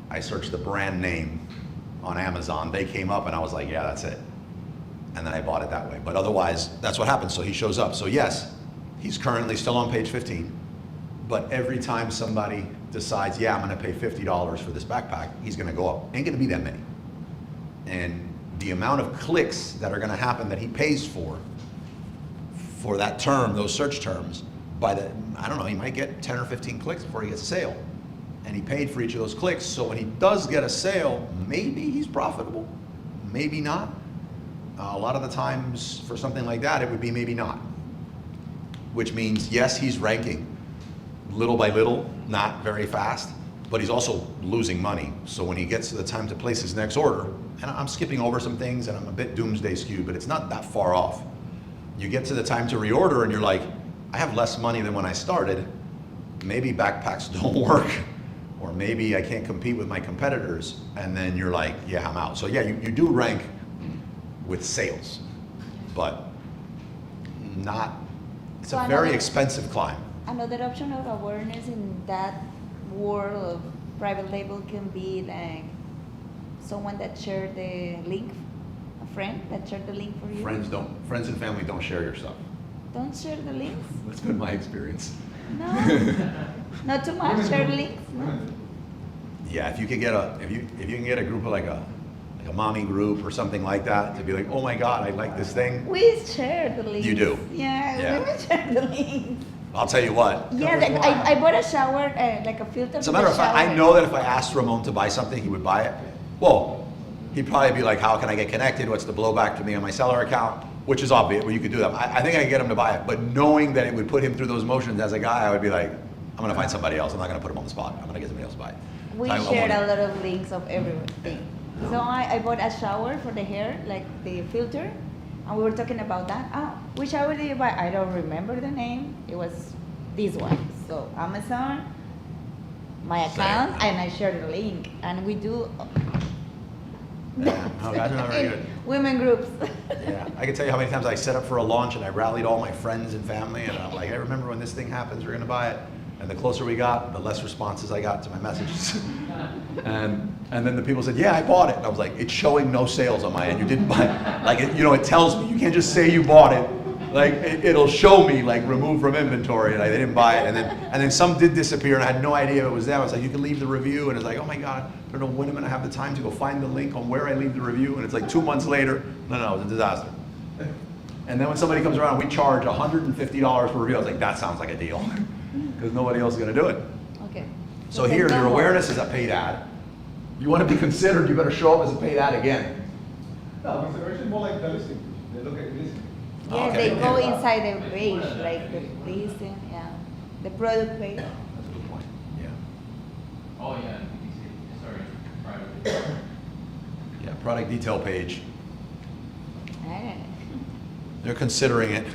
I searched the brand name on Amazon. They came up and I was like, yeah, that's it. And then I bought it that way. But otherwise, that's what happens. So he shows up. So yes, he's currently still on page 15. But every time somebody decides, yeah, I'm gonna pay $50 for this backpack, he's gonna go up. Ain't gonna be that many. And the amount of clicks that are gonna happen that he pays for that term, those search terms, I don't know, he might get 10 or 15 clicks before he gets a sale. And he paid for each of those clicks. So when he does get a sale, maybe he's profitable, maybe not. A lot of the times for something like that, it would be maybe not. Which means, yes, he's ranking little by little, not very fast, but he's also losing money. So when he gets to the time to place his next order, and I'm skipping over some things and I'm a bit doomsday skewed, but it's not that far off. You get to the time to reorder and you're like, I have less money than when I started. Maybe backpacks don't work, or maybe I can't compete with my competitors. And then you're like, yeah, I'm out. So yeah, you do rank with sales, but it's a very expensive climb. Another option of awareness in that world of private label can be like someone that shared the link, a friend that shared the link for you. Friends and family don't share your stuff. Don't share the links? That's been my experience. No, not too much share links. No. Yeah, if you can get a group of like a mommy group or something like that to be like, oh my God, I like this thing. We share the links. You do? Yeah, we share the links. I'll tell you what. Yeah, like I bought a shower, like a filter. As a matter of fact, I know that if I asked Ramon to buy something, he would buy it. Well, he'd probably be like, how can I get connected? What's the blowback to me on my seller account? Which is obvious, well, you could do that. I think I could get him to buy it, but knowing that it would put him through those motions as a guy, I would be like, I'm gonna find somebody else. I'm not gonna put him on the spot. I'm gonna get somebody else to buy it. We So shared a lot of links of everything. So I bought a shower for the hair, like the filter, and we were talking about that. Which shower did you buy? I don't remember the name. It was this one. So Amazon, my account, and I shared the link, and we do. Yeah, no, guys are not very good. Women groups. Yeah, I can tell you how many times I set up for a launch and I rallied all my friends and family and I'm like, hey, remember when this thing happens, we're gonna buy it. And the closer we got, the less responses I got to my messages. and then the people said, yeah, I bought it. And I was like, it's showing no sales on my end. You didn't buy it. Like, it tells me, you can't just say you bought it. Like, it'll show me, like, removed from inventory, and I didn't buy it. And then some did disappear, and I had no idea it was them. I was like, you can leave the review. And it's like, oh my God, I don't know when I'm gonna have the time to go find the link on where I leave the review. And it's like 2 months later, no, it was a disaster. And then when somebody comes around, we charge $150 per review. I was like, that sounds like a deal. Because nobody else is gonna do it. Okay. So here, your awareness is a paid ad. You wanna be considered, you better show up as a paid ad again. No, consideration is more like the listing. They look at the listing. Yeah, Okay. they go inside the page, like the listing, yeah, the product page. That's a good point, yeah. Oh, yeah, sorry, private. Yeah, product detail page. Ah. They're considering it.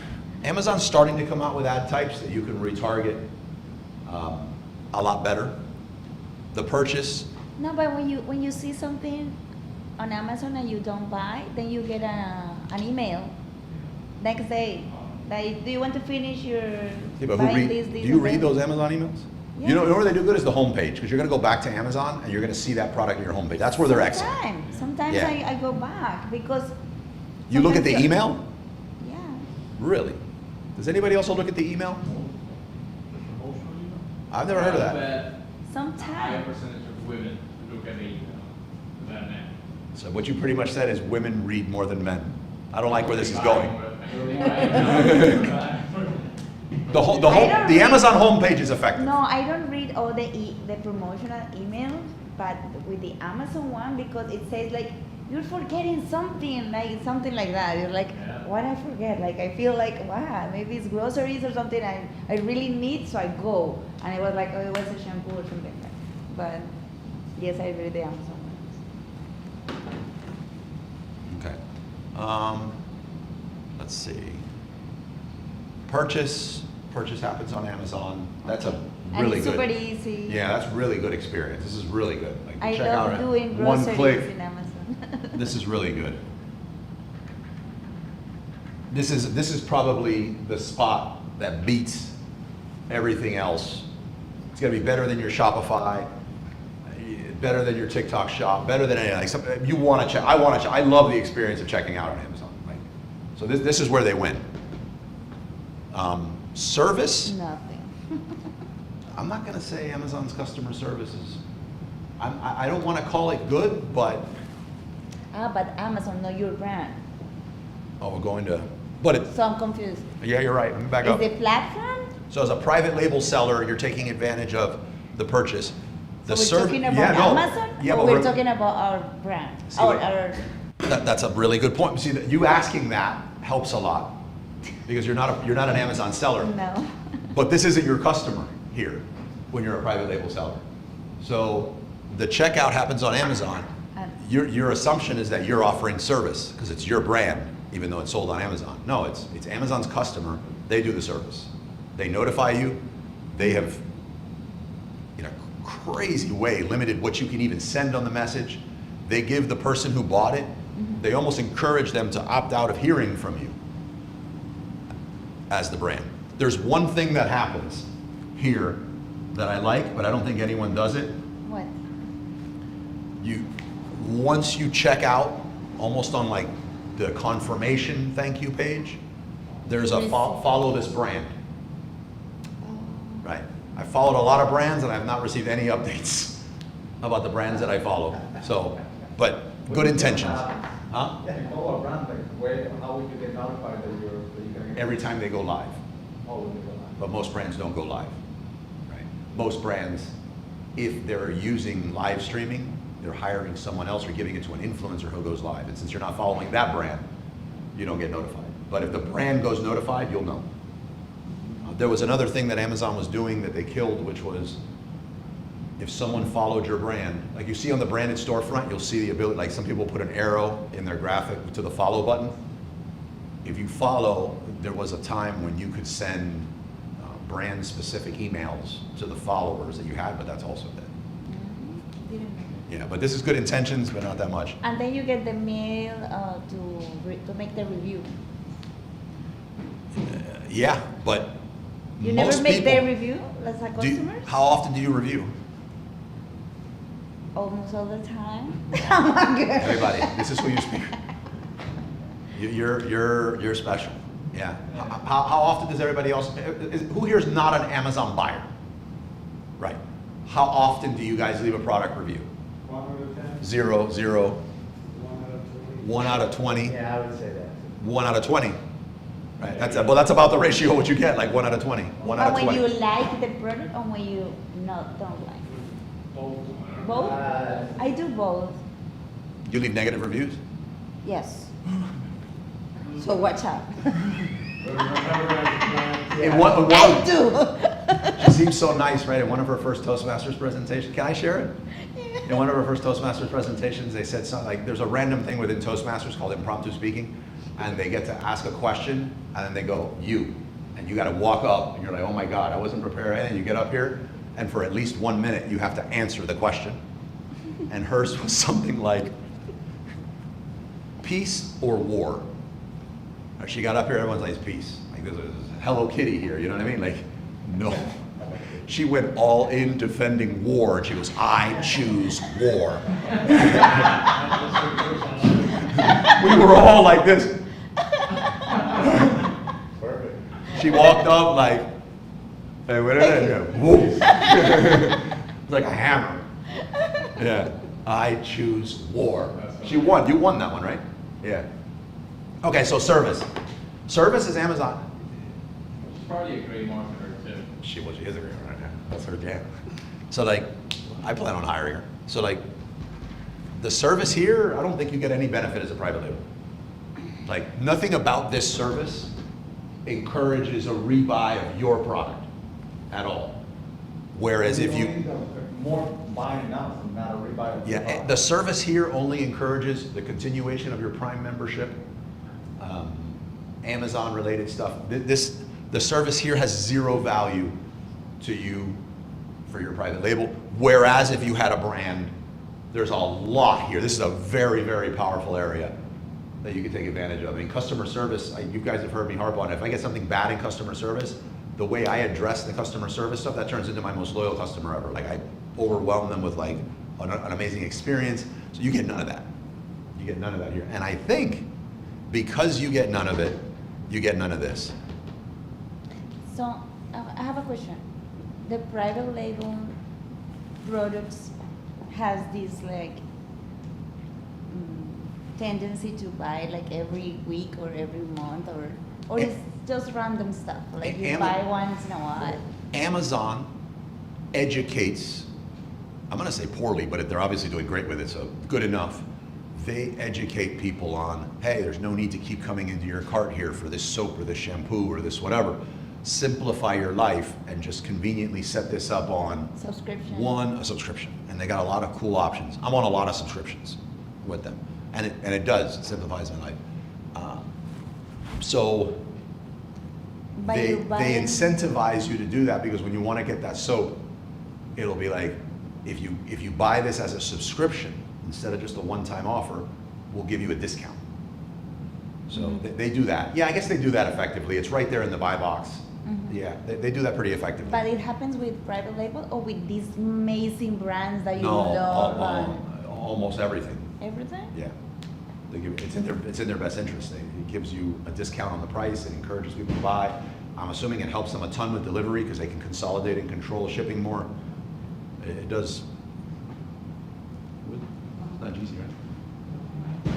Amazon's starting to come out with ad types that you can retarget a lot better. The purchase, No, but when you see something on Amazon and you don't buy, then you get an email next day. Like, do you want to finish your yeah, but buying do this, you and read that? those Amazon emails? Yeah. You know where they do good is the homepage, because you're gonna go back to Amazon and you're gonna see that product in your homepage. That's where they're excellent. Sometimes Yeah. I go back because. You look at the sometimes you- email? Yeah. Really? Does anybody else look at the email? I've never heard of that. A higher Sometimes. percentage of women look at the email than men. So what you pretty much said is women read more than men. I don't like where this is going. The Amazon homepage is effective. No, I don't read all the promotional emails, but with the Amazon one, because it says like you're forgetting something like that. You're like, Yeah. what I forget? Like I feel like, wow, maybe it's groceries or something I really need, so I go. And it was like, oh, it was a shampoo or something like that. But yes, I read the Amazon ones. Okay. Let's see. Purchase, purchase happens on Amazon. That's a And really it's good. super easy. Yeah, that's really good experience. This is really good. Like, I check out love it. doing One groceries click. in Amazon. This is really good. This is probably the spot that beats everything else. It's gonna be better than your Shopify, better than your TikTok shop, better than anything. Like you wanna check, I wanna check, I love the experience of checking out on Amazon. Like, so this is where they win. Service, Nothing. I'm not gonna say Amazon's customer service is, I don't wanna call it good, but, But Amazon, not your brand. oh, we're going to, but it, So I'm confused. yeah, you're right, let me back up. Is the platform? So as a private label seller, you're taking advantage of the purchase. The So we're serv- talking about yeah, no. Amazon? Yeah, or but we're talking about our brand? See, Our, what- our, That's a really good point. See, that you asking that helps a lot because you're not an Amazon seller. no. But this isn't your customer here when you're a private label seller. So the checkout happens on Amazon. Your assumption is that you're offering service because it's your brand, even though it's sold on Amazon. No, it's Amazon's customer. They do the service. They notify you. They have, in a crazy way, limited what you can even send on the message. They give the person who bought it, they almost encourage them to opt out of hearing from you as the brand. There's one thing that happens here that I like, but I don't think anyone does it. What? Once you check out, almost on like the confirmation thank you page, there's a follow this brand. Right. I followed a lot of brands and I have not received any updates about the brands that I follow. So, but good intentions. Huh? Yeah, you follow a brand, like, where, how would you get notified that you're gonna get? Every time they go live. Oh, when they go live. But most brands don't go live. Right. Most brands, if they're using live streaming, they're hiring someone else or giving it to an influencer who goes live. And since you're not following that brand, you don't get notified. But if the brand goes notified, you'll know. There was another thing that Amazon was doing that they killed, which was if someone followed your brand, like you see on the branded storefront, you'll see the ability, like some people put an arrow in their graphic to the follow button. If you follow, there was a time when you could send brand-specific emails to the followers that you had, but that's also dead. Didn't know. Yeah, but this is good intentions, but not that much. And then you get the mail to make the review. Yeah, but You most never make people, the review as a do you- customer? how often do you review? Almost all the time. Oh my God. Everybody, this is who you speak. You're special. Yeah. How often does everybody else? Who here is not an Amazon buyer? Right. How often do you guys leave a product review? 1 out of 10, 0, 0, 1 out of 20. 1 out of 20, Yeah, I would say that. 1 out of 20. Right. That's about the ratio what you get, like 1 out of 20. 1 out But of when 20. you like the product or when you don't like? Both? I do both. You leave negative reviews? Yes. So watch out. In one, I do. she seems so nice, right? In one of her first Toastmasters presentations, can I share it? In one of her first Toastmasters presentations, they said something like, there's a random thing within Toastmasters called impromptu speaking, and they get to ask a question, and then they go, you. And you gotta walk up, and you're like, oh my God, I wasn't prepared, and you get up here, and for at least 1 minute, you have to answer the question. And hers was something like, peace or war? She got up here, everyone's like, it's peace. Like, there's a Hello Kitty here, you know what I mean? Like, no. She went all in defending war, and she goes, I choose war. We were all like this. Perfect. She walked up like, hey, what is that? Whoa. It's like a hammer. Yeah. I choose war. She won. You won that one, right? Yeah. Okay, so service. Service is Amazon. She's probably a great marketer too. She is a great one right now. That's her jam. So like, I plan on hiring her. So like, the service here, I don't think you get any benefit as a private label. Like, nothing about this service encourages a rebuy of your product at all. Whereas if you, More buying now, so not a rebuy. of the yeah, product. the service here only encourages the continuation of your Prime membership, Amazon related stuff. The The service here has zero value to you for your private label. Whereas if you had a brand, there's a lot here. This is a very, very powerful area that you can take advantage of. I mean, customer service, you guys have heard me harp on it. If I get something bad in customer service, the way I address the customer service stuff, that turns into my most loyal customer ever. Like, I overwhelm them with like an amazing experience. So you get none of that. You get none of that here. And I think because you get none of it, you get none of this. So I have a question. The private label products has this like tendency to buy like every week or every month, or it's just random stuff, like you buy once in a while. Amazon educates, I'm gonna say poorly, but they're obviously doing great with it, so good enough. They educate people on, hey, there's no need to keep coming into your cart here for this soap or this shampoo or this whatever. Simplify your life and just conveniently set this up on Subscription. a subscription. And they got a lot of cool options. I'm on a lot of subscriptions with them. And it does, it simplifies my life. So But they you buy- incentivize you to do that, because when you want to get that soap, it'll be like, if you buy this as a subscription, instead of just a one-time offer, we'll give you a discount. So they do that. Yeah, I guess they do that effectively. It's right there in the buy box. Yeah, they do that pretty effectively. But it happens with private label or with these amazing brands that you No, love and almost everything. everything? Yeah. They give, it's in their best interest. It gives you a discount on the price. It encourages people to buy. I'm assuming it helps them a ton with delivery because they can consolidate and control shipping more. It does. It's not GC, right?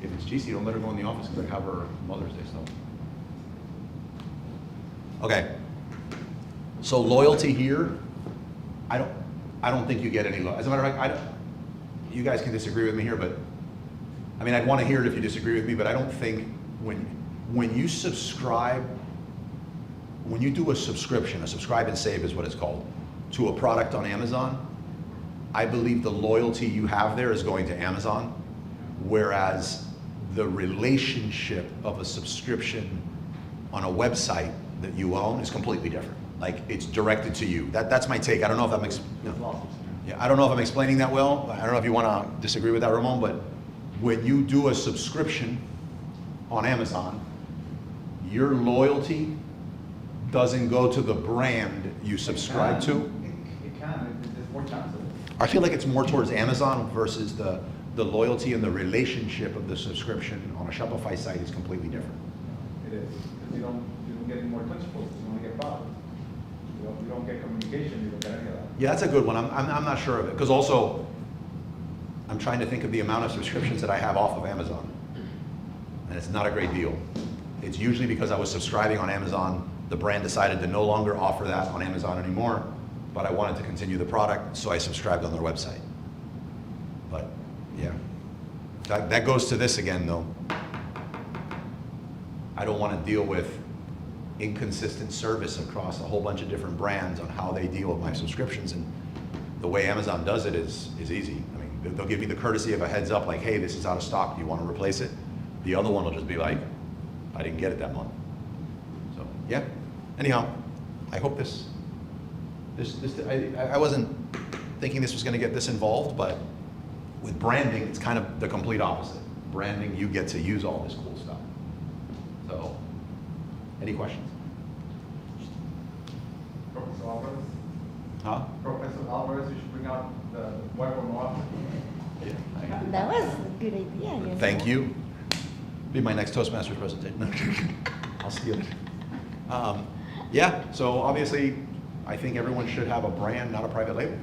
If it's GC, don't let her go in the office because I have her Mother's Day stuff. Okay. So loyalty here, I don't think you get any as a matter of fact, you guys can disagree with me here, but I mean, I'd want to hear it if you disagree with me, but I don't think when you subscribe, when you do a subscription, a subscribe and save is what it's called, to a product on Amazon, I believe the loyalty you have there is going to Amazon, whereas the relationship of a subscription on a website that you own is completely different. Like, it's directed to you. That's my take. I don't know if I don't know if I'm explaining that well. I don't know if you want to disagree with that, Ramon, but when you do a subscription on Amazon, your loyalty doesn't go to the brand you subscribe to. It can, there's more chance of it. I feel like it's more towards Amazon versus the loyalty and the relationship of the subscription on a Shopify site is completely different. It is, because you don't get any more touch points, you only get product. You don't get communication, you don't get any of that. Yeah, that's a good one. I'm not sure of it, because also I'm trying to think of the amount of subscriptions that I have off of Amazon, and it's not a great deal. It's usually because I was subscribing on Amazon, the brand decided to no longer offer that on Amazon anymore, but I wanted to continue the product, so I subscribed on their website. But yeah, that goes to this again though. I don't want to deal with inconsistent service across a whole bunch of different brands on how they deal with my subscriptions, and the way Amazon does it is easy. I mean, they'll give me the courtesy of a heads up, like, hey, this is out of stock, do you want to replace it? The other one will just be like, I didn't get it that month. So yeah, anyhow, I hope I wasn't thinking this was going to get this involved, but with branding, it's kind of the complete opposite. Branding, you get to use all this cool stuff. So, any questions? Professor Alvarez? Huh? Professor Alvarez, you should bring out the white one more often. Yeah. That was a good idea. You know? Thank you. Be my next Toastmasters presentation. No, I'll steal it. Yeah, so obviously, I think everyone should have a brand, not a private label.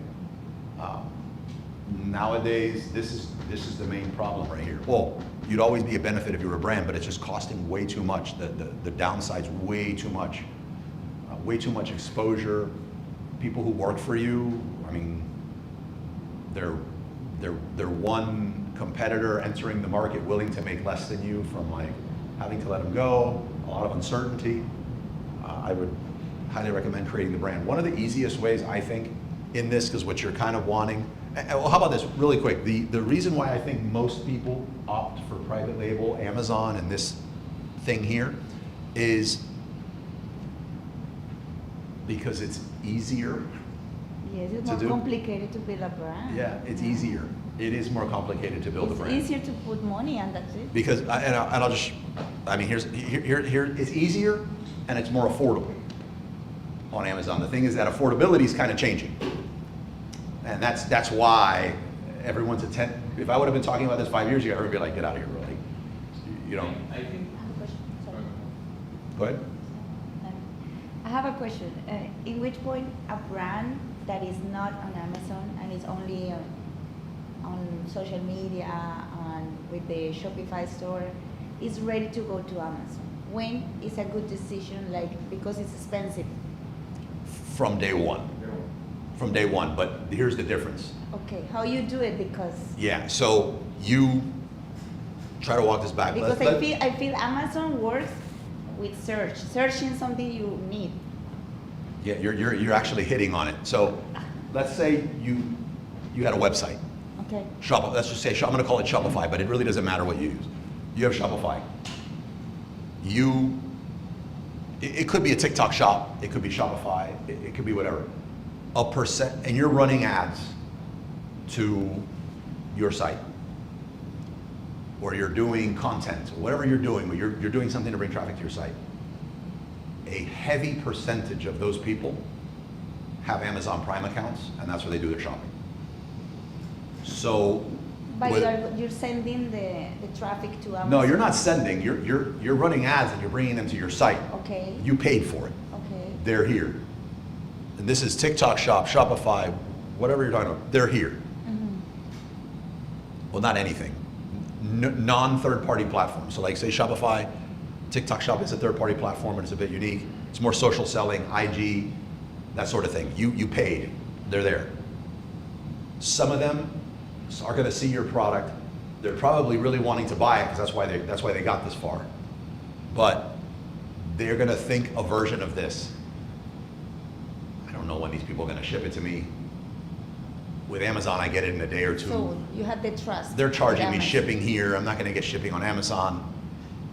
Nowadays, this is the main problem right here. Well, you'd always be a benefit if you were a brand, but it's just costing way too much. The downside's way too much. Way too much exposure. People who work for you, I mean, they're one competitor entering the market willing to make less than you from like having to let them go, a lot of uncertainty. I would highly recommend creating the brand. One of the easiest ways, I think, in this, because what you're kind of wanting, well, how about this, really quick, the reason why I think most people opt for private label, Amazon, and this thing here, is because it's easier. Yes, it's To more do? complicated to build a brand. Yeah, it's easier. It is more complicated to build a brand. It's easier to put money and that's it. Because, I'll just, I mean, here, it's easier and it's more affordable on Amazon. The thing is that affordability is kind of changing. And that's why everyone's if I would have been talking about this 5 years ago, everyone would be like, get out of here, really. You know, I think. I have a question. Sorry. go ahead. I have a question. In which point a brand that is not on Amazon and is only on social media and with the Shopify store is ready to go to Amazon? When is a good decision, like, because it's expensive? From day one. From day one, but here's the difference. Okay, how you do it? Because Yeah, so you try to walk this back. because I feel Amazon works with searching something you need. Yeah, you're actually hitting on it. So let's say you had a website. Okay. Let's just say, I'm gonna call it Shopify, but it really doesn't matter what you use. You have Shopify. It could be a TikTok shop, it could be Shopify, it could be whatever. And you're running ads to your site. Or you're doing content, or whatever you're doing, but you're doing something to bring traffic to your site. A heavy percentage of those people have Amazon Prime accounts, and that's where they do their shopping. So. But you're sending the traffic to Amazon. No, you're not sending, you're running ads and you're bringing them to your site. Okay. You paid for it. Okay. They're here. And this is TikTok Shop, Shopify, whatever you're talking about, they're here. Mm-hmm. Well, not anything. Non-third-party platforms. So like say Shopify, TikTok Shop is a third-party platform and it's a bit unique. It's more social selling, IG, that sort of thing. You paid, they're there. Some of them are gonna see your product. They're probably really wanting to buy it because that's why they got this far. But they're gonna think a version of this. I don't know when these people are gonna ship it to me. With Amazon, I get it in a day or two. So you have the trust. They're charging with me Amazon. shipping here. I'm not gonna get shipping on Amazon.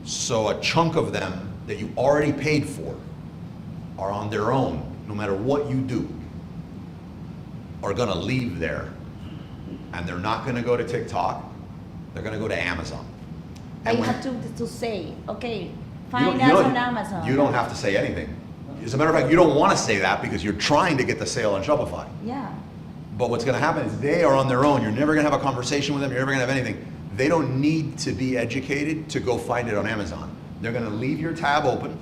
So a chunk of them that you already paid for are on their own, no matter what you do, are gonna leave there. And they're not gonna go to TikTok, they're gonna go to Amazon. I And when- have to say, okay, you find don't- us you don't- on Amazon. You don't have to say anything. As a matter of fact, you don't wanna say that because you're trying to get the sale on Shopify. Yeah. But what's gonna happen is they are on their own. You're never gonna have a conversation with them, you're never gonna have anything. They don't need to be educated to go find it on Amazon. They're gonna leave your tab open.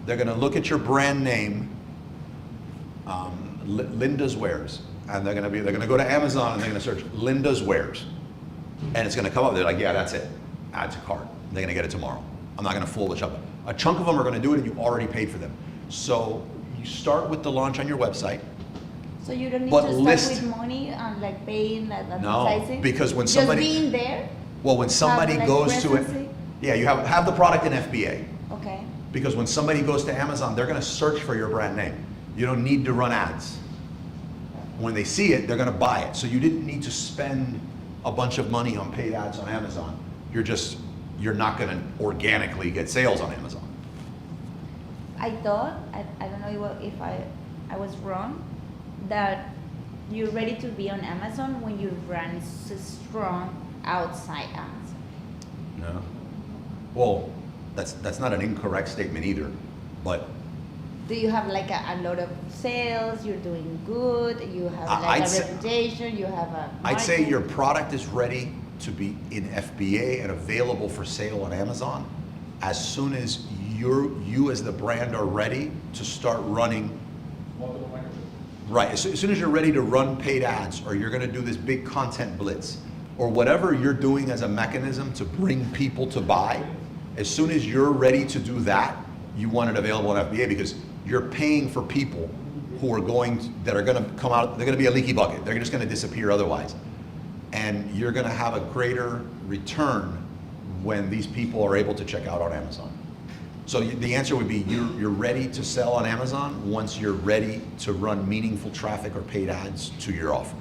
They're gonna look at your brand name, Linda's Wares. And they're gonna go to Amazon and they're gonna search Linda's Wares. And it's gonna come up, they're like, yeah, that's it. Add to cart. They're gonna get it tomorrow. I'm not gonna fool with Shopify. A chunk of them are gonna do it and you already paid for them. So you start with the launch on your website. So you don't need But to start list- with money and like paying No, advertising? because when Just somebody- being there? Well, when somebody like, goes to it, presence? yeah, you have the product in FBA. Okay. Because when somebody goes to Amazon, they're gonna search for your brand name. You don't need to run ads. When they see it, they're gonna buy it. So you didn't need to spend a bunch of money on paid ads on Amazon. You're not gonna organically get sales on Amazon. I thought, I don't know if I was wrong, that you're ready to be on Amazon when your brand is so strong outside Amazon. No. Well, that's not an incorrect statement either, but Do you have like a lot of sales, you're doing good, you have like I'd a say- reputation, you have a I'd say market? your product is ready to be in FBA and available for sale on Amazon as soon as you as the brand are ready to start running. Right, as soon as you're ready to run paid ads, or you're gonna do this big content blitz, or whatever you're doing as a mechanism to bring people to buy, as soon as you're ready to do that, you want it available on FBA because you're paying for people who are that are gonna come out, they're gonna be a leaky bucket. They're just gonna disappear otherwise. And you're gonna have a greater return when these people are able to check out on Amazon. So the answer would be you're ready to sell on Amazon once you're ready to run meaningful traffic or paid ads to your offer.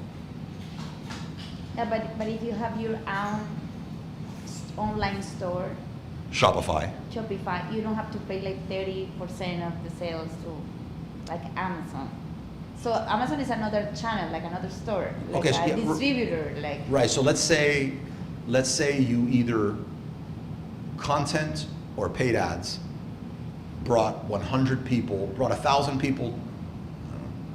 Yeah, but if you have your own online store, Shopify. Shopify, you don't have to pay like 30% of the sales to like Amazon. So Amazon is another channel, like another store, like Okay, so a yeah, distributor, like. Right, so let's say you either content or paid ads brought 100 people, brought 1,000 people,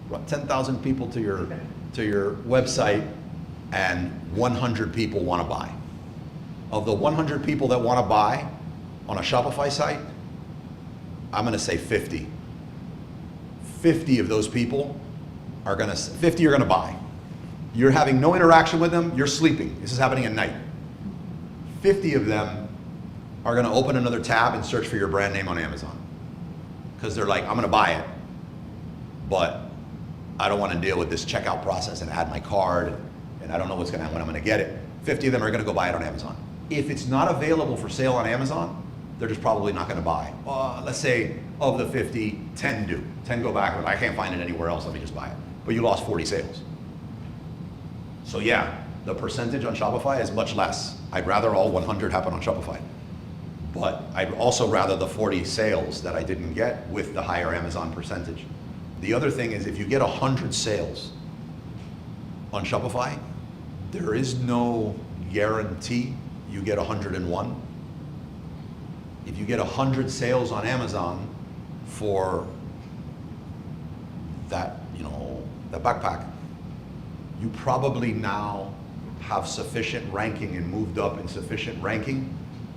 brought 10,000 people to your website, and 100 people want to buy. Of the 100 people that want to buy on a Shopify site, I'm going to say 50. 50 of those people are going to buy. You're having no interaction with them, you're sleeping. This is happening at night. 50 of them are going to open another tab and search for your brand name on Amazon. Because they're like, I'm going to buy it, but I don't want to deal with this checkout process and add my card, and I don't know what's going to happen when I'm going to get it. 50 of them are going to go buy it on Amazon. If it's not available for sale on Amazon, they're just probably not going to buy. Let's say of the 50, 10 do. 10 go back and I can't find it anywhere else, let me just buy it. But you lost 40 sales. So yeah, the percentage on Shopify is much less. I'd rather all 100 happen on Shopify. But I'd also rather the 40 sales that I didn't get with the higher Amazon percentage. The other thing is if you get 100 sales on Shopify, there is no guarantee you get 101. If you get 100 sales on Amazon for that, that backpack, you probably now have sufficient ranking and moved up in sufficient ranking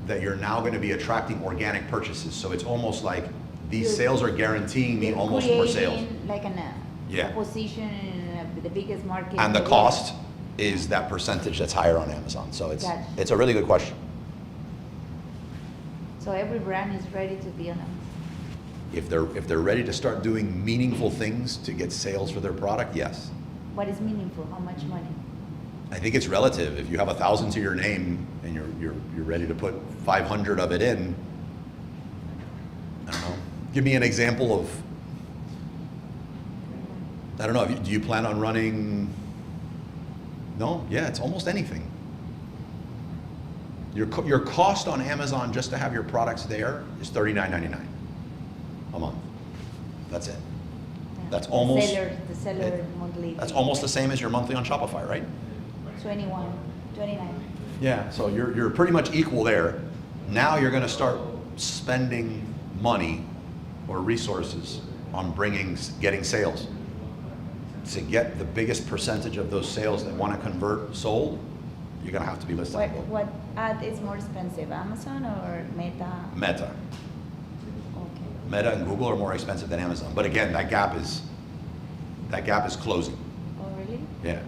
that you're now going to be attracting organic purchases. So it's almost like these sales are guaranteeing me almost more sales. Like a position in the biggest market. And the cost is that percentage that's higher on Amazon. So it's a really good question. So every brand is ready to be on Amazon. If they're ready to start doing meaningful things to get sales for their product, yes. What is meaningful? How much money? I think it's relative. If you have 1,000 to your name and you're ready to put 500 of it in, I don't know. Give me an example of. I don't know. Do you plan on running? No. Yeah, it's almost anything. Your cost on Amazon just to have your products there is $39.99 a month. That's it. That's almost The seller monthly. That's almost the same as your monthly on Shopify, right? 21, 29. Yeah. So you're pretty much equal there. Now you're going to start spending money or resources on getting sales. To get the biggest percentage of those sales that want to convert sold, you're going to have to be listed on both. What ad is more expensive, Amazon or Meta? Meta. Okay. Meta and Google are more expensive than Amazon. But again, that gap is closing. Oh, really? Yeah.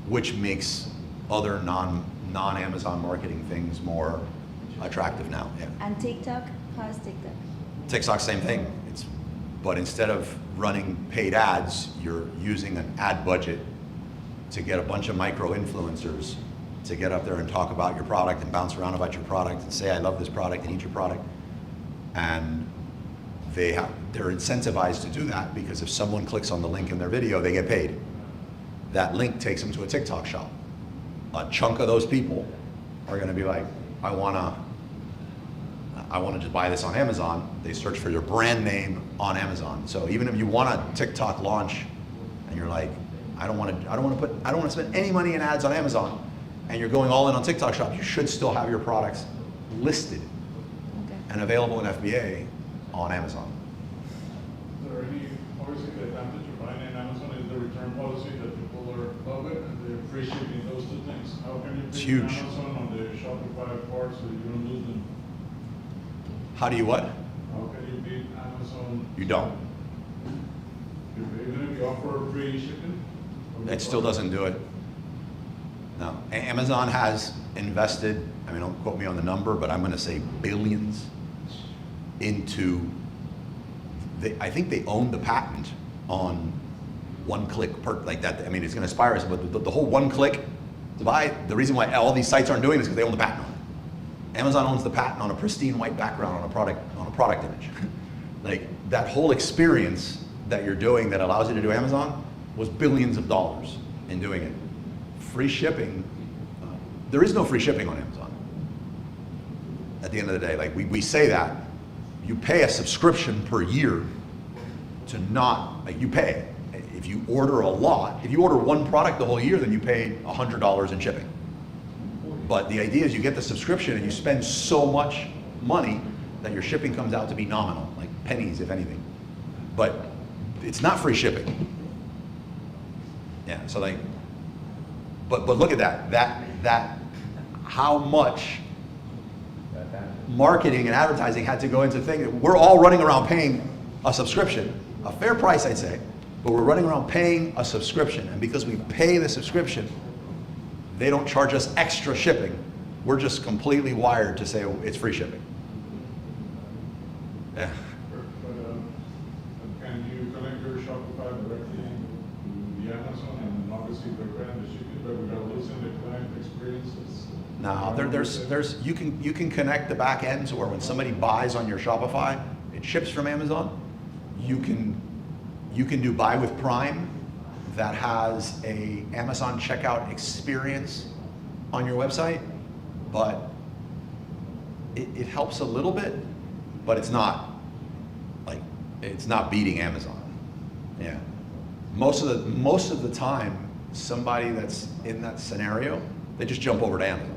Which makes other non-Amazon marketing things more attractive now. Yeah. And TikTok? How's TikTok? TikTok, same thing. But instead of running paid ads, you're using an ad budget to get a bunch of micro influencers to get up there and talk about your product and bounce around about your product and say, I love this product and eat your product. And they're incentivized to do that because if someone clicks on the link in their video, they get paid. That link takes them to a TikTok shop. A chunk of those people are going to be like, I want to just buy this on Amazon. They search for your brand name on Amazon. So even if you want a TikTok launch and you're like, I don't want to spend any money in ads on Amazon, and you're going all in on TikTok shop, you should still have your products listed and available in FBA on Amazon. Is there any, obviously the advantage of buying in Amazon is the return policy that people love it and they're free shipping those two things. How can you It's beat huge. Amazon on the Shopify part so you don't lose them? How do you what? How can you beat Amazon? You don't. Even if you offer free shipping? It still doesn't do it. No. Amazon has invested, I mean, don't quote me on the number, but I'm going to say billions into, I think they own the patent on one-click like that. I mean, it's going to expire, but the whole one-click to buy, the reason why all these sites aren't doing this is because they own the patent on it. Amazon owns the patent on a pristine white background on a product image. Like that whole experience that you're doing that allows you to do Amazon was billions of dollars in doing it. Free shipping, there is no free shipping on Amazon. at the end of the day. Like we say that, you pay a subscription per year to not, like you pay. If you order a lot, if you order one product the whole year, then you pay $100 in shipping. But the idea is you get the subscription and you spend so much money that your shipping comes out to be nominal, like pennies if anything. But it's not free shipping. Yeah, so like, but look at that how much marketing and advertising had to go into things. We're all running around paying a subscription, a fair price I'd say, but we're running around paying a subscription. And because we pay the subscription, they don't charge us extra shipping. We're just completely wired to say it's free shipping. Yeah. But can you connect your Shopify directly to the Amazon and obviously the brand, the shipping, but without losing the client experiences? No, there's you can connect the back end to where when somebody buys on your Shopify, it ships from Amazon. You can do buy with Prime that has a Amazon checkout experience on your website, but it helps a little bit, but it's not beating Amazon. Yeah, most of the time, somebody that's in that scenario, they just jump over to Amazon.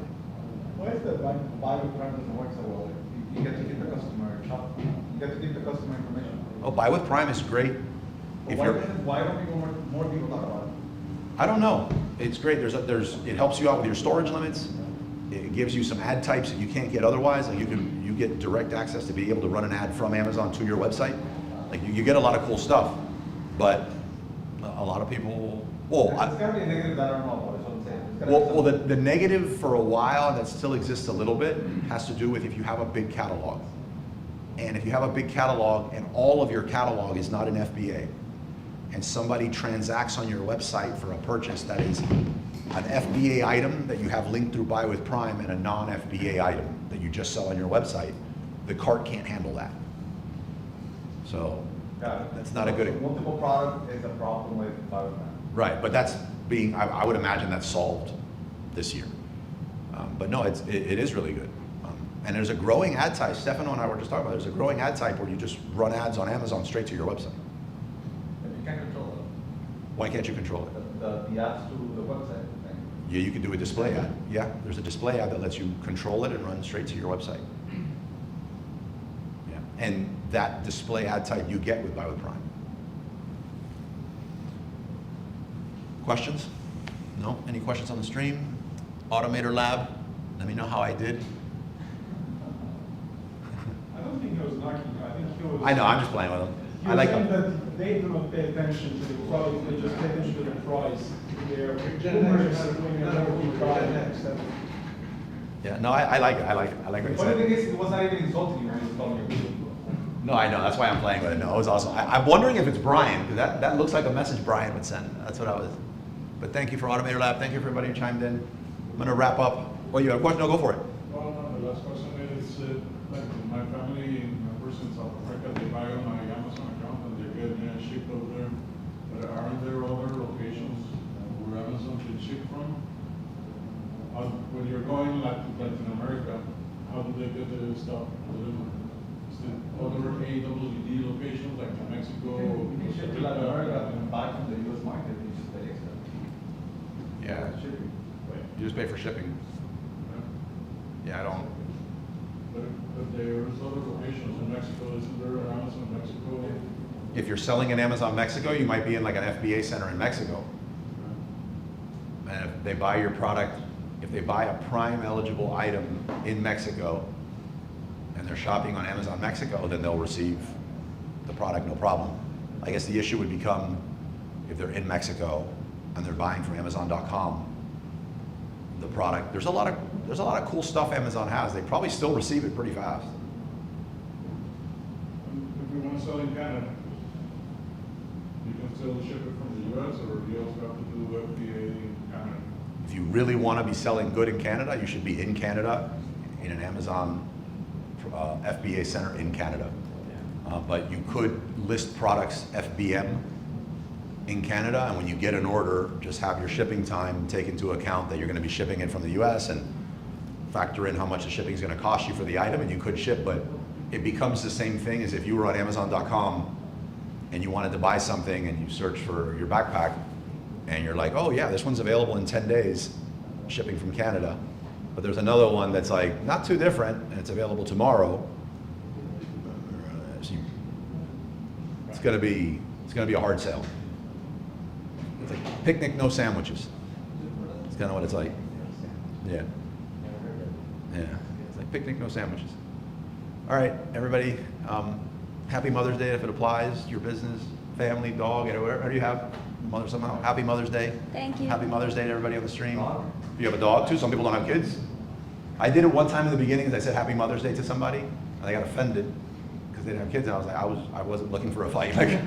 Why is the buy with Prime doesn't work so well? You get to keep the customer shop. You get to keep the customer information. Oh, buy with Prime is great. But why don't people more people talk about it? I don't know. It's great. It helps you out with your storage limits. It gives you some ad types that you can't get otherwise. Like you get direct access to be able to run an ad from Amazon to your website. Like you get a lot of cool stuff, but a lot of people. Well, It's gotta be a negative that I don't know about. Is what I'm saying. It's gotta be well, something. the negative for a while that still exists a little bit has to do with if you have a big catalog. And if you have a big catalog and all of your catalog is not an FBA, and somebody transacts on your website for a purchase that is an FBA item that you have linked through Buy with Prime and a non-FBA item that you just sell on your website, the cart can't handle that. So Got it. that's not a good. So multiple product is a problem with buy with Prime. Right, but that's being, I would imagine that's solved this year. But no, it is really good. And there's a growing ad type, Stefano and I were just talking about, there's a growing ad type where you just run ads on Amazon straight to your website. But you can't control it. Why can't you control it? The ads to the website thing. Yeah, you can do a display ad. Yeah, there's a display ad that lets you control it and run straight to your website. Yeah, and that display ad type you get with Buy with Prime. Questions? No? Any questions on the stream? Automator Lab, let me know how I did. I don't think he was knocking. I think he was. I know, I'm just playing with them. He I was like saying them. that they do not pay attention to the product, they just pay attention to the price. They're Gen boomers X, doing a not more Gen product. X. Yeah, no, I like it. I like what The you funny thing said. is, it was not even insulting you when he was calling you. No, I know, that's why I'm playing with it. No, it was awesome. I'm wondering if it's Brian, because that looks like a message Brian would send. That's what I was. But thank you for Automator Lab. Thank you for everybody who chimed in. I'm gonna wrap up. Well, you have a question? No, go for it. Well, no, the last question is, like my family members in South Africa, they buy on my Amazon account and they get shipped over there. But aren't there other locations where Amazon can ship from? When you're going like to Latin America, how do they get the stuff delivered? Is it other AWD locations like Mexico? You can ship to Latin America and buy from the US market, you just pay extra. Yeah, Shipping. you just pay for shipping. Yeah, I don't. But there's other locations in Mexico, isn't there Amazon Mexico? If you're selling in Amazon Mexico, you might be in like an FBA center in Mexico. And if they buy your product, if they buy a Prime eligible item in Mexico and they're shopping on Amazon Mexico, then they'll receive the product, no problem. I guess the issue would become if they're in Mexico and they're buying from Amazon.com, the product, there's a lot of cool stuff Amazon has. They probably still receive it pretty fast. If we want to sell in Canada, you can still ship it from the US, or do you also have to do FDA in Canada? If you really want to be selling good in Canada, you should be in Canada in an Amazon FBA center in Canada. But you could list products FBM in Canada, and when you get an order, just have your shipping time take into account that you're going to be shipping it from the US, and factor in how much the shipping is going to cost you for the item, and you could ship, but it becomes the same thing as if you were on Amazon.com and you wanted to buy something and you search for your backpack and you're like, oh yeah, this one's available in 10 days, shipping from Canada. But there's another one that's like not too different and it's available tomorrow. So it's gonna be a hard sell. It's like picnic, no sandwiches. It's kind of what it's like. Yeah. Yeah. It's like picnic, no sandwiches. All right, everybody. Happy Mother's Day if it applies. Your business, family, dog, whatever do you have? Mother somehow. Happy Mother's Day. Thank you. Happy Mother's Day to everybody on the stream. You have a dog too. Some people don't have kids. I did it one time in the beginning because I said Happy Mother's Day to somebody, and they got offended because they didn't have kids. And I was like, I wasn't looking for a fight. Like,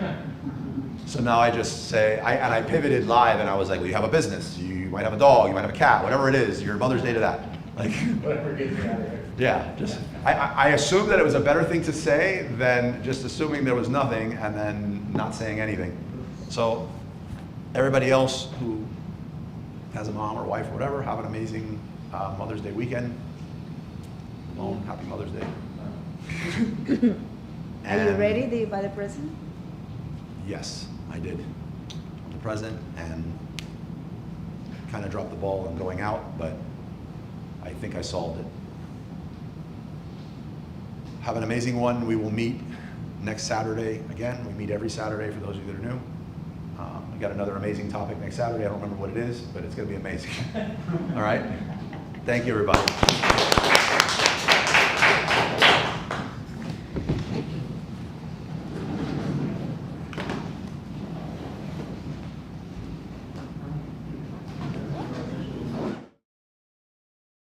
so now I just say, I pivoted live, and I was like, well, you have a business. You might have a dog. You might have a cat. Whatever it is, your Mother's Day to that. Like, Whatever gets you out of here. yeah, just I assumed that it was a better thing to say than just assuming there was nothing and then not saying anything. So everybody else who has a mom or wife or whatever, have an amazing Mother's Day weekend. Mom, happy Mother's Day. Are you And ready? Did you buy the present? Yes, I did. The present, and kind of dropped the ball on going out, but I think I solved it. Have an amazing one. We will meet next Saturday again. We meet every Saturday for those of you that are new. We got another amazing topic next Saturday. I don't remember what it is, but it's going to be amazing. All right? Thank you, everybody.